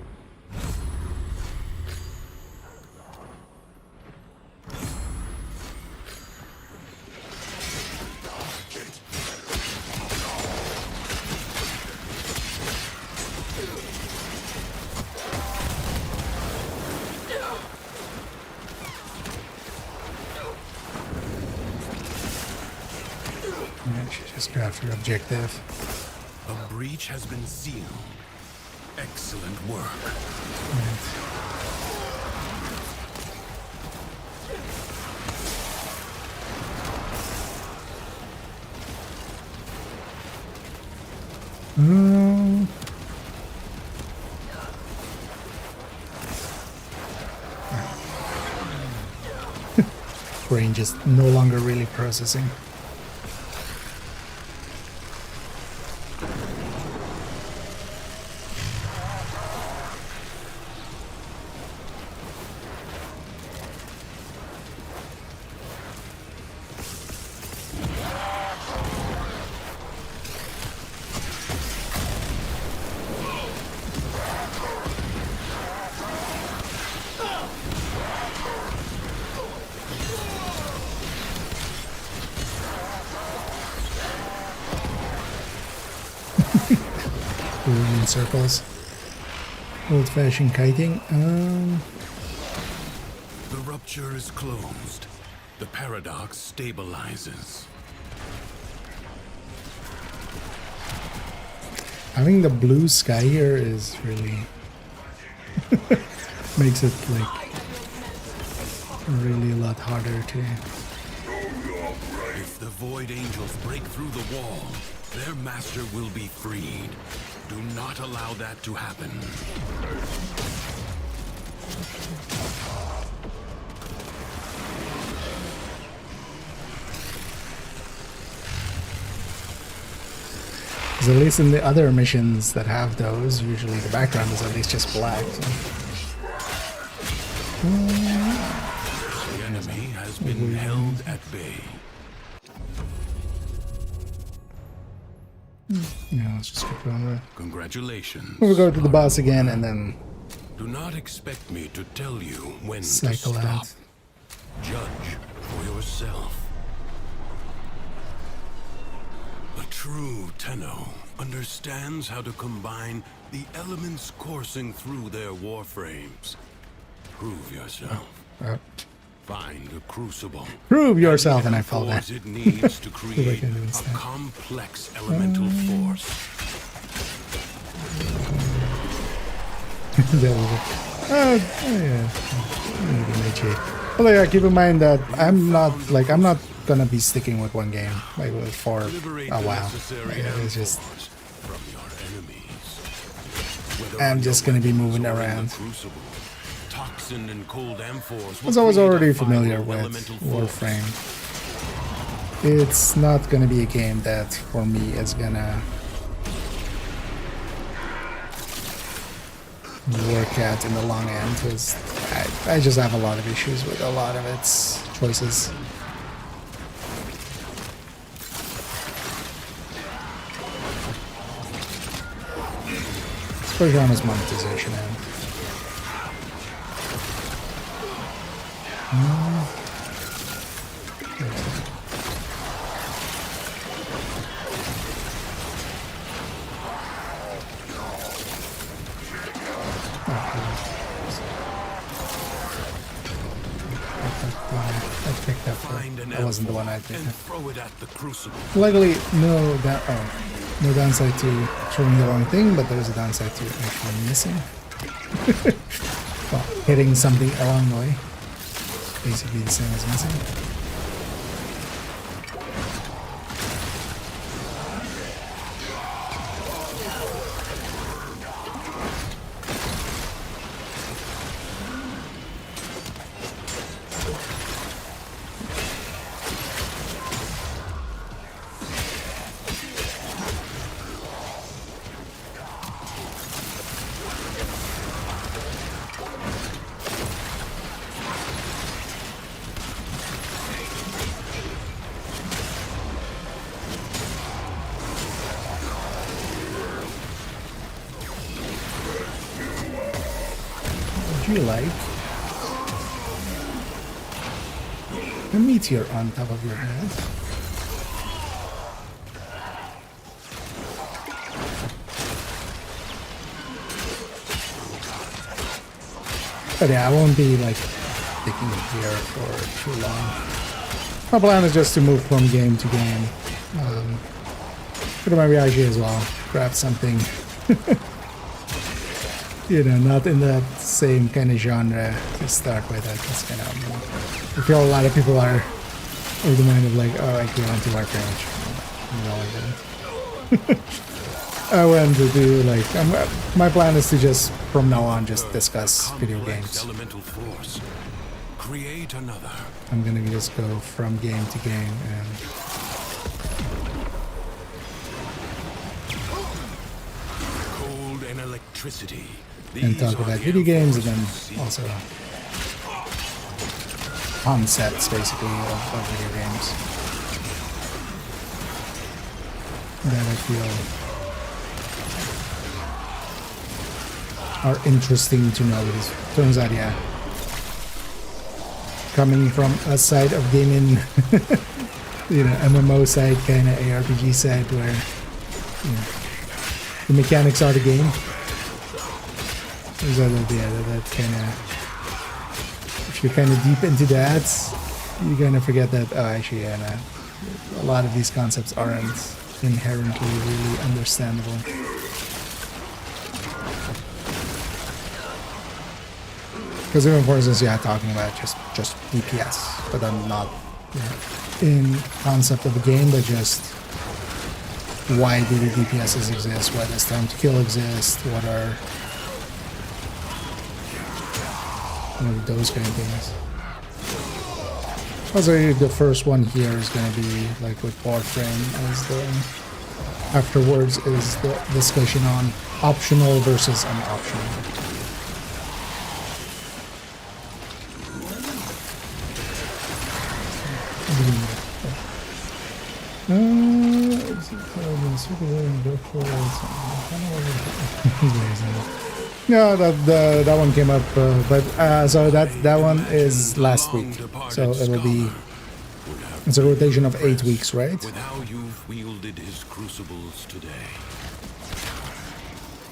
Speaker 1: Yeah, just go after your objective.
Speaker 7: A breach has been sealed. Excellent work.
Speaker 1: Range is no longer really processing. Moving in circles. Old-fashioned kiting.
Speaker 7: The rupture is closed. The paradox stabilizes.
Speaker 1: Having the blue sky here is really makes it like really a lot harder to.
Speaker 7: If the Void Angels break through the wall, their master will be freed. Do not allow that to happen.
Speaker 1: Because at least in the other missions that have those, usually the background is at least just black. So.
Speaker 7: The enemy has been held at bay.
Speaker 1: Yeah, let's just keep going with it.
Speaker 7: Congratulations.
Speaker 1: We'll go to the boss again and then
Speaker 7: Do not expect me to tell you when to
Speaker 1: cycle
Speaker 7: stop.
Speaker 1: out.
Speaker 7: Judge for yourself. A true Tenno understands how to combine the elements coursing through their warframes. Prove yourself. Find a crucible.
Speaker 1: Prove yourself, and I fall back.
Speaker 7: Force it needs to create
Speaker 1: can do
Speaker 7: a
Speaker 1: instead.
Speaker 7: complex elemental force.
Speaker 1: There we go. Yeah. Well, yeah, keep in mind that I'm not gonna be sticking with one game like for
Speaker 7: Liberate
Speaker 1: a
Speaker 7: the
Speaker 1: while.
Speaker 7: necessary
Speaker 1: Like, it's just
Speaker 7: force from your enemies. Whether
Speaker 1: I'm
Speaker 7: on
Speaker 1: just
Speaker 7: your
Speaker 1: gonna be
Speaker 7: weapons
Speaker 1: moving
Speaker 7: or in the
Speaker 1: around.
Speaker 7: crucible, toxin and cold amphors will
Speaker 1: I was
Speaker 7: create a
Speaker 1: already familiar
Speaker 7: final
Speaker 1: with
Speaker 7: elemental force.
Speaker 1: Warframe. it's not gonna be a game that for me is gonna work out in the long end, because I just have a lot of issues with a lot of its choices. Especially on his monetization end. I picked that
Speaker 7: Find an
Speaker 1: that wasn't the one I
Speaker 7: and
Speaker 1: picked.
Speaker 7: throw it at the crucible.
Speaker 1: Luckily, no downside to throwing the wrong thing, but there's a downside to actually missing. Well, hitting something along the way. Basically the same as missing. You like a meteor on top of your head? But yeah, I won't be like sticking here for too long. My plan is just to move from game to game. Go to my IG as well, grab something. You know, not in that same kind of genre to start with. I just kind of, I feel a lot of people are of the mind of like, oh, I go into Warframe. No, I didn't. I went to do like, my plan is to just, from now on, just discuss video games.
Speaker 7: Elemental force. Create another.
Speaker 1: I'm gonna just go from game to game and
Speaker 7: Cold and electricity.
Speaker 1: talk about video games, and then also concepts basically of video games that I feel are interesting to know. Because turns out, yeah, coming from a side of gaming, you know, MMO side, kind of ARPG side, where you know, the mechanics are the game. There's that kind of, if you're kind of deep into that, you kind of forget that, oh, actually, yeah, a lot of these concepts aren't inherently really understandable. Because even, for instance, yeah, talking about just DPS, but I'm not, you know, in concept of the game, but just why do the DPSs exist? Why does time to kill exist? What are those kind of things? Also, the first one here is going to be like with Warframe, as the afterwards is the discussion on optional versus unoptional. No, that one came up, but so that one is last week, so it'll be, it's a rotation of 8 weeks, right?
Speaker 7: With how you've wielded his crucibles today.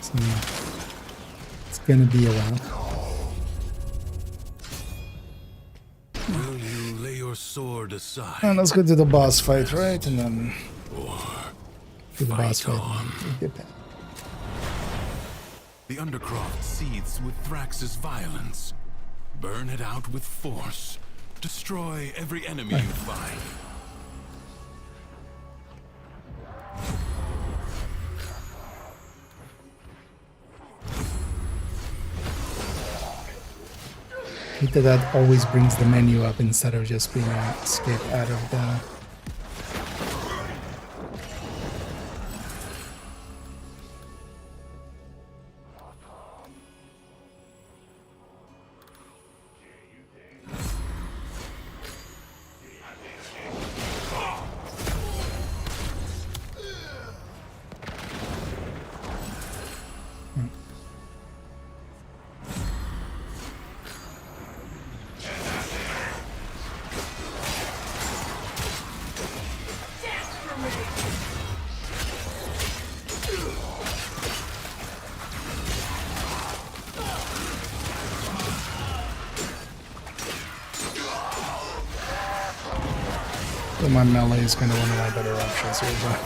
Speaker 1: So, it's gonna be a while.
Speaker 7: Will you lay your sword aside?
Speaker 1: And let's go to the boss fight, right? And then
Speaker 7: Or
Speaker 1: to the boss
Speaker 7: fight
Speaker 1: fight.
Speaker 7: on?
Speaker 1: And get back.
Speaker 7: The Undercroft seethes with Thrax's violence. Burn it out with force. Destroy every enemy you find.
Speaker 1: Hate that always brings the menu up instead of just being a skip out of the So my melee is kind of one of my better options here, but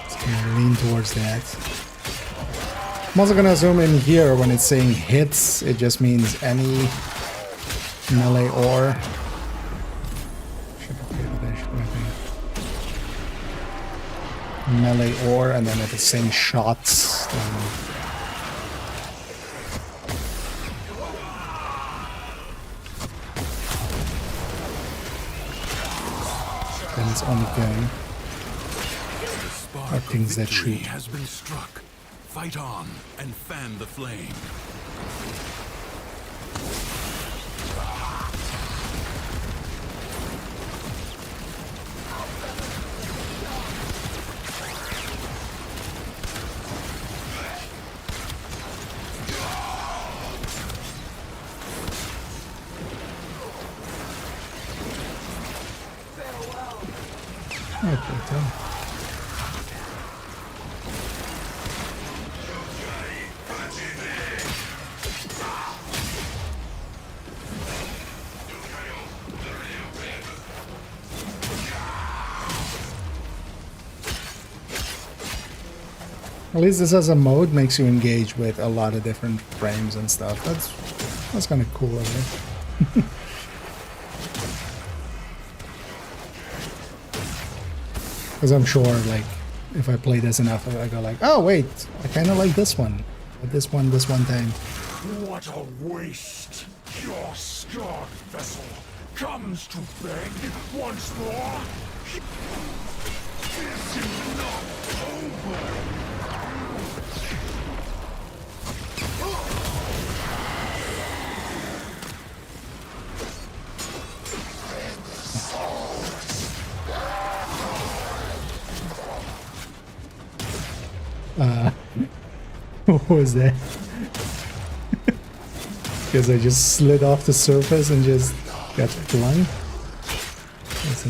Speaker 1: just gonna lean towards that. I'm also gonna zoom in here when it's saying hits, it just means any melee or. Melee or, and then if it's saying shots, then it's only going. Or things that shoot.
Speaker 7: Has been struck. Fight on and fan the flame.
Speaker 1: Okay, done. At least this as a mode makes you engage with a lot of different frames and stuff. That's kind of cool, I think. Because I'm sure, like, if I play this enough, I go like, oh wait, I kind of like this one. This one time.
Speaker 8: What a waste! Your scarred vessel comes to beg once more. This is not over.
Speaker 1: What was that? Because I just slid off the surface and just got flung. That's a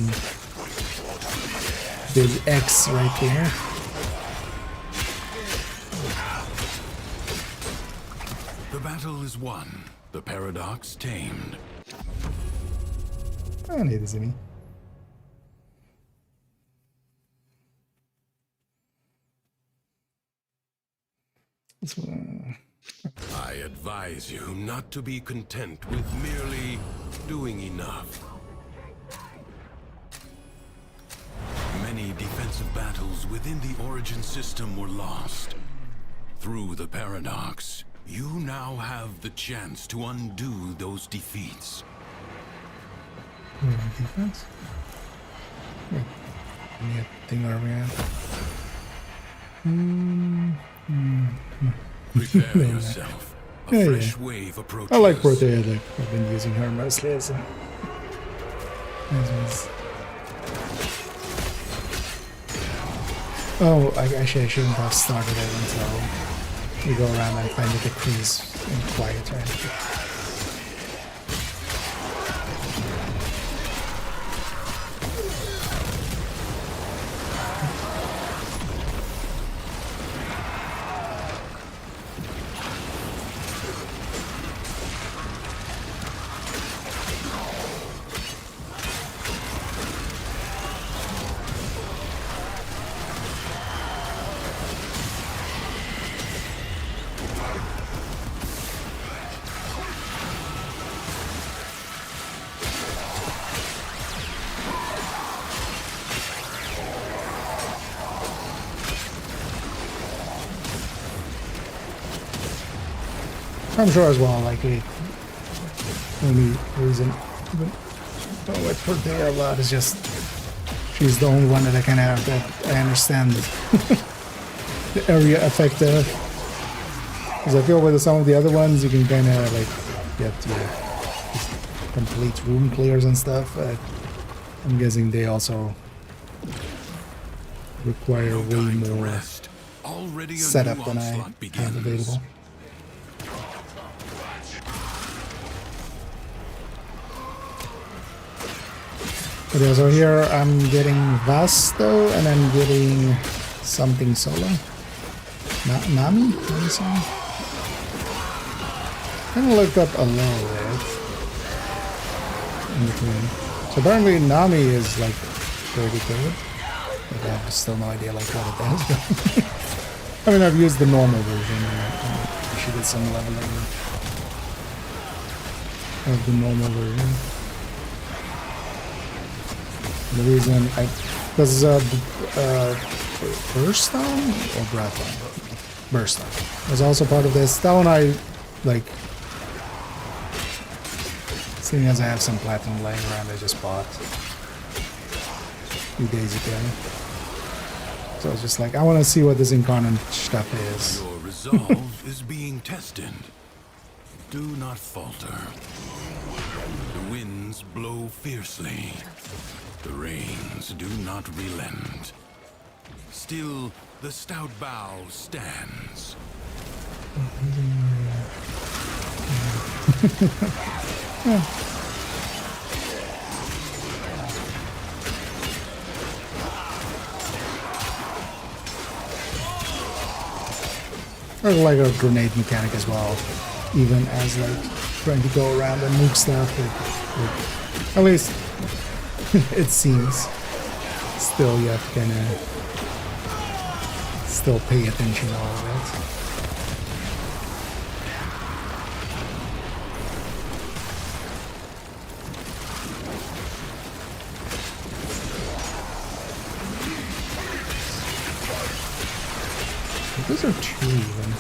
Speaker 1: big X right there.
Speaker 7: The battle is won. The paradox tamed.
Speaker 1: I don't need this any.
Speaker 7: I advise you not to be content with merely doing enough. Many defensive battles within the Origin system were lost. Through the paradox, you now have the chance to undo those defeats.
Speaker 1: Defense? Wait, any thing around?
Speaker 7: Prepare yourself. A fresh wave approaches.
Speaker 1: I like Protea. Like, I've been using her mostly as a... Oh, actually I shouldn't have started it until we go around and find the decrease in quieter. I'm sure as well, like, the only reason I don't like Protea a lot is just she's the only one that I can have that I understand the area effective. Because I feel with some of the other ones you can kind of like get complete room clears and stuff. I'm guessing they also require way more setup than I have available. Okay, so here I'm getting Vasto and I'm getting something solo. Nami? What is it? Kind of looked up a little bit. in between. So apparently Nami is like pretty good. But I have still no idea like what it does. I mean, I've used the normal version. She did some leveling of the normal version. The reason this is burst stone or breath stone? Burst stone. Was also part of this. That one I like. Seeing as I have some platinum laying around, I just bought a few days ago. So I was just like, I want to see what this incarnate stuff is.
Speaker 7: Your resolve is being tested. Do not falter. The winds blow fiercely. The rains do not relent. Still, the stout bough stands.
Speaker 1: Or like a grenade mechanic as well, even as like trying to go around and nuke stuff. At least it seems. Still, you have to kind of still pay attention to all of it. Those are two even.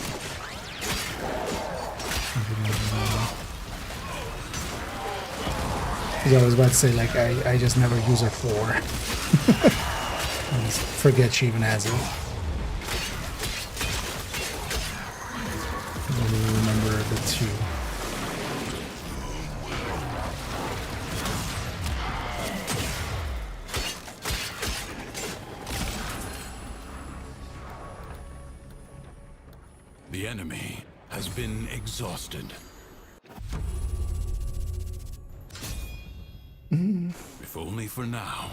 Speaker 1: I was about to say, like, I just never use her for. I just forget she even has it. I don't remember the two.
Speaker 7: The enemy has been exhausted. If only for now.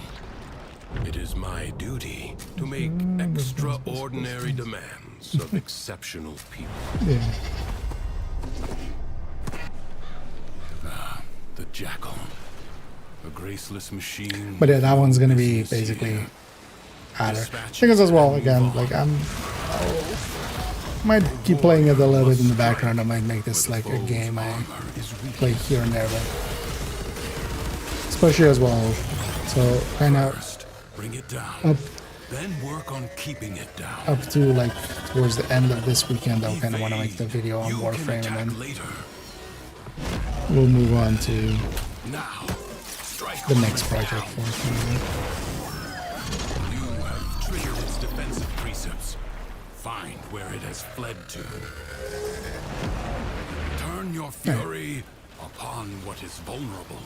Speaker 7: It is my duty to make extraordinary demands of exceptional people.
Speaker 1: Yeah.
Speaker 7: The jackal. A graceless machine.
Speaker 1: But yeah, that one's gonna be basically harder. Because as well, again, like might keep playing it a little bit in the background. I might make this like a game I play here and there, but especially as well. So kind of
Speaker 7: bring it down.
Speaker 1: Up,
Speaker 7: then work on keeping it down.
Speaker 1: Up to like towards the end of this weekend, I'll kind of want to make the video on Warframe, and then we'll move on to the next project.
Speaker 7: You have triggered its defensive precepts. Find where it has fled to. Turn your fury upon what is vulnerable.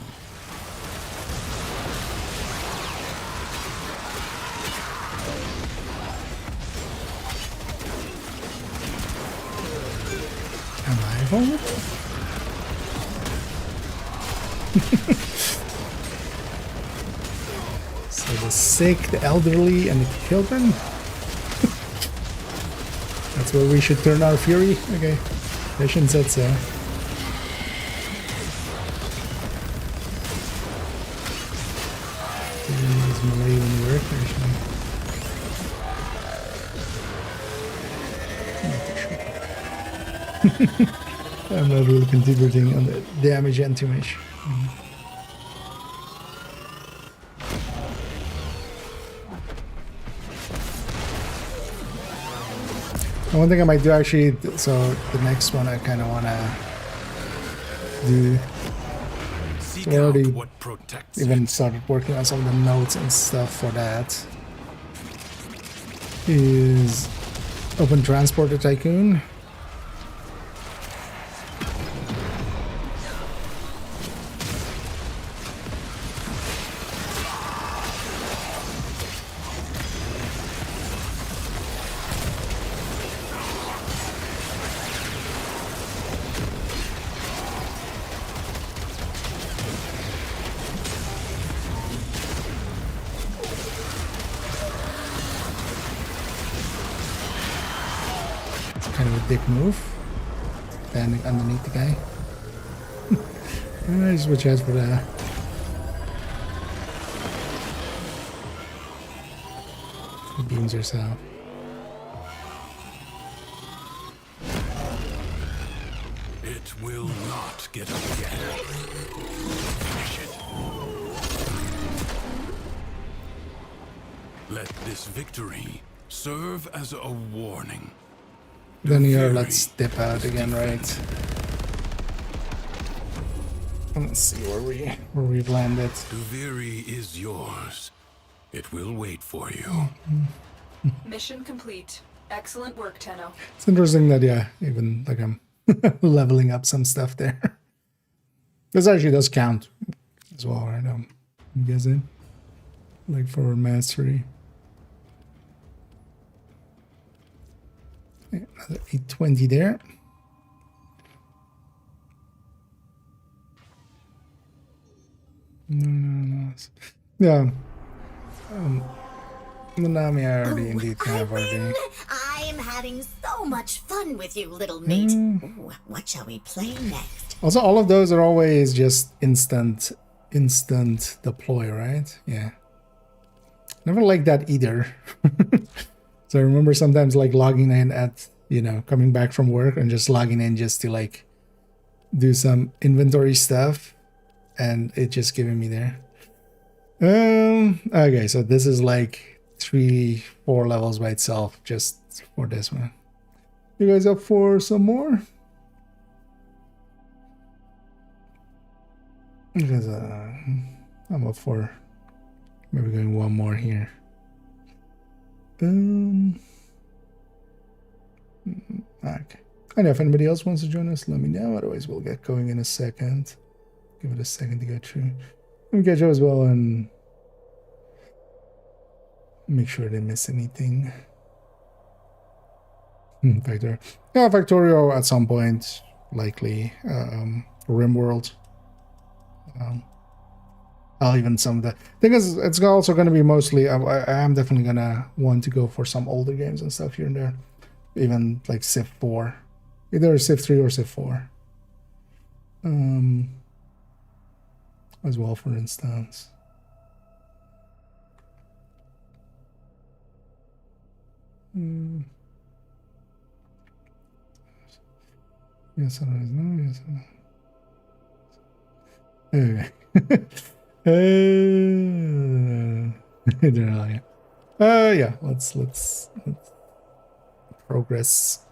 Speaker 1: Am I vulnerable? So the sick, the elderly, and the children? That's where we should turn our fury? Okay. Mission said so. Is Malay when you work? I'm not really contributing on the damage and too much. One thing I might do actually, so the next one I kind of want to do, I already even started working on some of the notes and stuff for that, is Open Transporter Tycoon. Kind of a dick move. Standing underneath the guy. I switch out for the He beams yourself.
Speaker 7: It will not get up again. Finish it. Let this victory serve as a warning.
Speaker 1: Then here, let's dip out again, right? Let's see where we've landed.
Speaker 7: Duviri is yours. It will wait for you.
Speaker 4: Mission complete. Excellent work, Tenno.
Speaker 1: It's interesting that, yeah, even like I'm leveling up some stuff there. This actually does count as well, right? I'm guessing. Like for mastery. Yeah, another 820 there. No. Yeah. Nanami, I already indeed kind of already.
Speaker 2: I'm having so much fun with you, little mate. Ooh, what shall we play next?
Speaker 1: Also, all of those are always just instant deploy, right? Yeah. Never liked that either. So I remember sometimes like logging in at, you know, coming back from work and just logging in just to like do some inventory stuff, and it just giving me there. Okay, so this is like 3-4 levels by itself just for this one. You guys up for some more? Because I'm up for maybe going one more here. Okay. And if anybody else wants to join us, let me know. Otherwise, we'll get going in a second. Give it a second to get through. Let me catch up as well and make sure I didn't miss anything. Factor. Yeah, Factorio at some point, likely. RimWorld. I'll even some of the thing is, it's also going to be mostly. I am definitely gonna want to go for some older games and stuff here and there, even like Civ 4, either Civ 3 or Civ 4. As well, for instance. Yes, otherwise no. Yes. Anyway. Yeah. Let's progress.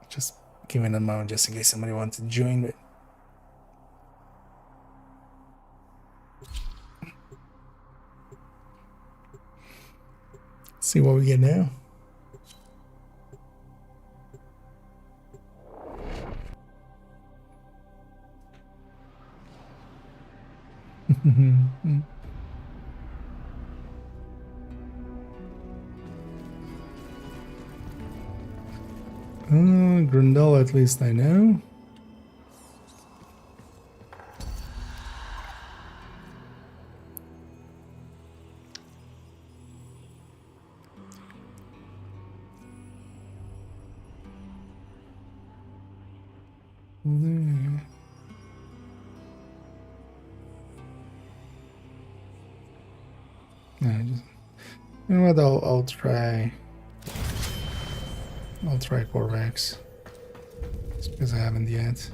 Speaker 1: Just give it a moment, just in case somebody wants to join it. See what we get now. Grundle, at least I know. You know what? I'll try Corvax. Just because I haven't yet.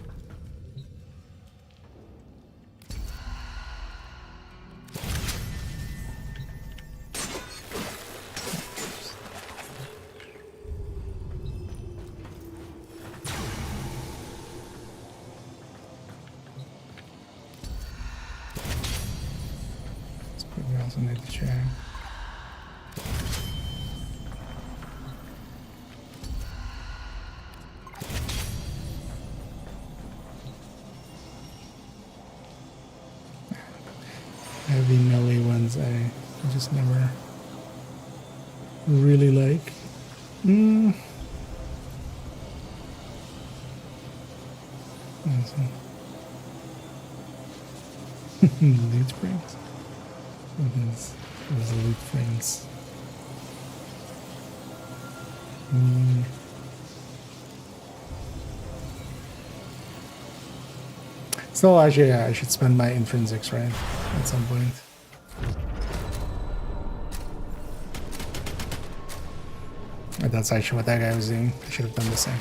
Speaker 1: We also need to check. Heavy melee ones I just never really like. Loot frames? What is loot frames? So actually, yeah, I should spend my intrinsics, right? At some point. That's actually what that guy was doing. I should have done the same.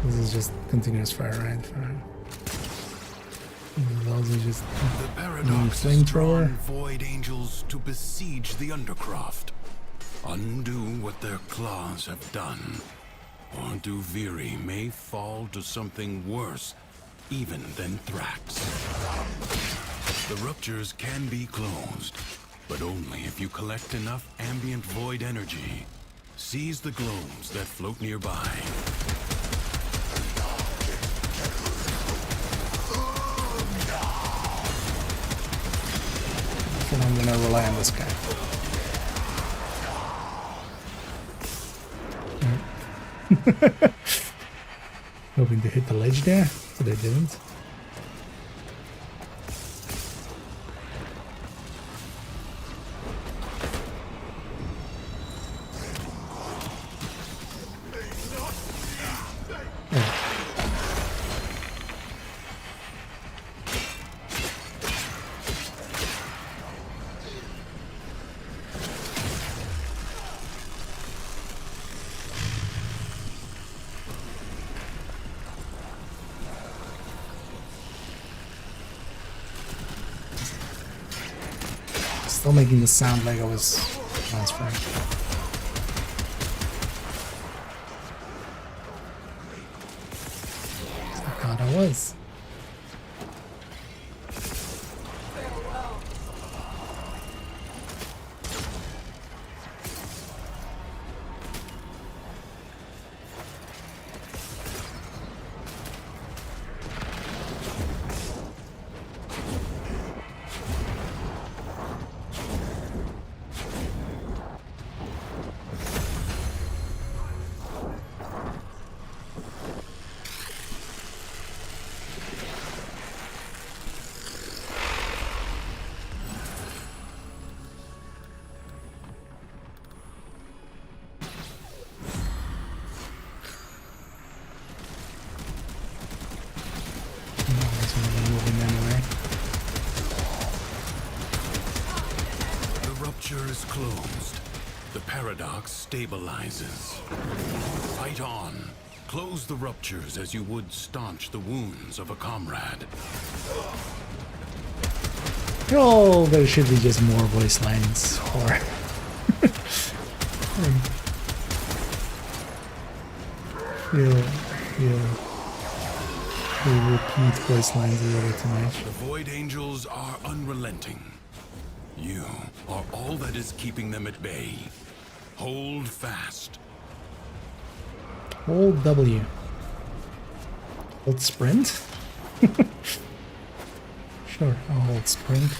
Speaker 1: This is just continuous fire, right? Those are just
Speaker 7: The paradox has
Speaker 1: flamethrower.
Speaker 7: drawn void angels to besiege the Undercroft. Undo what their claws have done. Or Duviri may fall to something worse, even than Thrax. The ruptures can be closed, but only if you collect enough ambient void energy. Seize the globes that float nearby.
Speaker 1: And I'm gonna rely on this guy. Hoping to hit the ledge there, but I didn't. Still making the sound like I was transferring. I thought I was.
Speaker 7: Is closed. The paradox stabilizes. Fight on. Close the ruptures as you would staunch the wounds of a comrade.
Speaker 1: Oh, there should be just more voice lines or you'll repeat voice lines a little too much.
Speaker 7: The Void Angels are unrelenting. You are all that is keeping them at bay. Hold fast.
Speaker 1: Hold W. Hold sprint? Sure, I'll hold sprint.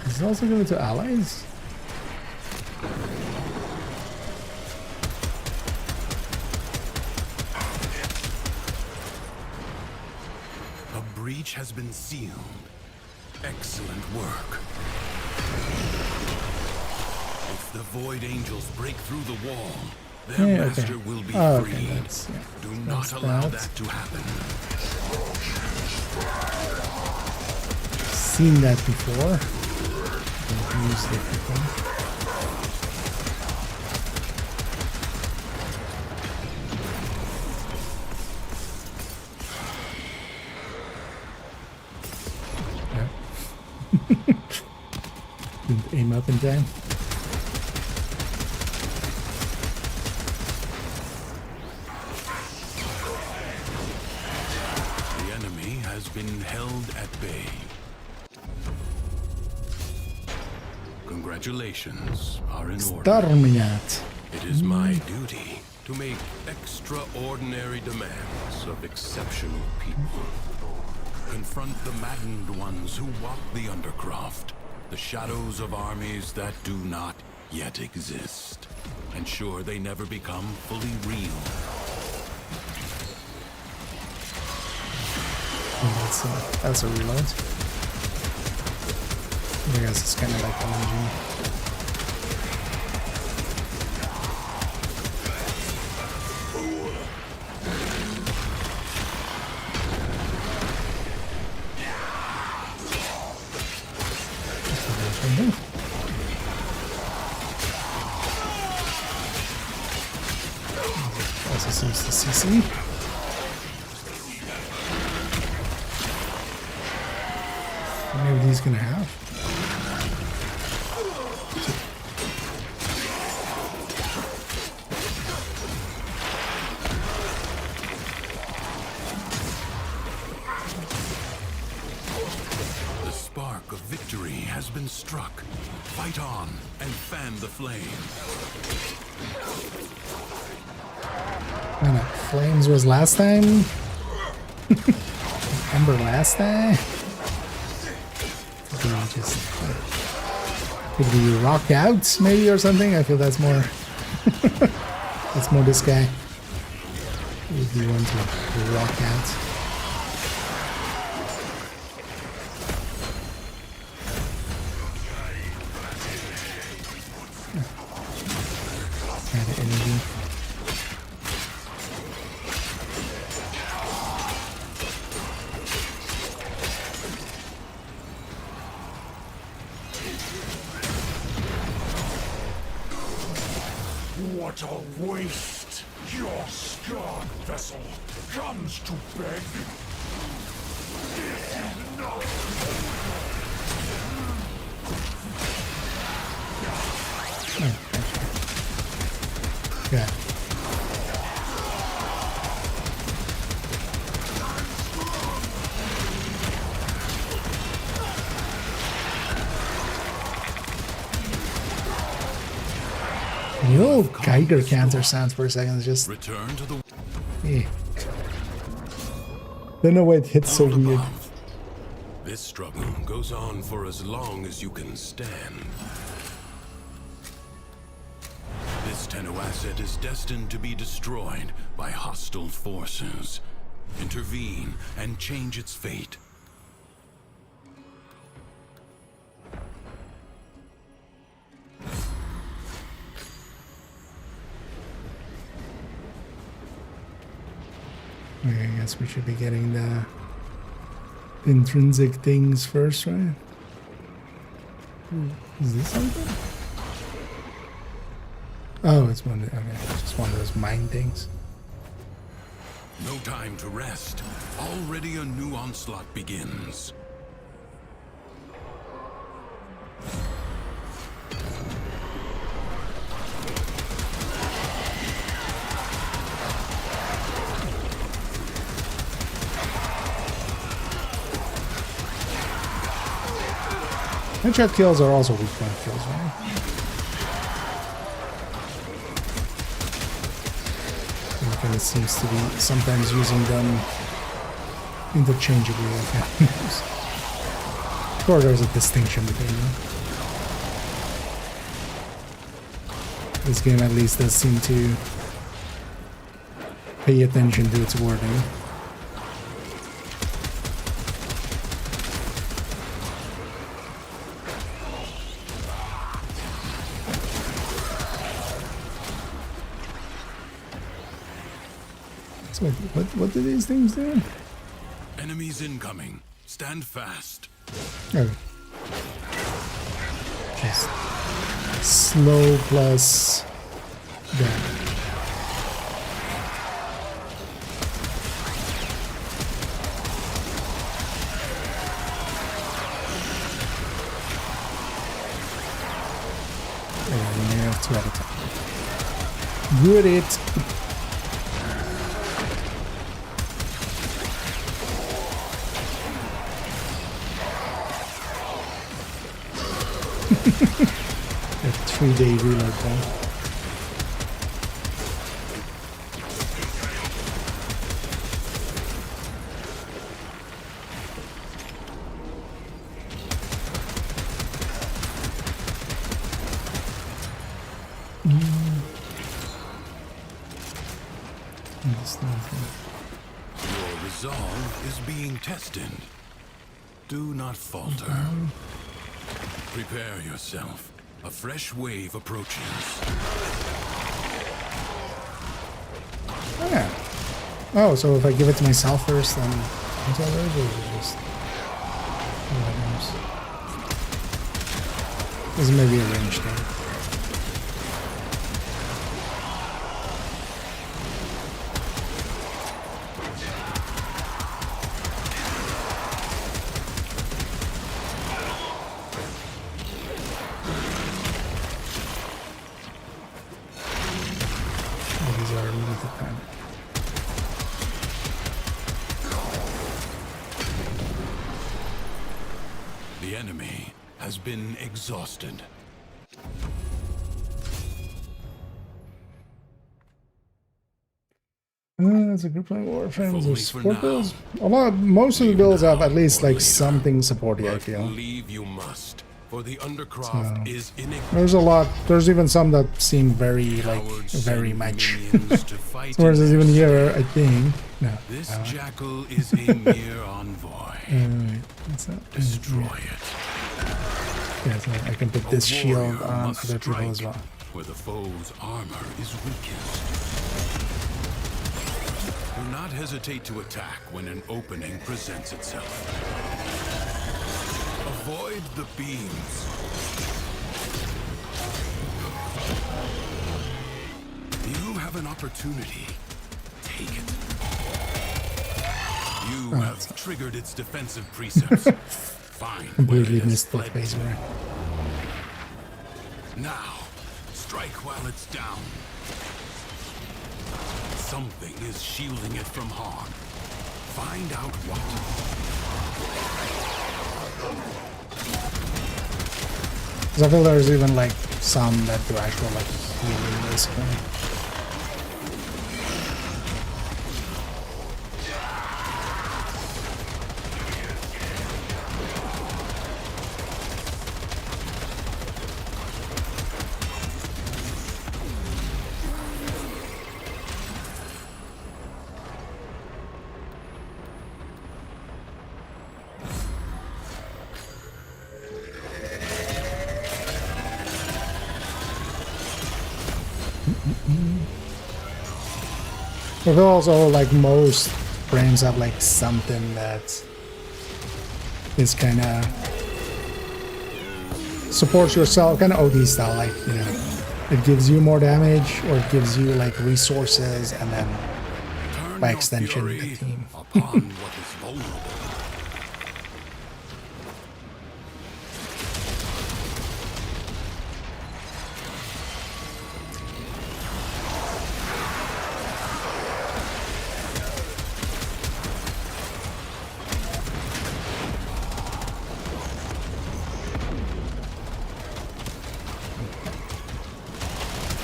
Speaker 1: Is it also going to allies?
Speaker 7: A breach has been sealed. Excellent work. If the Void Angels break through the wall, their master will be freed. Do not allow that to happen.
Speaker 1: Seen that before. Use it before. Didn't aim up in time.
Speaker 7: The enemy has been held at bay. Congratulations are in order.
Speaker 1: Exterminate.
Speaker 7: It is my duty to make extraordinary demands of exceptional people. Confront the maddened ones who walk the Undercroft, the shadows of armies that do not yet exist. Ensure they never become fully real.
Speaker 1: Oh, that's a reload. I guess it's kind of like LNG. Also seems to CC. How many of these gonna have?
Speaker 7: The spark of victory has been struck. Fight on and fan the flame.
Speaker 1: No, Flames was last time. Ember last time. Could we rock out maybe or something? I feel that's more. That's more this guy. Would be one to rock out. Add energy.
Speaker 8: What a waste! Your scarred vessel comes to beg. This is not...
Speaker 1: Yeah. The old Geiger counter sounds for a second. It's just
Speaker 7: Return to the
Speaker 1: eh. Don't know why it hits so
Speaker 7: world
Speaker 1: weird.
Speaker 7: above. This struggle goes on for as long as you can stand. This Tenno asset is destined to be destroyed by hostile forces. Intervene and change its fate.
Speaker 1: Okay, I guess we should be getting the intrinsic things first, right? Is this something? Oh, it's one. Okay, just one of those mine things.
Speaker 7: No time to rest. Already a new onslaught begins.
Speaker 1: Headshot kills are also weak point kills, right? And it seems to be sometimes using them interchangeably. Of course, there's a distinction between them. This game at least does seem to pay attention to its wording. So what do these things do?
Speaker 7: Enemies incoming. Stand fast.
Speaker 1: Oh. Just slow plus damage. And you have 2 at a time. Good it. A 3-day reload time.
Speaker 7: Your resolve is being tested. Do not falter. Prepare yourself. A fresh wave approaches.
Speaker 1: Yeah. Oh, so if I give it to myself first, then until others, or just items? This may be a range thing. These are limited time.
Speaker 7: The enemy has been exhausted.
Speaker 1: It's a group playing Warframe.
Speaker 7: Only
Speaker 1: There's
Speaker 7: for
Speaker 1: support
Speaker 7: now.
Speaker 1: builds. Most of the builds have at least like
Speaker 7: Later.
Speaker 1: something supporty, I
Speaker 7: But
Speaker 1: feel.
Speaker 7: leave you must, for the Undercroft is
Speaker 1: There's a lot. There's even some that seem very like very much. Whereas there's even here, I think. No.
Speaker 7: This jackal is a mere envoy.
Speaker 1: What's that?
Speaker 7: Destroy it.
Speaker 1: Yeah, so I can put this
Speaker 7: A
Speaker 1: shield
Speaker 7: warrior
Speaker 1: on
Speaker 7: must
Speaker 1: other people
Speaker 7: strike
Speaker 1: as well.
Speaker 7: where the foe's armor is weakest. Do not hesitate to attack when an opening presents itself. Avoid the beams. You have an opportunity. Take it. You have triggered its defensive precepts. Find where
Speaker 1: Completely
Speaker 7: it has
Speaker 1: missed that
Speaker 7: fled
Speaker 1: phase
Speaker 7: to.
Speaker 1: where.
Speaker 7: Now, strike while it's down. Something is shielding it from harm. Find out what.
Speaker 1: Because I feel there's even like some that do actual like healing basically. But also, like most frames have like something that is kind of supports yourself, kind of OD style, like, you know, it gives you more damage or it gives you like resources and then
Speaker 7: Turn
Speaker 1: by
Speaker 7: your
Speaker 1: extension
Speaker 7: fury
Speaker 1: the team.
Speaker 7: upon what is vulnerable.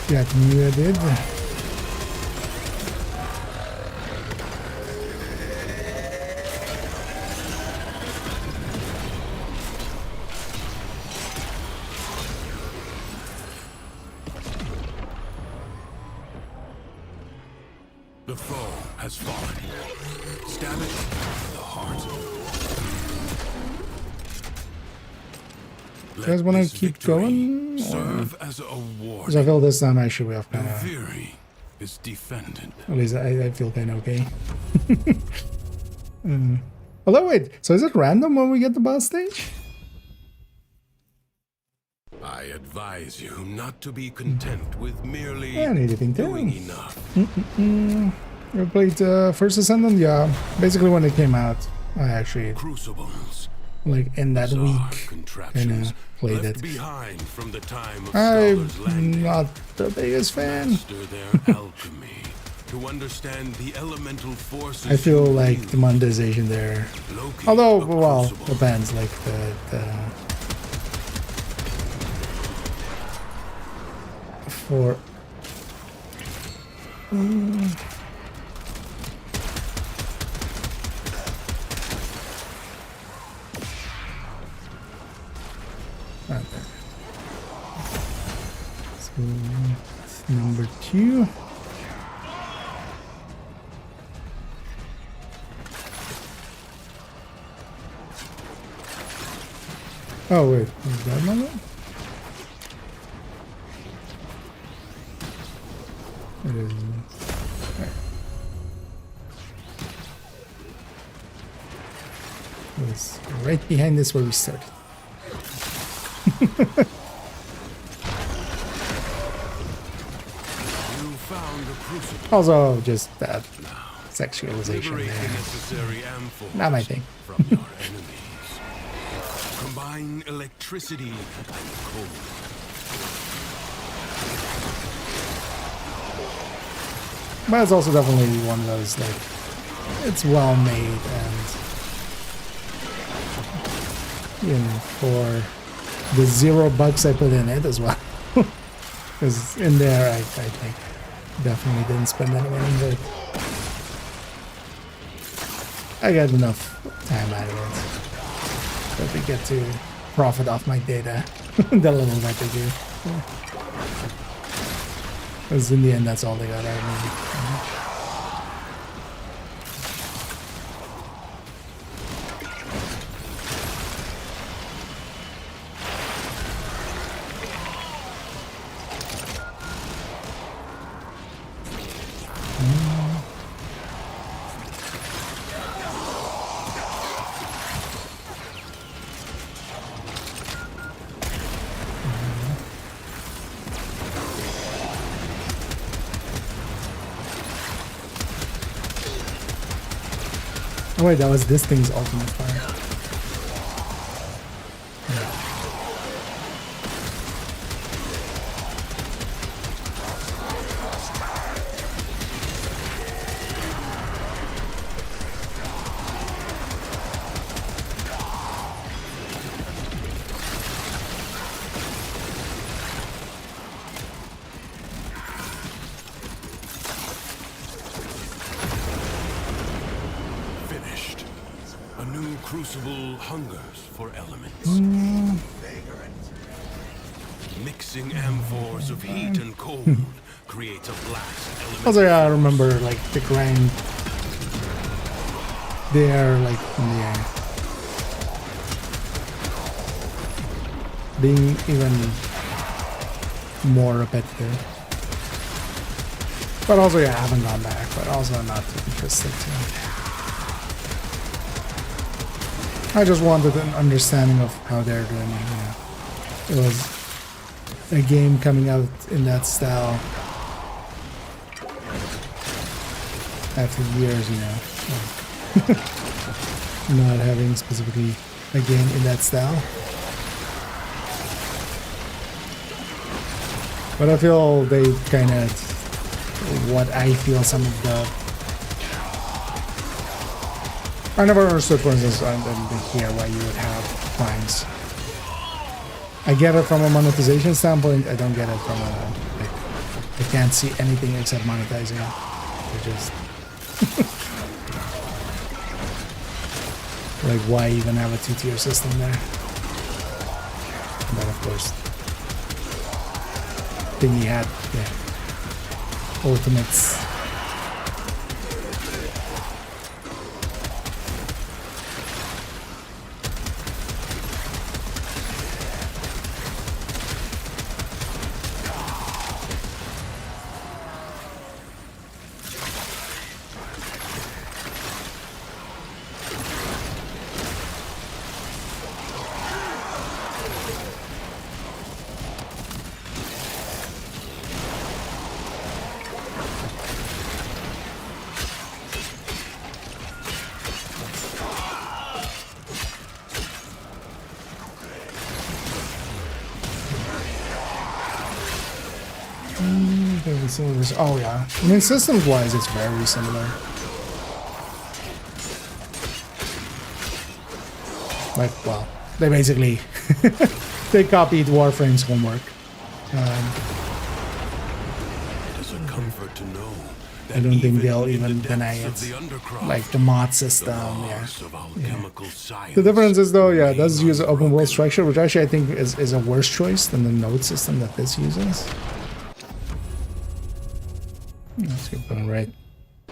Speaker 1: Got muted.
Speaker 7: The foe has fallen. Stab it to the heart.
Speaker 1: You guys want
Speaker 7: this
Speaker 1: to keep
Speaker 7: victory
Speaker 1: going?
Speaker 7: Serve as a warning.
Speaker 1: Because I feel this time I should be off
Speaker 7: The
Speaker 1: kind of.
Speaker 7: Fury is defended.
Speaker 1: At least I feel kind of okay. Although wait, so is it random when we get the boss stage?
Speaker 7: I advise you not to be content with merely
Speaker 1: Yeah, anything to
Speaker 7: doing
Speaker 1: do.
Speaker 7: enough.
Speaker 1: I played First Ascendant, yeah. Basically when it came out, I actually
Speaker 7: Crucibles,
Speaker 1: like in that
Speaker 7: bizarre
Speaker 1: week
Speaker 7: contraptions
Speaker 1: played
Speaker 7: left
Speaker 1: it.
Speaker 7: behind from the time of
Speaker 1: I'm
Speaker 7: Scholar's Landing.
Speaker 1: not the biggest fan.
Speaker 7: Master their alchemy to understand the elemental forces.
Speaker 1: I feel
Speaker 7: you
Speaker 1: like
Speaker 7: wield.
Speaker 1: the monetization there.
Speaker 7: Locate
Speaker 1: Although,
Speaker 7: a
Speaker 1: well,
Speaker 7: crucible.
Speaker 1: depends. Like the for. Right there. So that's number 2. Oh wait, is that my one? It is. Right. It was right behind this where we started.
Speaker 7: You found a crucible.
Speaker 1: Also, just that sexualization
Speaker 7: Liberate the
Speaker 1: there.
Speaker 7: necessary amphors
Speaker 1: Not my thing.
Speaker 7: from your enemies. Combine electricity and cold.
Speaker 1: But it's also definitely one of those, like, it's well made and, you know, for the $0 I put in it as well. Because in there, I think, definitely didn't spend any money, but I got enough time out of it. But we get to profit off my data, the little that they do. Because in the end, that's all they got out of me. Oh wait, that was this thing's ultimate fire.
Speaker 7: Finished. A new crucible hungers for elements. Mixing amphors of heat and cold creates a blast element.
Speaker 1: Also, yeah, I remember like the grind there, like in the air, being even more repetitive. But also, yeah, I haven't gone back, but also not too interested to. I just wanted an understanding of how they're doing it, you know. It was a game coming out in that style after years, you know, of not having specifically a game in that style. But I feel they kind of, what I feel some of the, I never understood, for instance, here why you would have fines. I get it from a monetization standpoint. I don't get it from a, like, I can't see anything except monetizing. Which is like, why even have a two-tier system there? But of course, thingy had, yeah, ultimates. Oh yeah, I mean, systems-wise, it's very similar. Like, well, they basically they copied Warframe's homework.
Speaker 7: It is a comfort to know
Speaker 1: I don't think they'll even deny it. Like the mod system, yeah. The difference is though, yeah, it does use open world structure, which actually I think is a worse choice than the node system that this uses. Let's keep going right.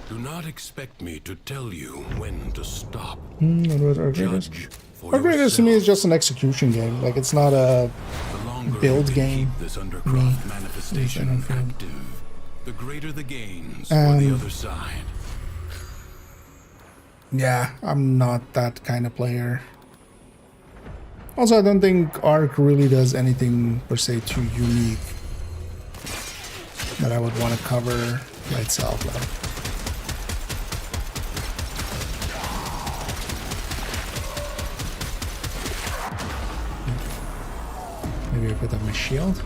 Speaker 7: Do not expect me to tell you when to stop.
Speaker 1: What about our
Speaker 7: Judge for
Speaker 1: Upgraders to me is just an execution game. Like, it's not a
Speaker 7: The longer
Speaker 1: build
Speaker 7: you can
Speaker 1: game.
Speaker 7: keep this Undercroft
Speaker 1: I
Speaker 7: manifestation
Speaker 1: don't feel.
Speaker 7: active, the greater the gains for the other side.
Speaker 1: Yeah, I'm not that kind of player. Also, I don't think Arc really does anything per se too unique that I would want to cover by itself. Maybe I put up my shield.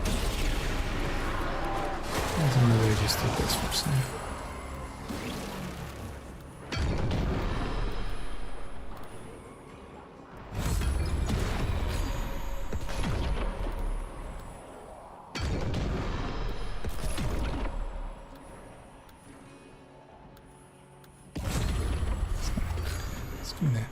Speaker 1: I think maybe I just take this first now. Let's do that.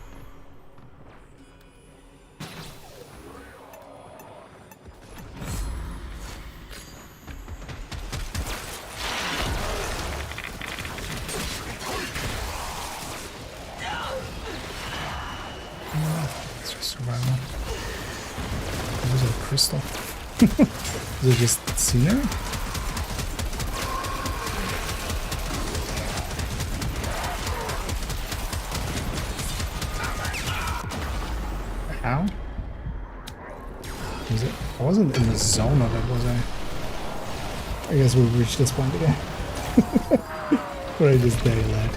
Speaker 1: It's just survival. There's a crystal. Is it just scenery? How? Was it? I wasn't in the zone of it, was I? I guess we've reached this point again. Where I just die lad.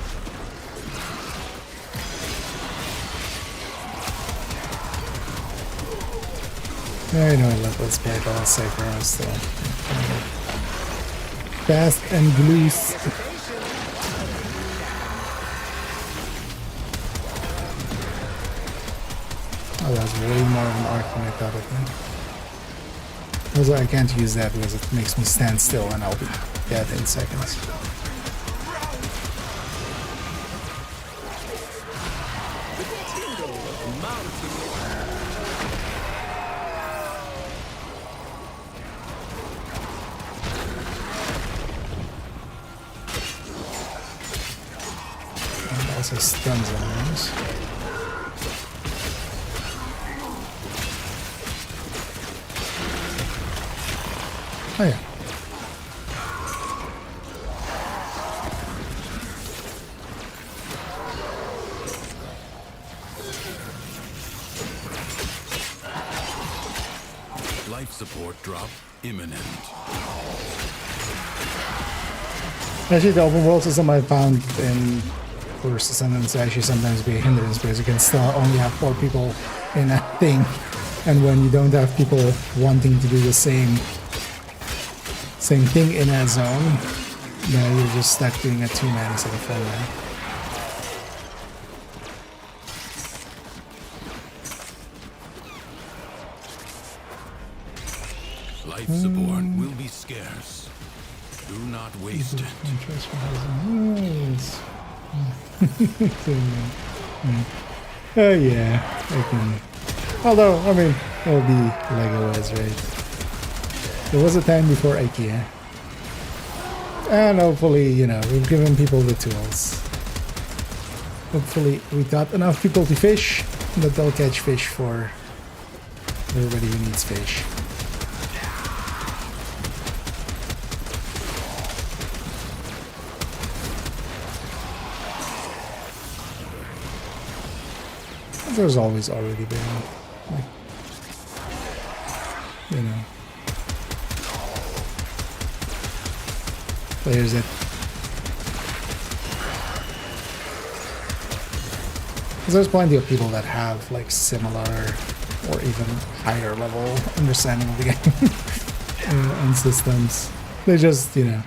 Speaker 1: I know I love let's play, but I'll say for us still. Fast and loose. Oh, that's way more of an arc than I thought it would. Also, I can't use that because it makes me stand still and I'll be dead in seconds. And also stuns enemies. Oh yeah.
Speaker 7: Life support drop imminent.
Speaker 1: Actually, the open world system I found in First Ascendance actually sometimes be a hindrance because you can still only have 4 people in a thing, and when you don't have people wanting to do the same thing in a zone, then you're just stuck doing a 2-man instead of 4-man.
Speaker 7: Life support will be scarce. Do not waste it.
Speaker 1: Oh yeah, I can. Although, I mean, it'll be Lego was, right? There was a time before IKEA. And hopefully, you know, we've given people the tools. Hopefully, we got enough people to fish that they'll catch fish for everybody who needs fish. There's always already been, like, you know, players that, because there's plenty of people that have like similar or even higher level understanding of the game and systems. They just, you know,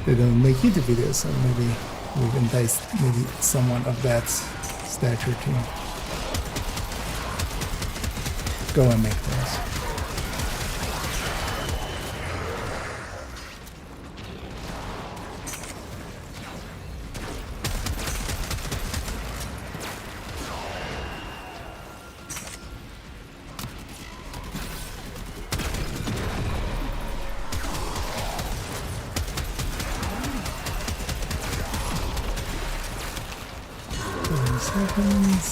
Speaker 1: they don't make YouTube videos, so maybe we've enticed maybe someone of that stature to go and make things. Seconds.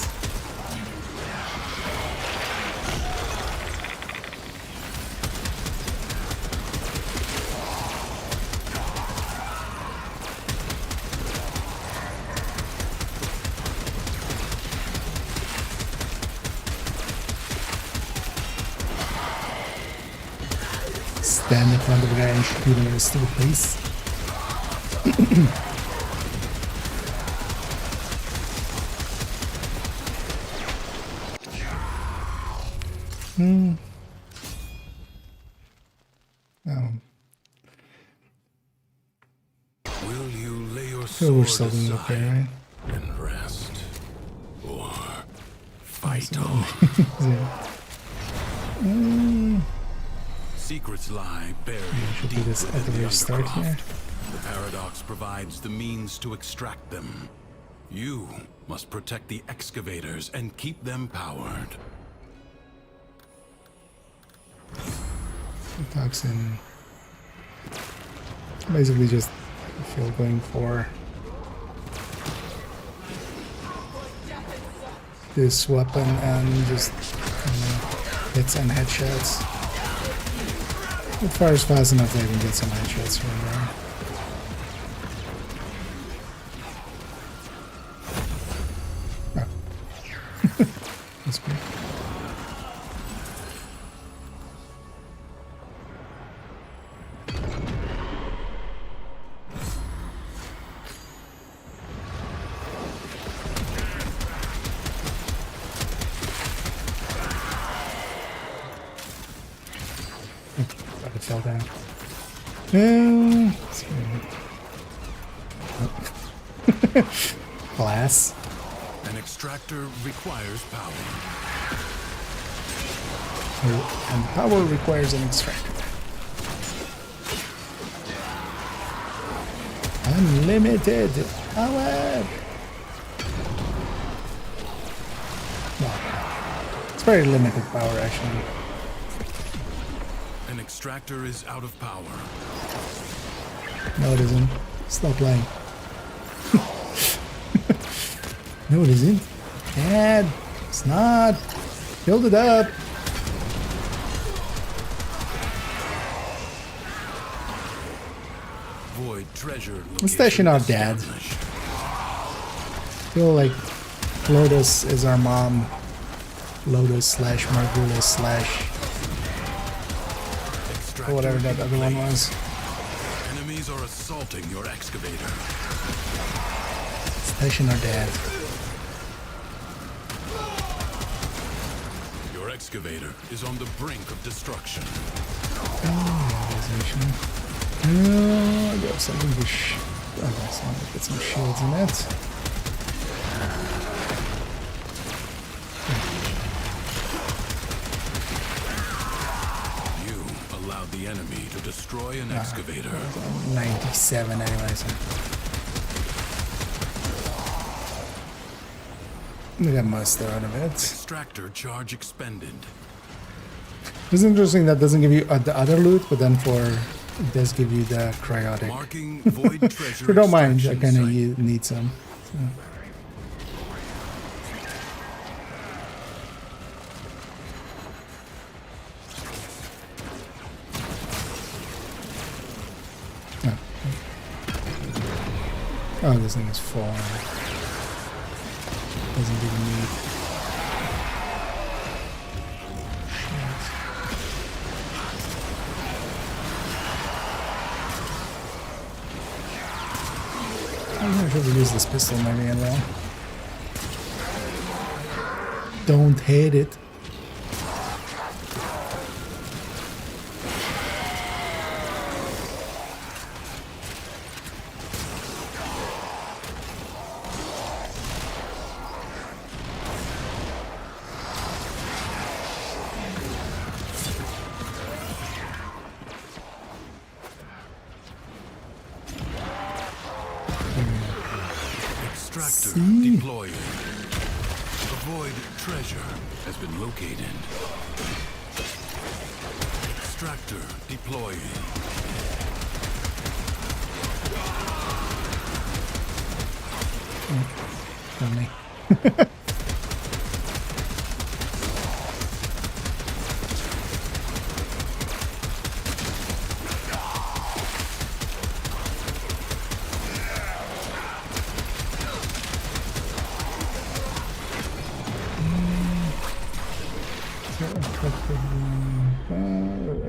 Speaker 1: stand in front of the guy and shoot him in his stupid face.
Speaker 7: Will you lay your
Speaker 1: So we're
Speaker 7: sword
Speaker 1: still doing
Speaker 7: aside
Speaker 1: okay, right?
Speaker 7: and rest, or fight on? Secrets lie buried
Speaker 1: should do
Speaker 7: deep
Speaker 1: this at the
Speaker 7: within the
Speaker 1: very start
Speaker 7: Undercroft.
Speaker 1: here.
Speaker 7: The paradox provides the means to extract them. You must protect the excavators and keep them powered.
Speaker 1: Toxin. Basically just feel going for this weapon and just hits and headshots. It fires fast enough that I can get some headshots from there. Oh. That's good. It fell down. Glass.
Speaker 7: An extractor requires power.
Speaker 1: Oh, and power requires an extractor. Unlimited power. Well, it's very limited power actually.
Speaker 7: An extractor is out of power.
Speaker 1: No, it isn't. Stop playing. No, it isn't. Dad, it's not. Build it up.
Speaker 7: Void treasure.
Speaker 1: Station our dad.
Speaker 7: established.
Speaker 1: Feel like Lotus is our mom. Lotus slash Margulis slash
Speaker 7: Extractor
Speaker 1: whatever that other one was.
Speaker 7: Enemies are assaulting your excavator.
Speaker 1: Station our dad.
Speaker 7: Your excavator is on the brink of destruction.
Speaker 1: I got something to get some shields in it.
Speaker 7: You allowed the enemy to destroy an excavator.
Speaker 1: 97 anyways. We got muster out of it.
Speaker 7: Extractor charge expended.
Speaker 1: It's interesting that doesn't give you the other loot, but then it does give you the cryotic.
Speaker 7: Marking void treasure.
Speaker 1: If you don't mind, I
Speaker 7: extraction
Speaker 1: kind
Speaker 7: site.
Speaker 1: of need some. So. Oh, this thing is full. Doesn't even need. I'm gonna try to use this pistol maybe as well. Don't hit it.
Speaker 7: Extractor deployed. The void treasure has been located. Extractor deployed.
Speaker 1: Funny.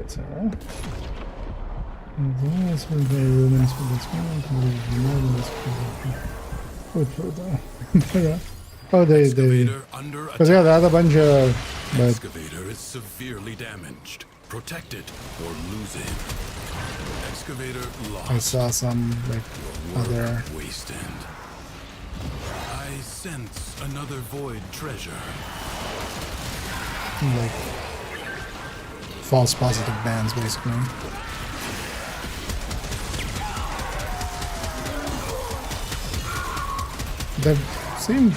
Speaker 1: That's alright. Oh, they
Speaker 7: Excavator under
Speaker 1: because yeah, the other bunch but
Speaker 7: Excavator is severely damaged. Protect it or lose it. Excavator lost.
Speaker 1: I saw some like other
Speaker 7: Wasted. I sense another void treasure.
Speaker 1: like false positive bands basically. They seem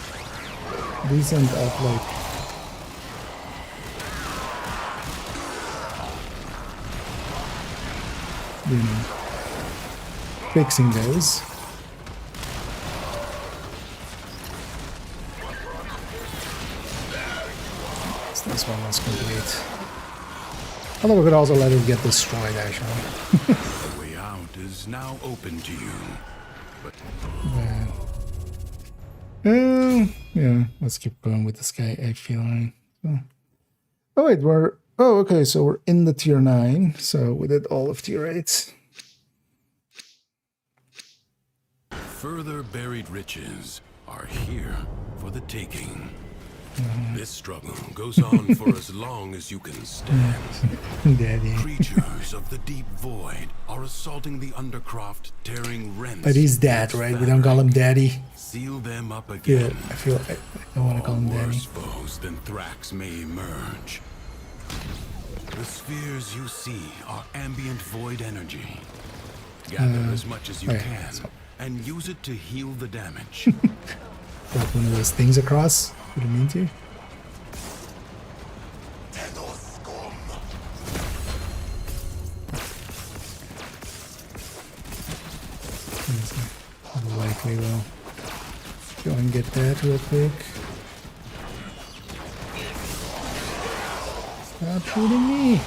Speaker 1: decent at like fixing those. So this one was complete. Although we could also let it get destroyed actually.
Speaker 7: The way out is now open to you. But
Speaker 1: Yeah, let's keep going with this guy, I feel like. Oh wait, okay, so we're in the tier 9, so we did all of tier 8.
Speaker 7: further buried riches are here for the taking. This struggle goes on for as long as you can stand.
Speaker 1: Daddy.
Speaker 7: Creatures of the deep void are assaulting the Undercroft, tearing rents.
Speaker 1: But he's dead, right? We don't call him Daddy.
Speaker 7: Seal them up
Speaker 1: Yeah,
Speaker 7: again.
Speaker 1: I feel I don't want to call him Daddy.
Speaker 7: Worse foes than Thrax may emerge. The spheres you see are ambient void energy. Gather as much as you can and use it to heal the damage.
Speaker 1: Got one of those things across. You didn't mean to. Likely will go and get that real quick. Stop shooting me!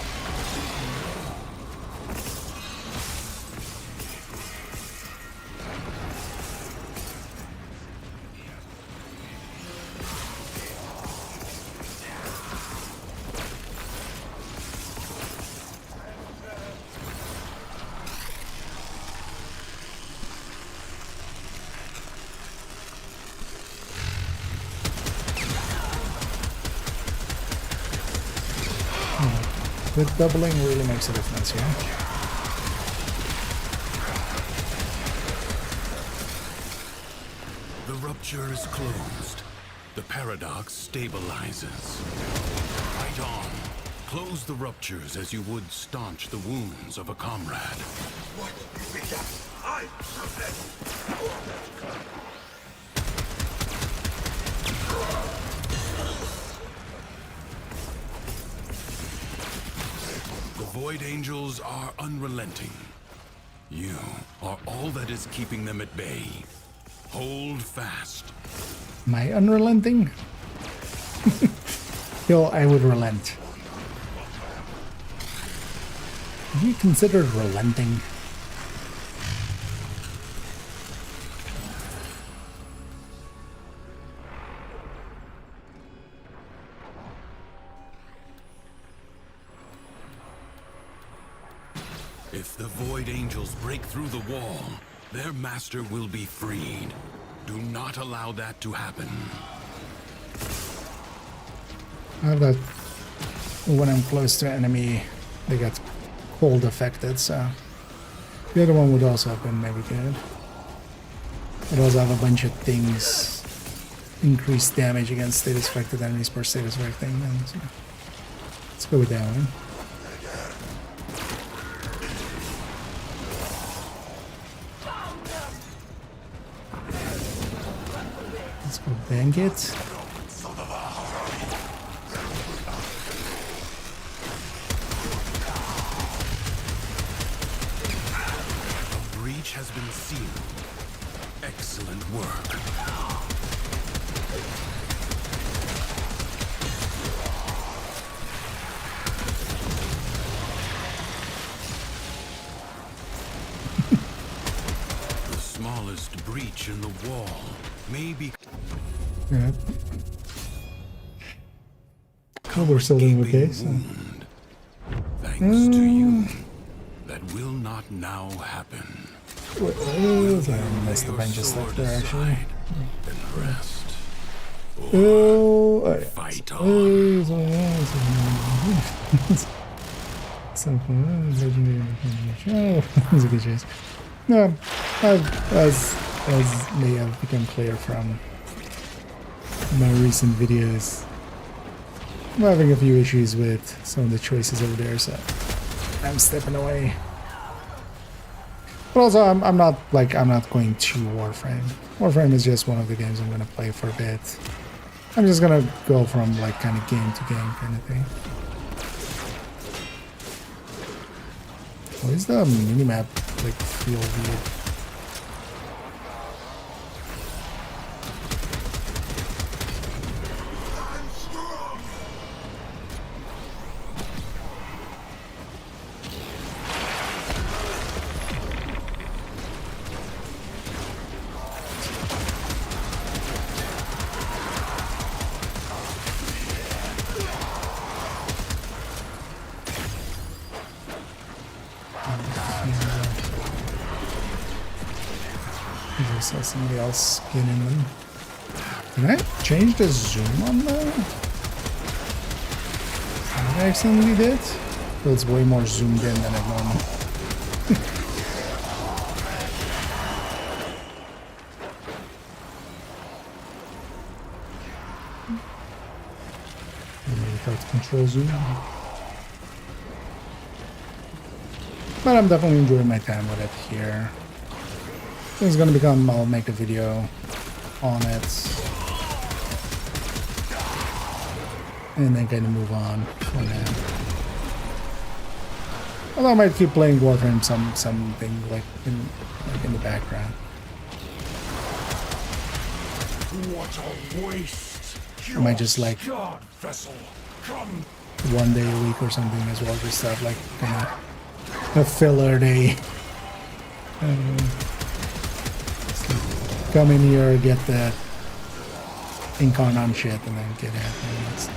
Speaker 1: With doubling really makes a difference, yeah?
Speaker 7: The rupture is closed. The paradox stabilizes. Fight on. Close the ruptures as you would staunch the wounds of a comrade. The Void Angels are unrelenting. You are all that is keeping them at bay. Hold fast.
Speaker 1: Am I unrelenting? Yo, I would relent. Have you considered relenting?
Speaker 7: If the Void Angels break through the wall, their master will be freed. Do not allow that to happen.
Speaker 1: I have that when I'm close to an enemy, they get cold affected, so the other one would also have been maybe good. It also have a bunch of things, increased damage against status affected enemies per status affecting, and so let's go with that one. Let's go bang it.
Speaker 7: A breach has been sealed. Excellent work. The smallest breach in the wall may be
Speaker 1: Yeah. Oh, we're still doing okay. So.
Speaker 7: wound. Thanks to you, that will not now happen.
Speaker 1: I missed the bench just left there actually.
Speaker 7: And rest.
Speaker 1: Oh,
Speaker 7: Fight on.
Speaker 1: That's a good chase. No, as may have become clear from my recent videos, I'm having a few issues with some of the choices over there, so I'm stepping away. But also, I'm not going to Warframe. Warframe is just one of the games I'm gonna play for a bit. I'm just gonna go from like kind of game to game kind of thing. Why is the minimap like feel weird? I saw somebody else getting them. Did I change the zoom on that? I accidentally did? But it's way more zoomed in than it normal. Without control zoom. But I'm definitely enjoying my time with it here. It's gonna become, I'll make a video on it and then kind of move on from there. Although I might keep playing Warframe something like in the background.
Speaker 8: What a waste!
Speaker 1: I might just like
Speaker 8: God vessel, come.
Speaker 1: one day a week or something as well, just stuff like kind of a filler day. Come in here, get the Incarnon shit, and then get out.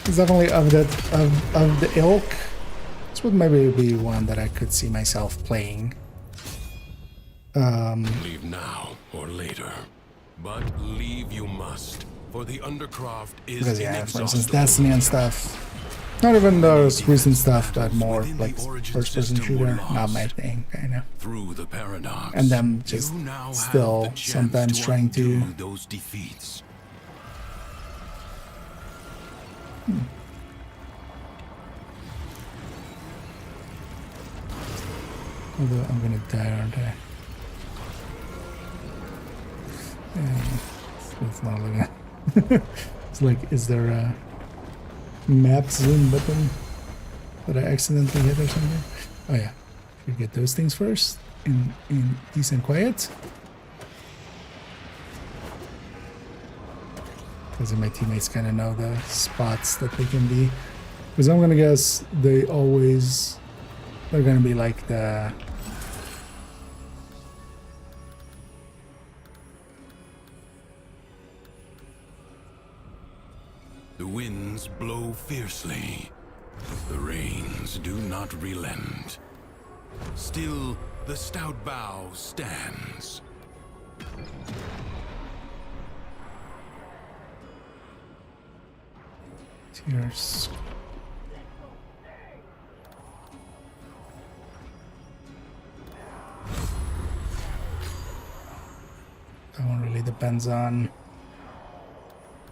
Speaker 1: It's definitely of the ilk. This would maybe be one that I could see myself playing.
Speaker 7: Leave now or later. But leave you must, for the Undercroft is
Speaker 1: Because yeah, for instance,
Speaker 7: inexhaustible.
Speaker 1: Destiny and stuff. Not even those recent stuff, but more like first-person shooter. Not my thing, kind of.
Speaker 7: Through the paradox,
Speaker 1: And them just
Speaker 7: you now have
Speaker 1: still
Speaker 7: the chance
Speaker 1: sometimes
Speaker 7: to
Speaker 1: trying to.
Speaker 7: undo those defeats.
Speaker 1: Although I'm gonna die, aren't I? Yeah, it's not looking. It's like, is there a map zoom button that I accidentally hit or something? Oh yeah, we get those things first in peace and quiet. Because my teammates kind of know the spots that they can be. Because I'm gonna guess they're gonna be like the.
Speaker 7: The winds blow fiercely. The rains do not relent. Still, the stout bough stands.
Speaker 1: Tears. That one really depends on.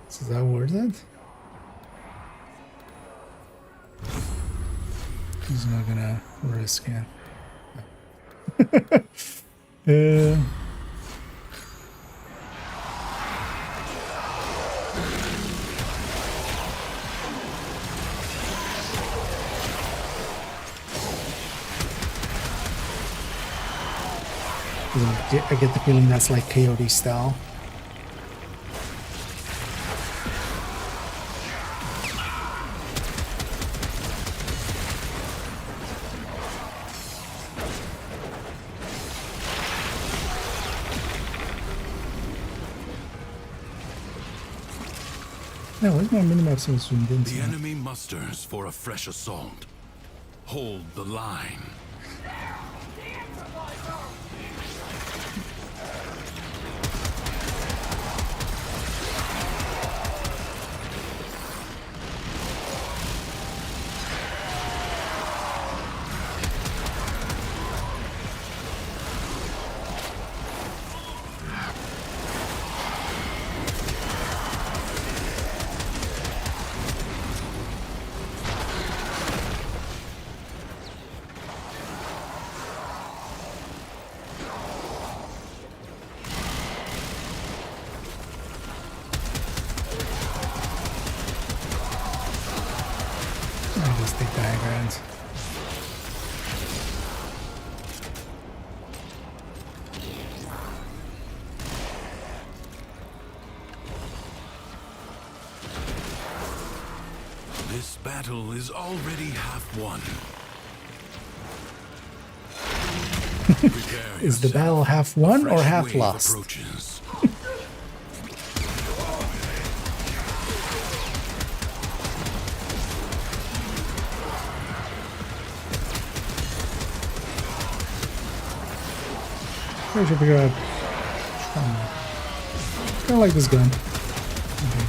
Speaker 1: Is that worth it? He's not gonna risk it. Yeah. I get the feeling that's like Coyote style. Yeah, where's my minimap so zoomed in?
Speaker 7: The enemy musters for a fresh assault. Hold the line.
Speaker 1: Big diagrams.
Speaker 7: This battle is already half won.
Speaker 1: Is the battle half won or half lost?
Speaker 7: Approaches.
Speaker 1: I should figure out. I kind of like this gun. Okay.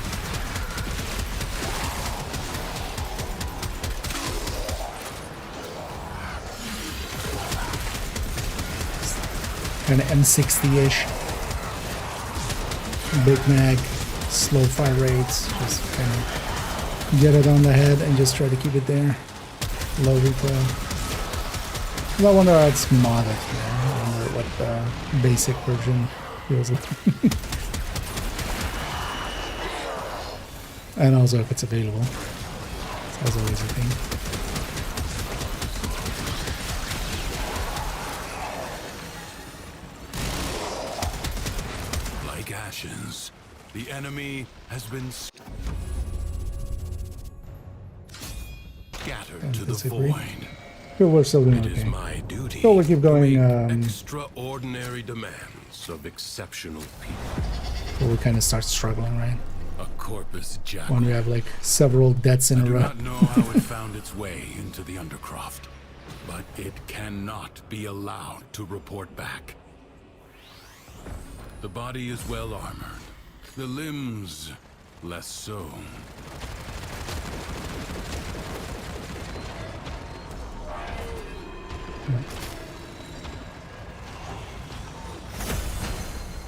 Speaker 1: Kind of M60-ish. Big mag, slow fire rates. Just kind of get it on the head and just try to keep it there. Low recoil. I wonder how it's modded. I wonder what the basic version feels like. And also if it's available. That's always a thing.
Speaker 7: Like ashes, the enemy has been scattered to the
Speaker 1: disagree.
Speaker 7: void.
Speaker 1: But we're still doing
Speaker 7: It is
Speaker 1: okay.
Speaker 7: my duty
Speaker 1: So we keep going,
Speaker 7: to make extraordinary demands of exceptional people.
Speaker 1: But we kind of start struggling, right?
Speaker 7: A corpus jackal.
Speaker 1: When we have like several deaths in
Speaker 7: I
Speaker 1: a
Speaker 7: do
Speaker 1: row.
Speaker 7: not know how it found its way into the Undercroft, but it cannot be allowed to report back. The body is well armored, the limbs less so.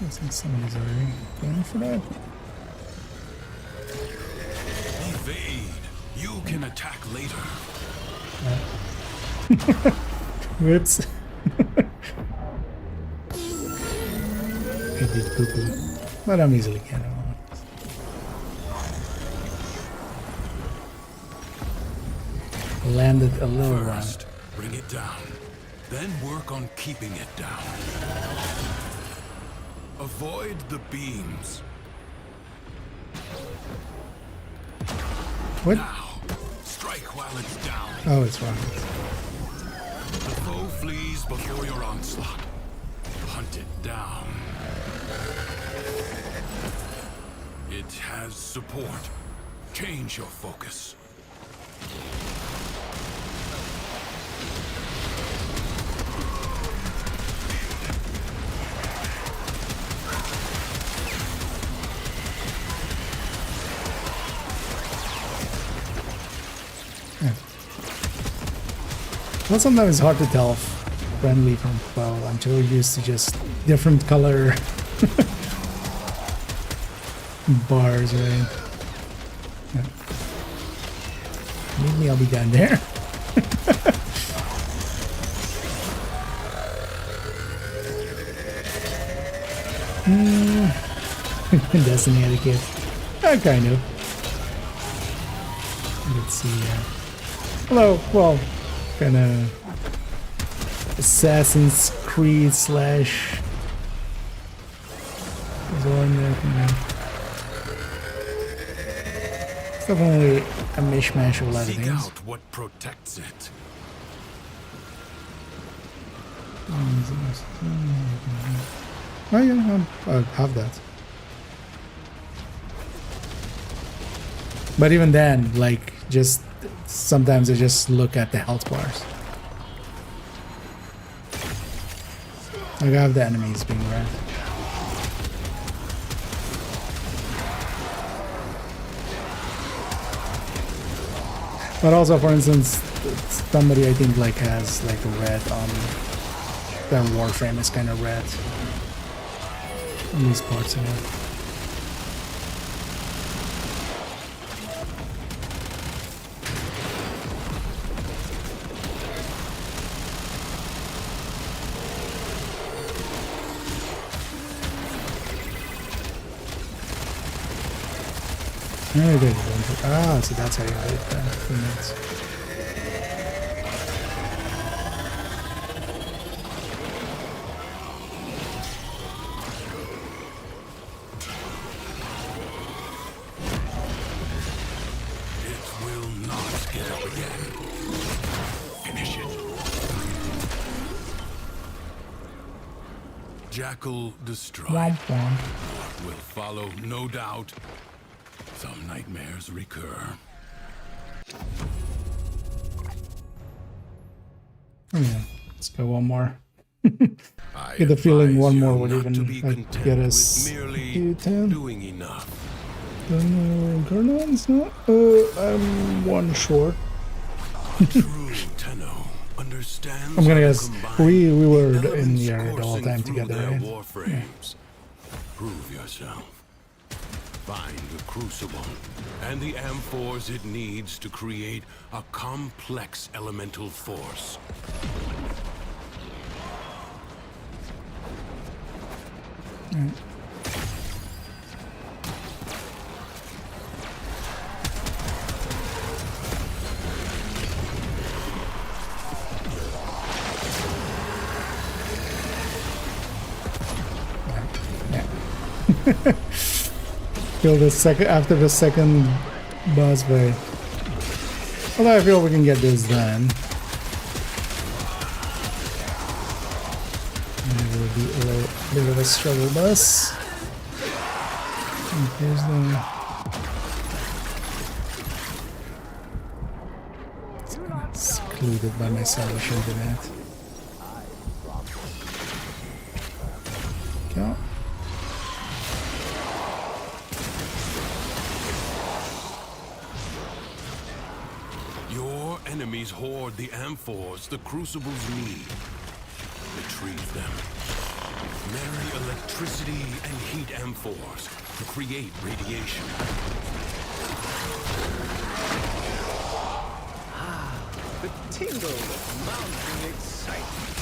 Speaker 1: I think somebody's already going for that.
Speaker 7: Evade. You can attack later.
Speaker 1: Whoops. I did poo-poo. But I'm easily getting on. Landed a little wrong.
Speaker 7: First, bring it down. Then work on keeping it down. Avoid the beams.
Speaker 1: What?
Speaker 7: Now, strike while it's down.
Speaker 1: Oh, it's wrong.
Speaker 7: The foe flees before your onslaught. Hunt it down. It has support. Change your focus.
Speaker 1: Well, sometimes it's hard to tell friendly from foe until you're used to just different color bars, right? Yeah. Maybe I'll be down there. Destiny etiquette. Kind of. Let's see. Hello. Well, kind of Assassin's Creed slash. There's one there. It's definitely a mishmash of a lot of
Speaker 7: Seek
Speaker 1: things.
Speaker 7: out what protects it.
Speaker 1: Oh yeah, I have that. But even then, like, just sometimes I just look at the health bars. Like, I have the enemies being red. But also, for instance, somebody I think like has like a red on their Warframe is kind of red on these parts of it. Ah, so that's how you do it.
Speaker 7: It will not get up again. Finish it. Jackal destroyed.
Speaker 1: Womp womp.
Speaker 7: Will follow, no doubt. Some nightmares recur.
Speaker 1: Oh yeah, let's go one more.
Speaker 7: I
Speaker 1: Get the feeling
Speaker 7: advise
Speaker 1: one more
Speaker 7: you
Speaker 1: would
Speaker 7: not
Speaker 1: even
Speaker 7: to be
Speaker 1: like,
Speaker 7: content
Speaker 1: get
Speaker 7: with
Speaker 1: us
Speaker 7: merely
Speaker 1: to 10.
Speaker 7: doing enough.
Speaker 1: Gurnon's not. I'm one short.
Speaker 7: True Tenno understands.
Speaker 1: I'm gonna
Speaker 7: how to
Speaker 1: guess
Speaker 7: combine
Speaker 1: we were in
Speaker 7: elements
Speaker 1: the area the whole
Speaker 7: coursing
Speaker 1: time
Speaker 7: through
Speaker 1: together,
Speaker 7: their
Speaker 1: right?
Speaker 7: Warframes. Prove yourself. Find the crucible and the amphors it needs to create a complex elemental force.
Speaker 1: Kill the second after the second boss fight. Although I feel we can get this done. It will be a little bit of a struggle bus. And here's the secluded by myself. I shouldn't do that. Go.
Speaker 7: Your enemies hoard the amphors the crucibles need. Retrieve them. Marry electricity and heat amphors to create radiation.
Speaker 9: The tingle of mounting excitement.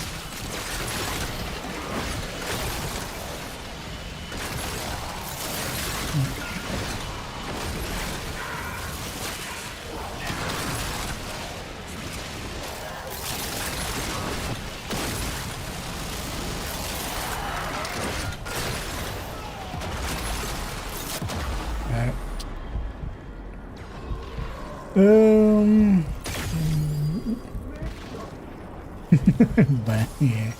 Speaker 1: But yeah.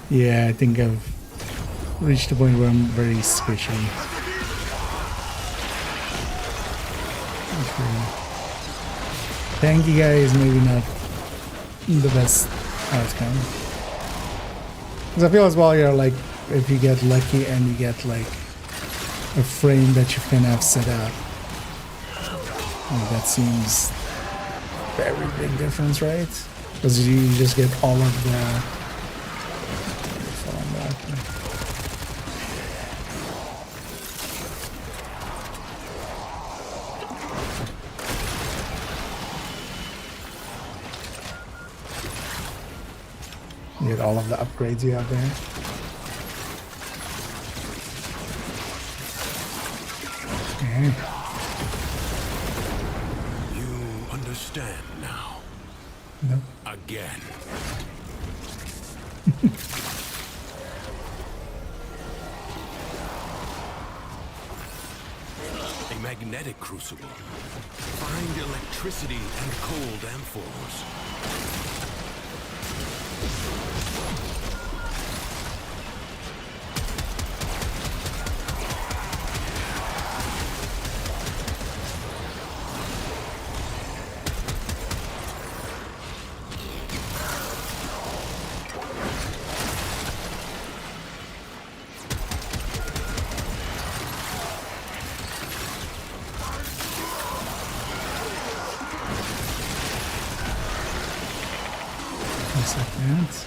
Speaker 1: Yeah, I think I've reached the point where I'm very squishy. Tanky guy is maybe not the best outcome. Because I feel as well, you're like, if you get lucky and you get like a frame that you can have set up, that seems very big difference, right? Because you just get all of the... You get all of the upgrades you have there. Okay.
Speaker 7: You understand now.
Speaker 1: Nope.
Speaker 7: Again. A magnetic crucible. Find electricity and cold amphors.
Speaker 1: that.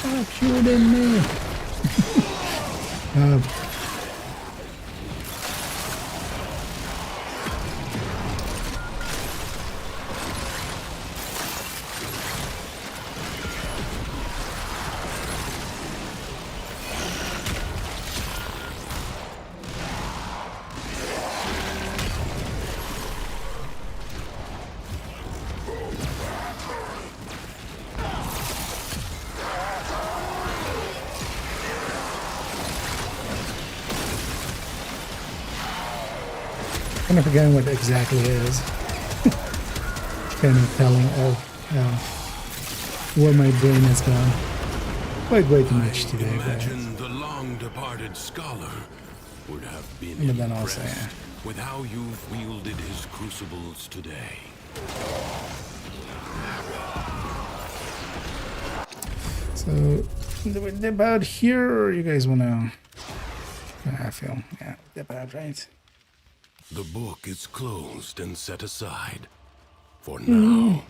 Speaker 1: Stop shooting me! I'm forgetting what exactly it is. Kind of telling of where my brain has gone. Quite way too much today,
Speaker 7: Imagine the long-departed scholar would have been
Speaker 1: but then also,
Speaker 7: impressed with how you've wielded his crucibles today.
Speaker 1: So, do we dip out here, or you guys wanna? I feel, yeah, dip out, right?
Speaker 7: The book is closed and set aside for now.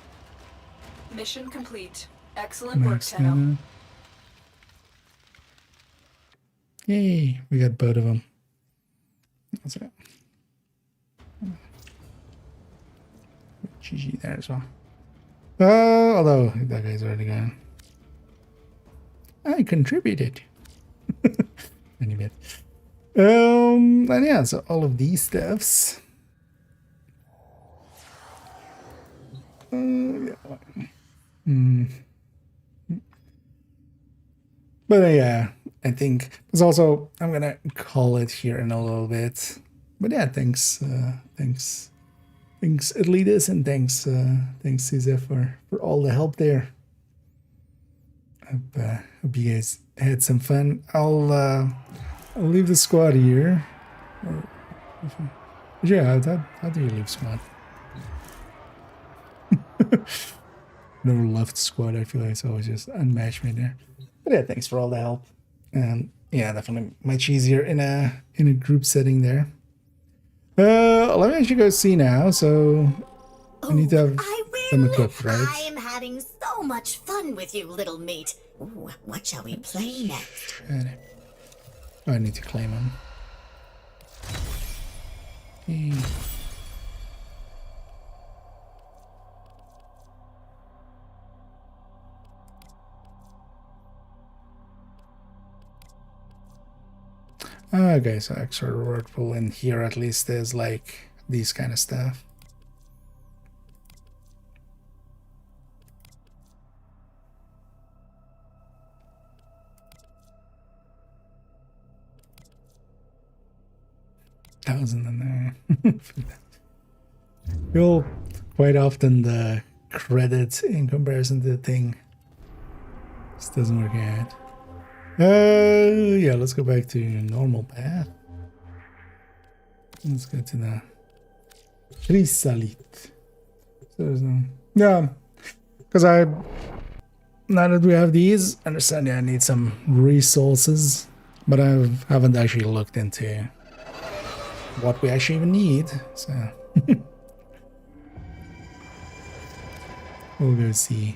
Speaker 4: Mission complete. Excellent work, Tenno.
Speaker 1: Yay, we got both of them. That's it. GG there as well. Although that guy's already gone. I contributed. Any bit. And yeah, so all of these stuffs. Yeah. But yeah, I think it's also, I'm gonna call it here in a little bit. But yeah, thanks Atletus, and thanks Caesar for all the help there. Hope you guys had some fun. I'll leave the squad here. Yeah, how do you leave squad? Never left squad. I feel like it's always just unmatched me there. But yeah, thanks for all the help. And yeah, definitely much easier in a group setting there. Let me actually go see now. So I need to have them equipped, right?
Speaker 2: I am having so much fun with you, little meat. Ooh, what shall we play next?
Speaker 1: Oh, I need to claim them. Okay. Okay, so extra reward pool in here at least is like these kind of stuff. $1,000 in there. You'll quite often the credits in comparison to the thing just doesn't work out. Yeah, let's go back to normal path. Let's go to the Chrysalit. So there's no, yeah, because now that we have these, I understand, yeah, I need some resources, but I haven't actually looked into what we actually even need, so we'll go see,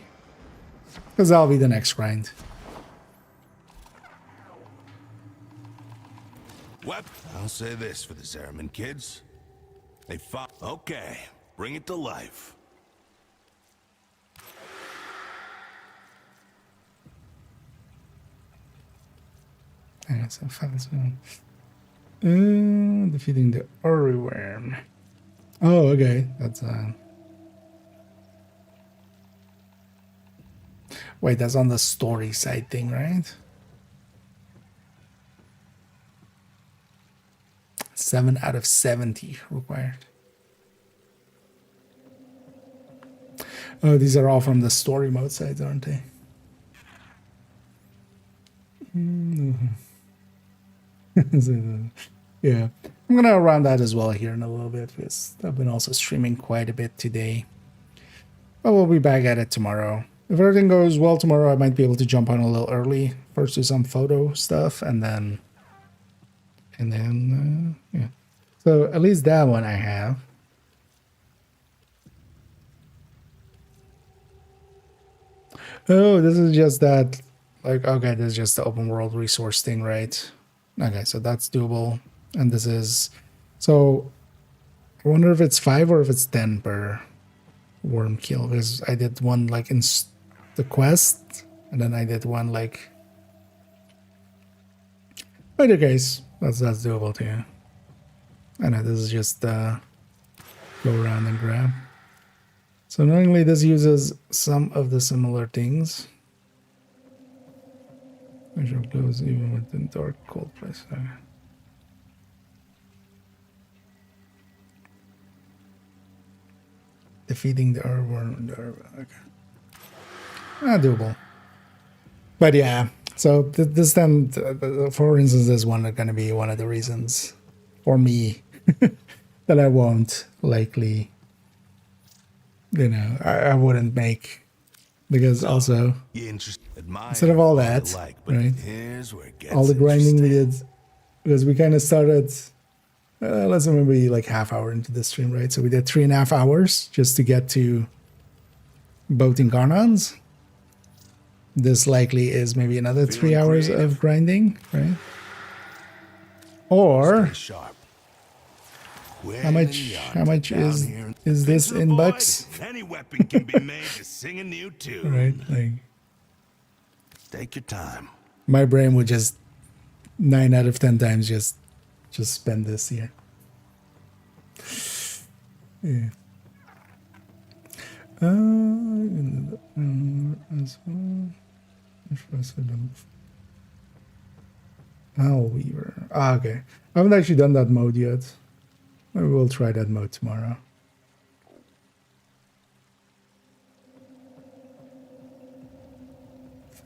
Speaker 1: because that'll be the next grind.
Speaker 10: What? I'll say this for the Zariman kids. They fought. Okay, bring it to life.
Speaker 1: And so defeating the Worm. Oh, okay. That's wait, that's on the story side thing, right? 7 out of 70 required. Oh, these are all from the story mode sides, aren't they? So, yeah, I'm gonna round that as well here in a little bit because I've been also streaming quite a bit today. But we'll be back at it tomorrow. If everything goes well tomorrow, I might be able to jump on a little early. First do some photo stuff, and then yeah. So at least that one I have. Oh, this is just that, like, okay, this is just the open world resource thing, right? Okay, so that's doable. And this is, so I wonder if it's 5 or if it's 10 per worm kill, because I did one like in the quest, and then I did one like, either case, that's doable too. I know this is just go around and grab. So knowingly this uses some of the similar things. Visual glows even within dark cold place. Okay. Defeating the earthworm. Okay. Doable. But yeah, so this then, for instance, this one is going to be one of the reasons for me that I won't likely, you know, I wouldn't make, because also instead of all that, right, all the grinding we did, because we kind of started, let's say maybe like half hour into the stream, right? So we did 3.5 hours just to get to both Incarnons. This likely is maybe another 3 hours of grinding, right? Or how much is this in bucks?
Speaker 10: Any weapon can be made to sing a new tune.
Speaker 1: Right, like
Speaker 10: take your time.
Speaker 1: My brain would just 9 out of 10 times just spend this here. Yeah. As well. Oh, Weaver. Okay. I haven't actually done that mode yet. Maybe we'll try that mode tomorrow.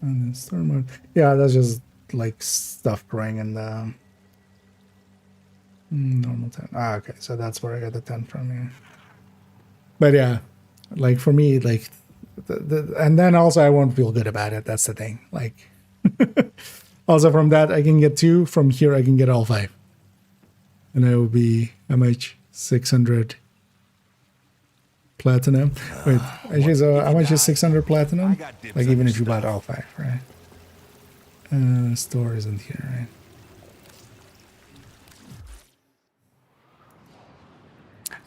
Speaker 1: And storm mode. Yeah, that's just like stuff growing in the normal 10. Okay, so that's where I got the 10 from here. But yeah, like for me, like and then also I won't feel good about it. That's the thing. Like also from that I can get 2. From here I can get all 5. And it will be how much? 600 platinum. Wait, actually, so how much is 600 platinum? Like even if you bought all 5, right? Store isn't here, right?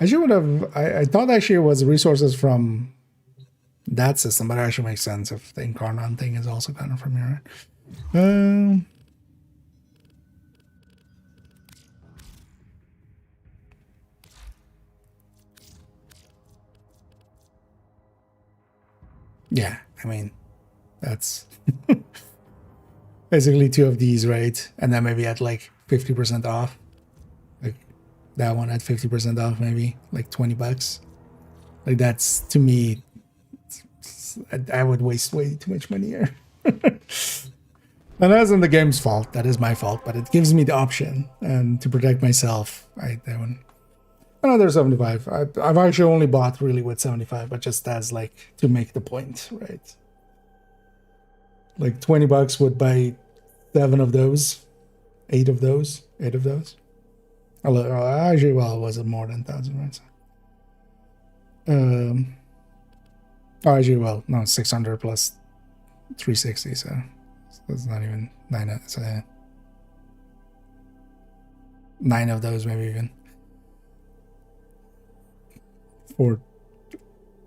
Speaker 1: Actually would have, I thought actually it was resources from that system, but it actually makes sense if the Incarnon thing is also kind of from here, right? Yeah, I mean, that's basically 2 of these, right? And then maybe at like 50% off. Like that one at 50% off, maybe like 20 bucks. Like that's, to me, I would waste way too much money here. And that isn't the game's fault. That is my fault, but it gives me the option. And to protect myself, that one. Another 75. I've actually only bought really with 75, but just as like to make the point, right? Like 20 bucks would buy 7 of those, 8 of those. Actually, well, it wasn't more than 1,000, right? Actually, well, no, 600 plus 360, so it's not even 9. So 9 of those, maybe even. For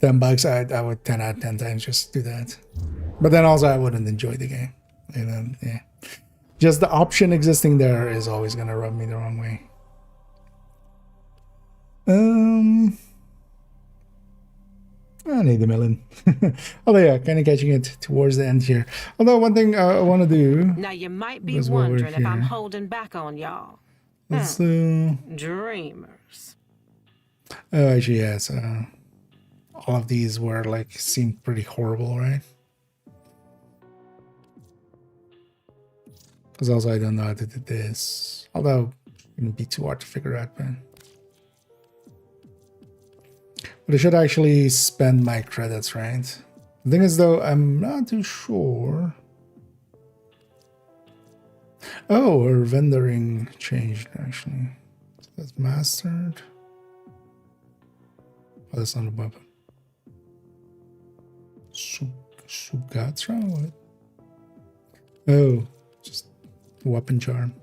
Speaker 1: 10 bucks, I would 10 out of 10 times just do that. But then also I wouldn't enjoy the game. And then, yeah. Just the option existing there is always going to rub me the wrong way. I need the melon. Although, yeah, kind of catching it towards the end here. Although, one thing I want to do...
Speaker 11: Now, you might be wondering if I'm holding back on y'all.
Speaker 1: Let's,
Speaker 11: Dreamers.
Speaker 1: Oh, actually, yes. All of these were, like, seemed pretty horrible, right? Because also I don't know how to do this. Although it wouldn't be too hard to figure out, but I should actually spend my credits, right? The thing is though, I'm not too sure. Oh, her vendoring changed actually. So that's mastered. Oh, that's not a weapon. Sugatra? What? Oh, just weapon charm.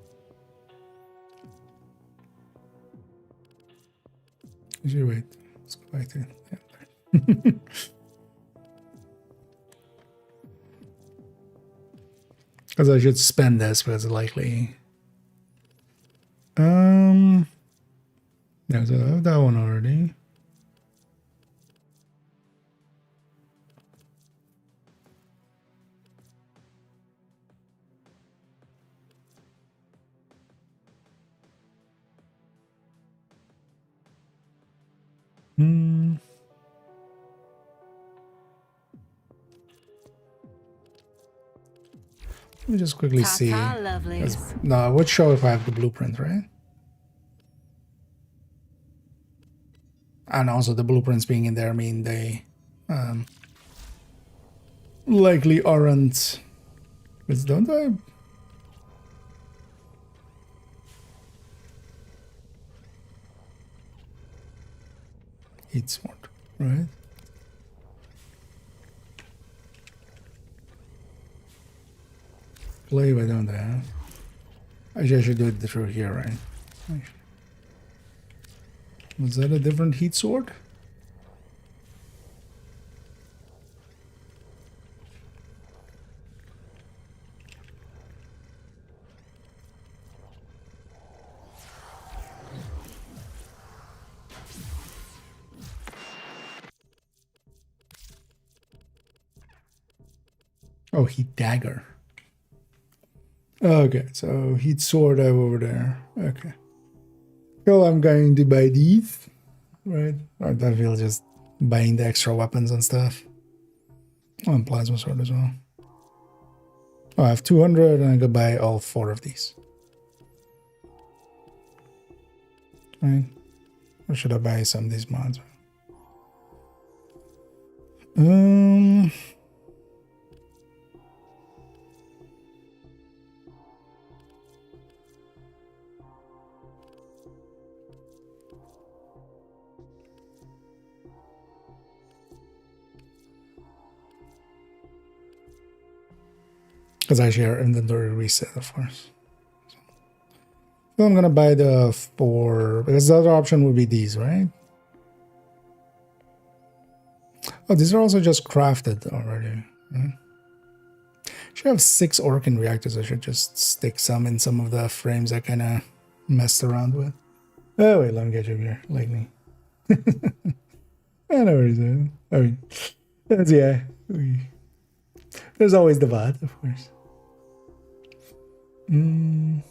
Speaker 1: Actually, wait. Let's go back to it. Yeah. Because I should spend this because likely. Yeah, so I have that one already. Let me just quickly see. No, it would show if I have the blueprint, right? And also the blueprints being in there, I mean they likely aren't. Because don't I? Heat sword, right? Glaive I don't have. Actually, I should do it through here, right? Actually. Was that a different heat sword? Oh, heat dagger. Okay, so heat sword I have over there. Okay. Well, I'm going to buy these, right? Or that will just buying the extra weapons and stuff. Oh, and plasma sword as well. Oh, I have 200 and I could buy all 4 of these. Right? Or should I buy some of these mods? Because I share inventory reset, of course. So I'm gonna buy the 4 because the other option would be these, right? Oh, these are also just crafted already. Right? Should have 6 Orkin reactors. I should just stick some in some of the frames I kind of messed around with. Oh wait, let me get you here, like me. I know where he's at. I mean, that's, yeah. There's always the VOD, of course. When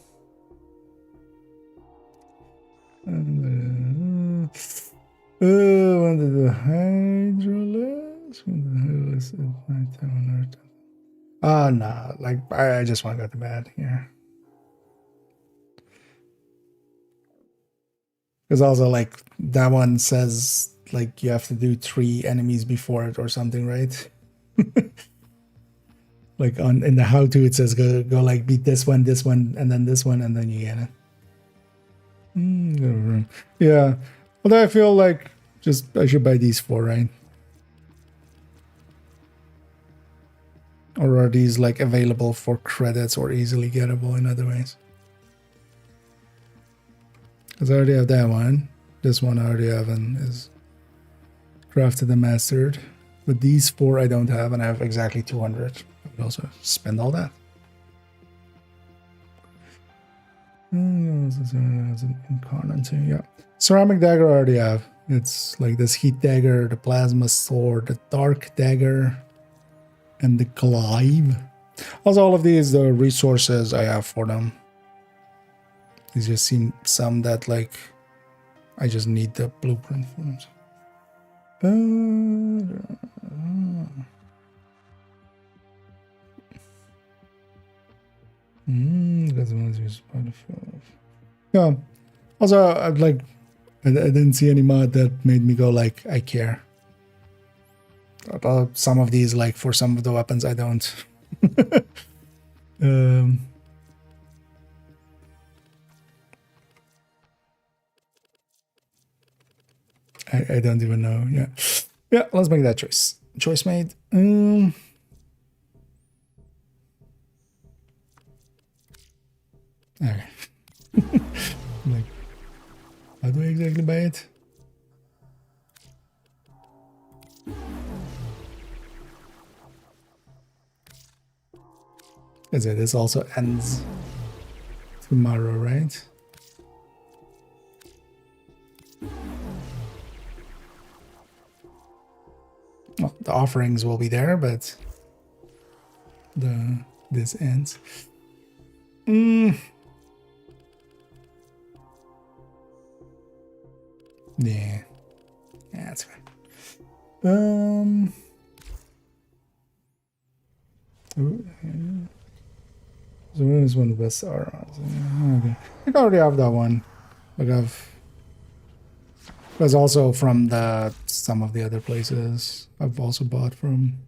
Speaker 1: did the Hydroless? Oh, no. Like, I just want to go to bed here. Because also, like, that one says, like, you have to do 3 enemies before it or something, right? Like, in the how-to, it says go like, beat this one, and then this one, and then you get it. Yeah. Although I feel like I should buy these 4, right? Or are these like available for credits or easily gettable in other ways? Because I already have that one. This one I already have and is crafted and mastered. But these 4 I don't have and I have exactly 200. I would also spend all that. Incarnate, yeah. Ceramic dagger I already have. It's like this heat dagger, the plasma sword, the dark dagger, and the glaive. Also, all of these, the resources I have for them. These just seem some that like I just need the blueprint for them. Yeah. Also, I didn't see any mod that made me go like, I care. Although some of these, like for some of the weapons, I don't. I don't even know. Yeah. Yeah, let's make that choice. Choice made. Okay. Like, how do I exactly buy it? Because this also ends tomorrow, right? Well, the offerings will be there, but this ends. Yeah. Yeah, that's fine. So when is one of the best are? Okay. I already have that one. Like was also from some of the other places I've also bought from.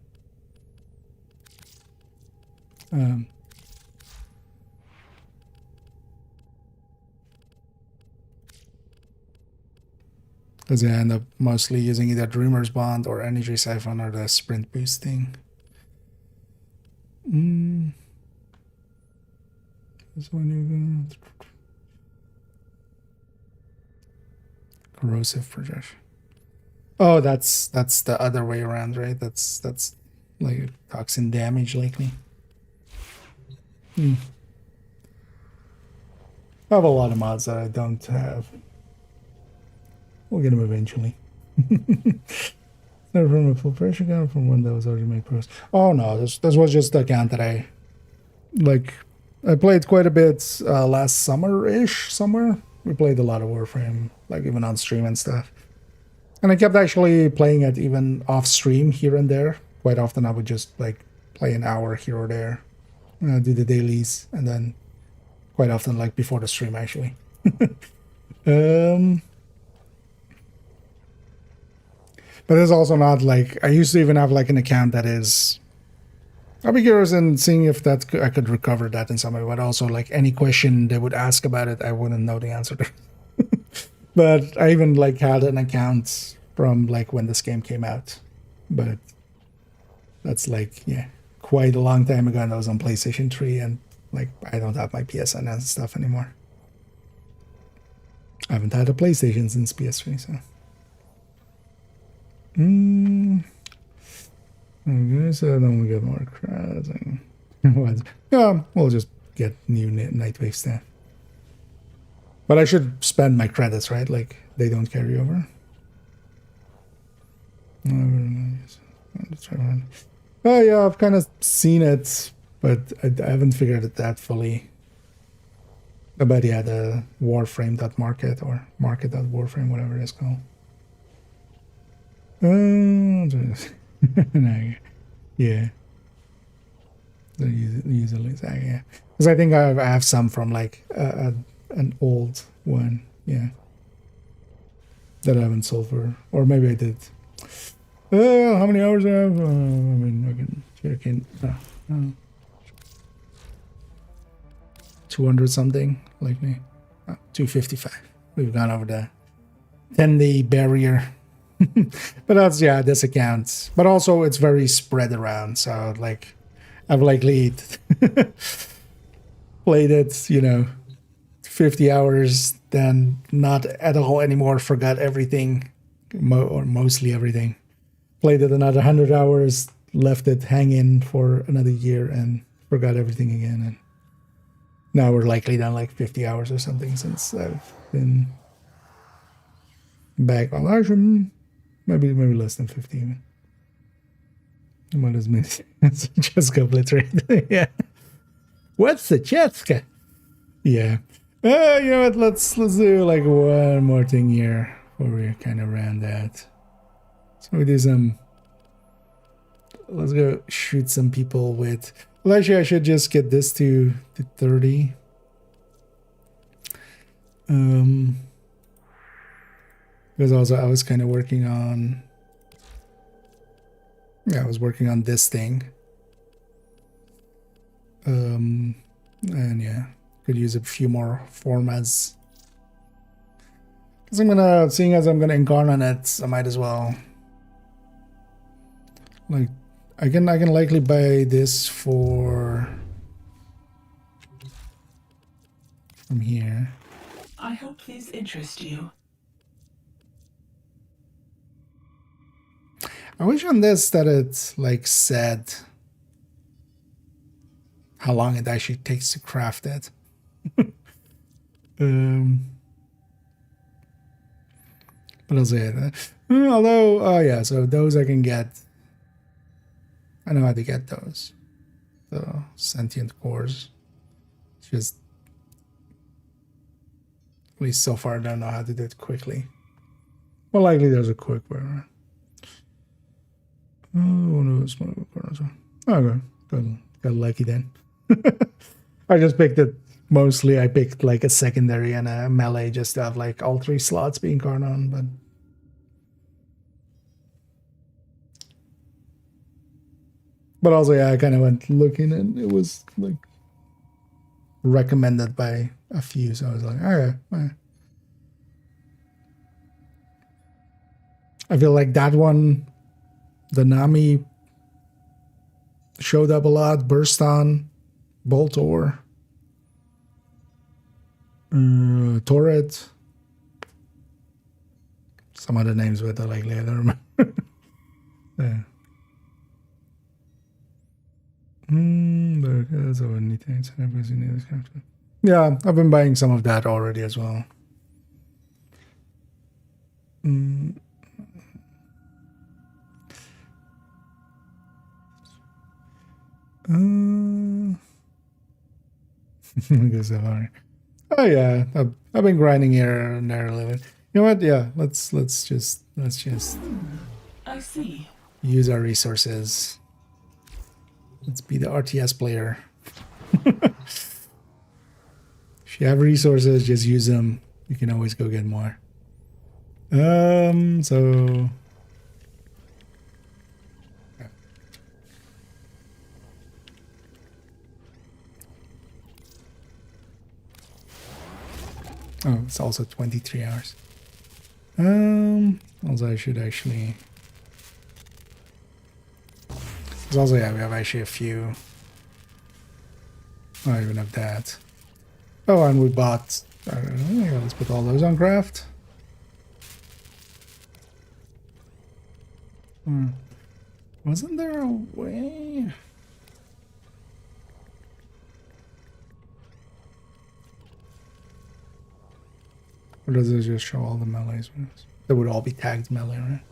Speaker 1: Because I end up mostly using either Dreamer's Bond or Energy Siphon or the Sprint Boosting. This one you're gonna... Corrosive projection. Oh, that's the other way around, right? That's like toxin damage likely. I have a lot of mods that I don't have. We'll get them eventually. Not from a full pressure gun, from one that was already made pros. Oh no, this was just the account that I played quite a bit last summer-ish, somewhere. We played a lot of Warframe, like even on stream and stuff. And I kept actually playing it even off stream here and there. Quite often I would just like play an hour here or there, do the dailies, and then quite often like before the stream actually. But it's also not like, I used to even have like an account that is, I'll be curious in seeing if that I could recover that in some way, but also like any question they would ask about it, I wouldn't know the answer to. But I even like had an account from like when this game came out, but that's like, yeah, quite a long time ago, and I was on PlayStation 3, and like I don't have my PSN and stuff anymore. I haven't had a PlayStation since PS3, so. Okay, so then we get more crowding. Yeah, we'll just get new Nightwave stuff. But I should spend my credits, right? Like, they don't carry over. Oh yeah, I've kind of seen it, but I haven't figured it out fully. But yeah, the Warframe.market or market.warframe, whatever it's called. No, yeah. The usually, yeah. Because I think I have some from like an old one, yeah. That I haven't sold for, or maybe I did. How many hours I have? I mean, I can check in. 200 something, like me. 255. We've gone over the 10-day barrier. But that's, yeah, this account. But also it's very spread around, so like I've likely played it, you know, 50 hours, then not at all anymore, forgot everything, or mostly everything. Played it another 100 hours, left it hanging for another year, and forgot everything again. And now we're likely done like 50 hours or something since I've been back on. Actually, maybe less than 50 even. What is minutes? Cheska obliterated. Yeah. What's the Cheska? Yeah. You know what? Let's do like one more thing here before we kind of round that. So we do some. Let's go shoot some people with. Well, actually, I should just get this to 30. Because also I was kind of working on... Yeah, I was working on this thing. And yeah, could use a few more formats. Because I'm gonna, seeing as I'm gonna incarnate it, I might as well. Like, I can likely buy this for from here.
Speaker 12: I hope these interest you.
Speaker 1: I wish on this that it's like said how long it actually takes to craft it. But I'll say it. Although, oh yeah, so those I can get. I know how to get those. The sentient cores. It's just, at least so far, I don't know how to do it quickly. Well, likely there's a quick way. Oh no, it's not a corner. Okay, got lucky then. I just picked it. Mostly, I picked like a secondary and a melee just to have like all 3 slots being gone on, but also yeah, I kind of went looking and it was like recommended by a few, so I was like, okay. I feel like that one, the Nami showed up a lot. Burst on, Boltor, Turret, some other names with the likely I don't remember. Yeah. Yeah, I've been buying some of that already as well. Oh yeah, I've been grinding here and there a little bit. You know what? Yeah, let's just
Speaker 12: I see.
Speaker 1: use our resources. Let's be the RTS player. If you have resources, just use them. You can always go get more. So oh, it's also 23 hours. Also I should actually. There's also, yeah, we have actually a few. I don't even have that. Oh, and we bought. I don't know. Yeah, let's put all those on craft. Wasn't there a way? Or does it just show all the melees? They would all be tagged melee, right?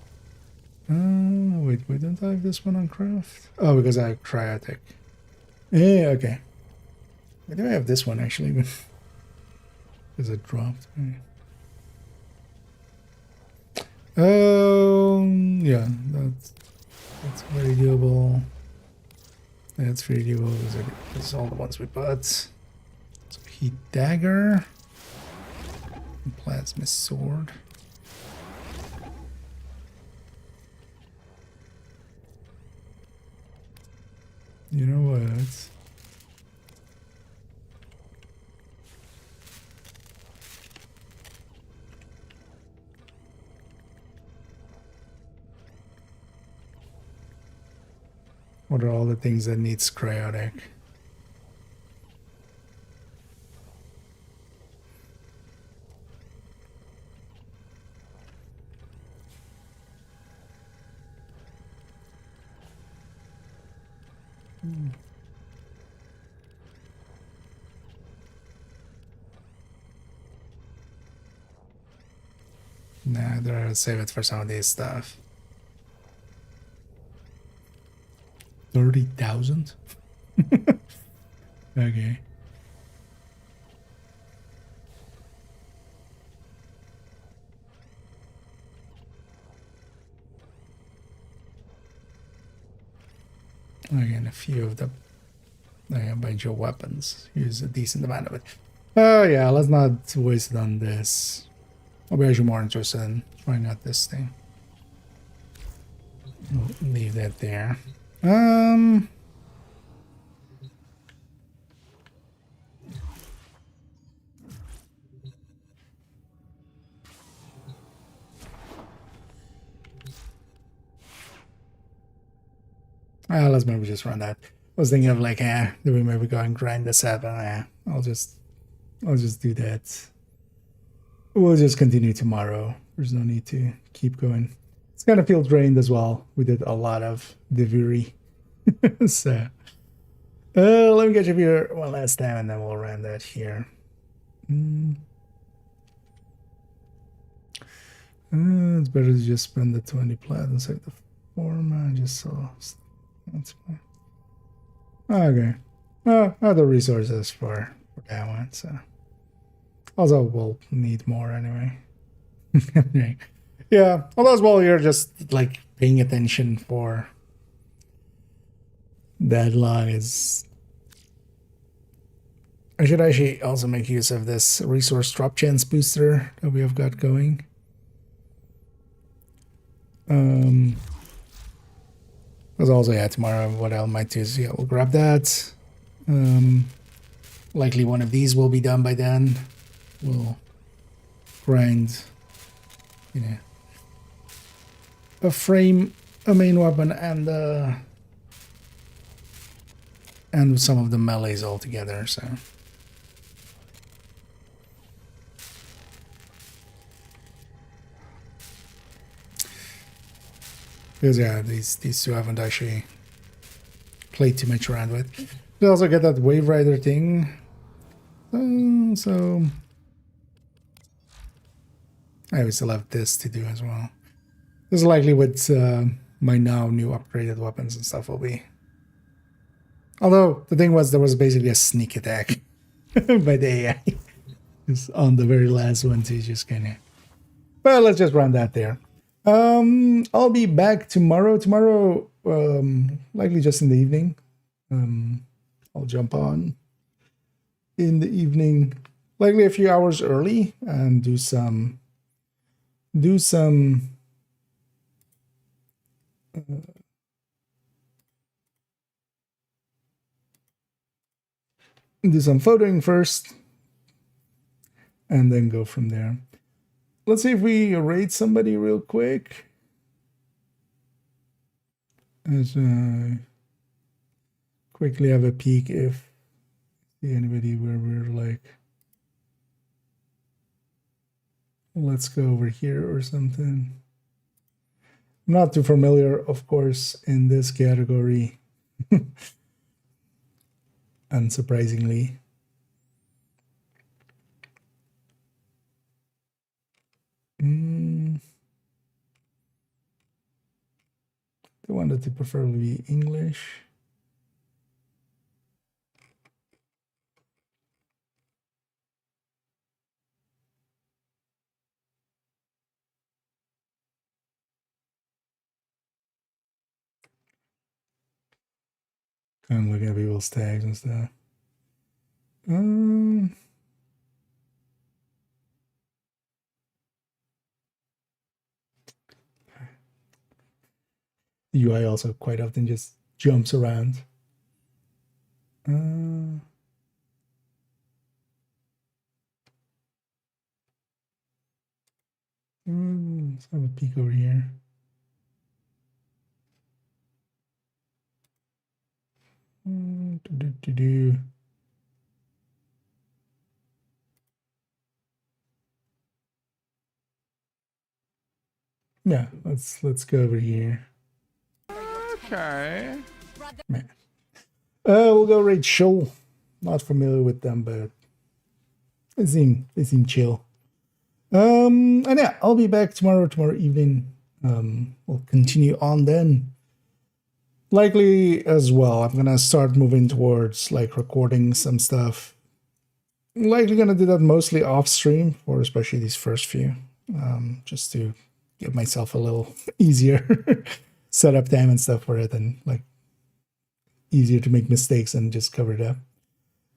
Speaker 1: Wait, don't I have this one on craft? Oh, because I have cryotic. Yeah, okay. Why do I have this one actually? Because it dropped. Yeah, that's very doable. That's very doable. These are all the ones we bought. So heat dagger, plasma sword. You know what? What are all the things that needs cryotic? Nah, I'd rather save it for some of these stuff. 30,000? Okay. Again, a few of the Buy your weapons. Use a decent amount of it. Oh yeah, let's not waste it on this. I'll be actually more interested in trying out this thing. We'll leave that there. Let's maybe just run that. I was thinking of like, do we maybe go and grind this out? But I'll just do that. We'll just continue tomorrow. There's no need to keep going. It's gonna feel drained as well. We did a lot of Diviri. So let me get you here one last time and then we'll run that here. It's better to just spend the 20 plat and save the form. I just saw. That's fine. Okay. Other resources for that one, so also we'll need more anyway. Yeah, although as well you're just like paying attention for that long is. I should actually also make use of this resource drop chance booster that we have got going. Because also, yeah, tomorrow what I might do is, yeah, we'll grab that. Likely one of these will be done by then. We'll grind, you know, a frame, a main weapon, and some of the melees all together, so. Because yeah, these two haven't actually played too much around with. We also get that Wave Rider thing. So we still have this to do as well. This is likely with my now new upgraded weapons and stuff will be. Although the thing was there was basically a sneak attack by the AI. Just on the very last one, so you just kinda. Well, let's just run that there. I'll be back tomorrow. Tomorrow, likely just in the evening. I'll jump on in the evening, likely a few hours early, and do some photoing first, and then go from there. Let's see if we raid somebody real quick. As quickly have a peek if see anybody where we're like, let's go over here or something. I'm not too familiar, of course, in this category. Unsurprisingly. They wanted to preferably be English. Kind of look at people's tags and stuff. The UI also quite often just jumps around. Let's have a peek over here. Yeah, let's go over here.
Speaker 9: Okay.
Speaker 1: Man. We'll go raid Shoal. Not familiar with them, but they seem chill. And yeah, I'll be back tomorrow evening. We'll continue on then. Likely as well, I'm gonna start moving towards like recording some stuff. Likely gonna do that mostly off stream, for especially these first few, just to give myself a little easier setup time and stuff for it, and like easier to make mistakes and just cover it up.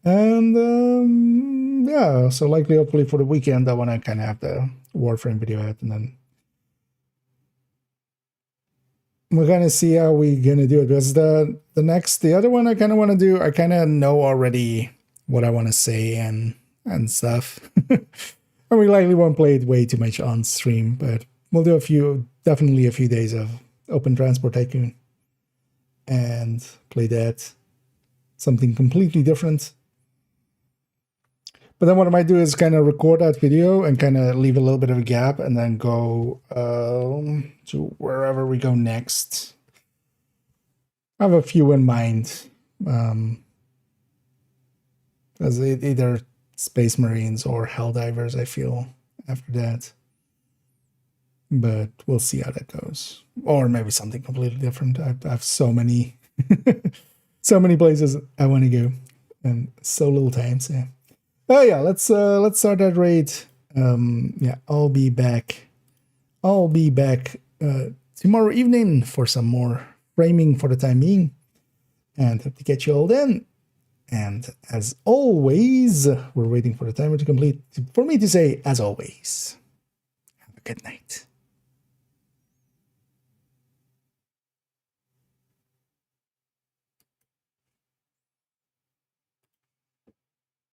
Speaker 1: And yeah, so likely hopefully for the weekend I want to kind of have the Warframe video out, and then we're gonna see how we're gonna do it. Because the other one I kind of want to do, I kind of know already what I want to say and stuff. And we likely won't play it way too much on stream, but we'll do definitely a few days of Open Transport Tycoon and play that, something completely different. But then what I might do is kind of record that video and kind of leave a little bit of a gap and then go to wherever we go next. I have a few in mind. As either Space Marines or Helldivers, I feel, after that. But we'll see how that goes. Or maybe something completely different. I have so many so many places I want to go. And so little time, so yeah. Oh yeah, let's start that raid. Yeah, I'll be back tomorrow evening for some more framing for the time being. And hope to catch you all then. And as always, we're waiting for the timer to complete for me to say, as always, have a good night.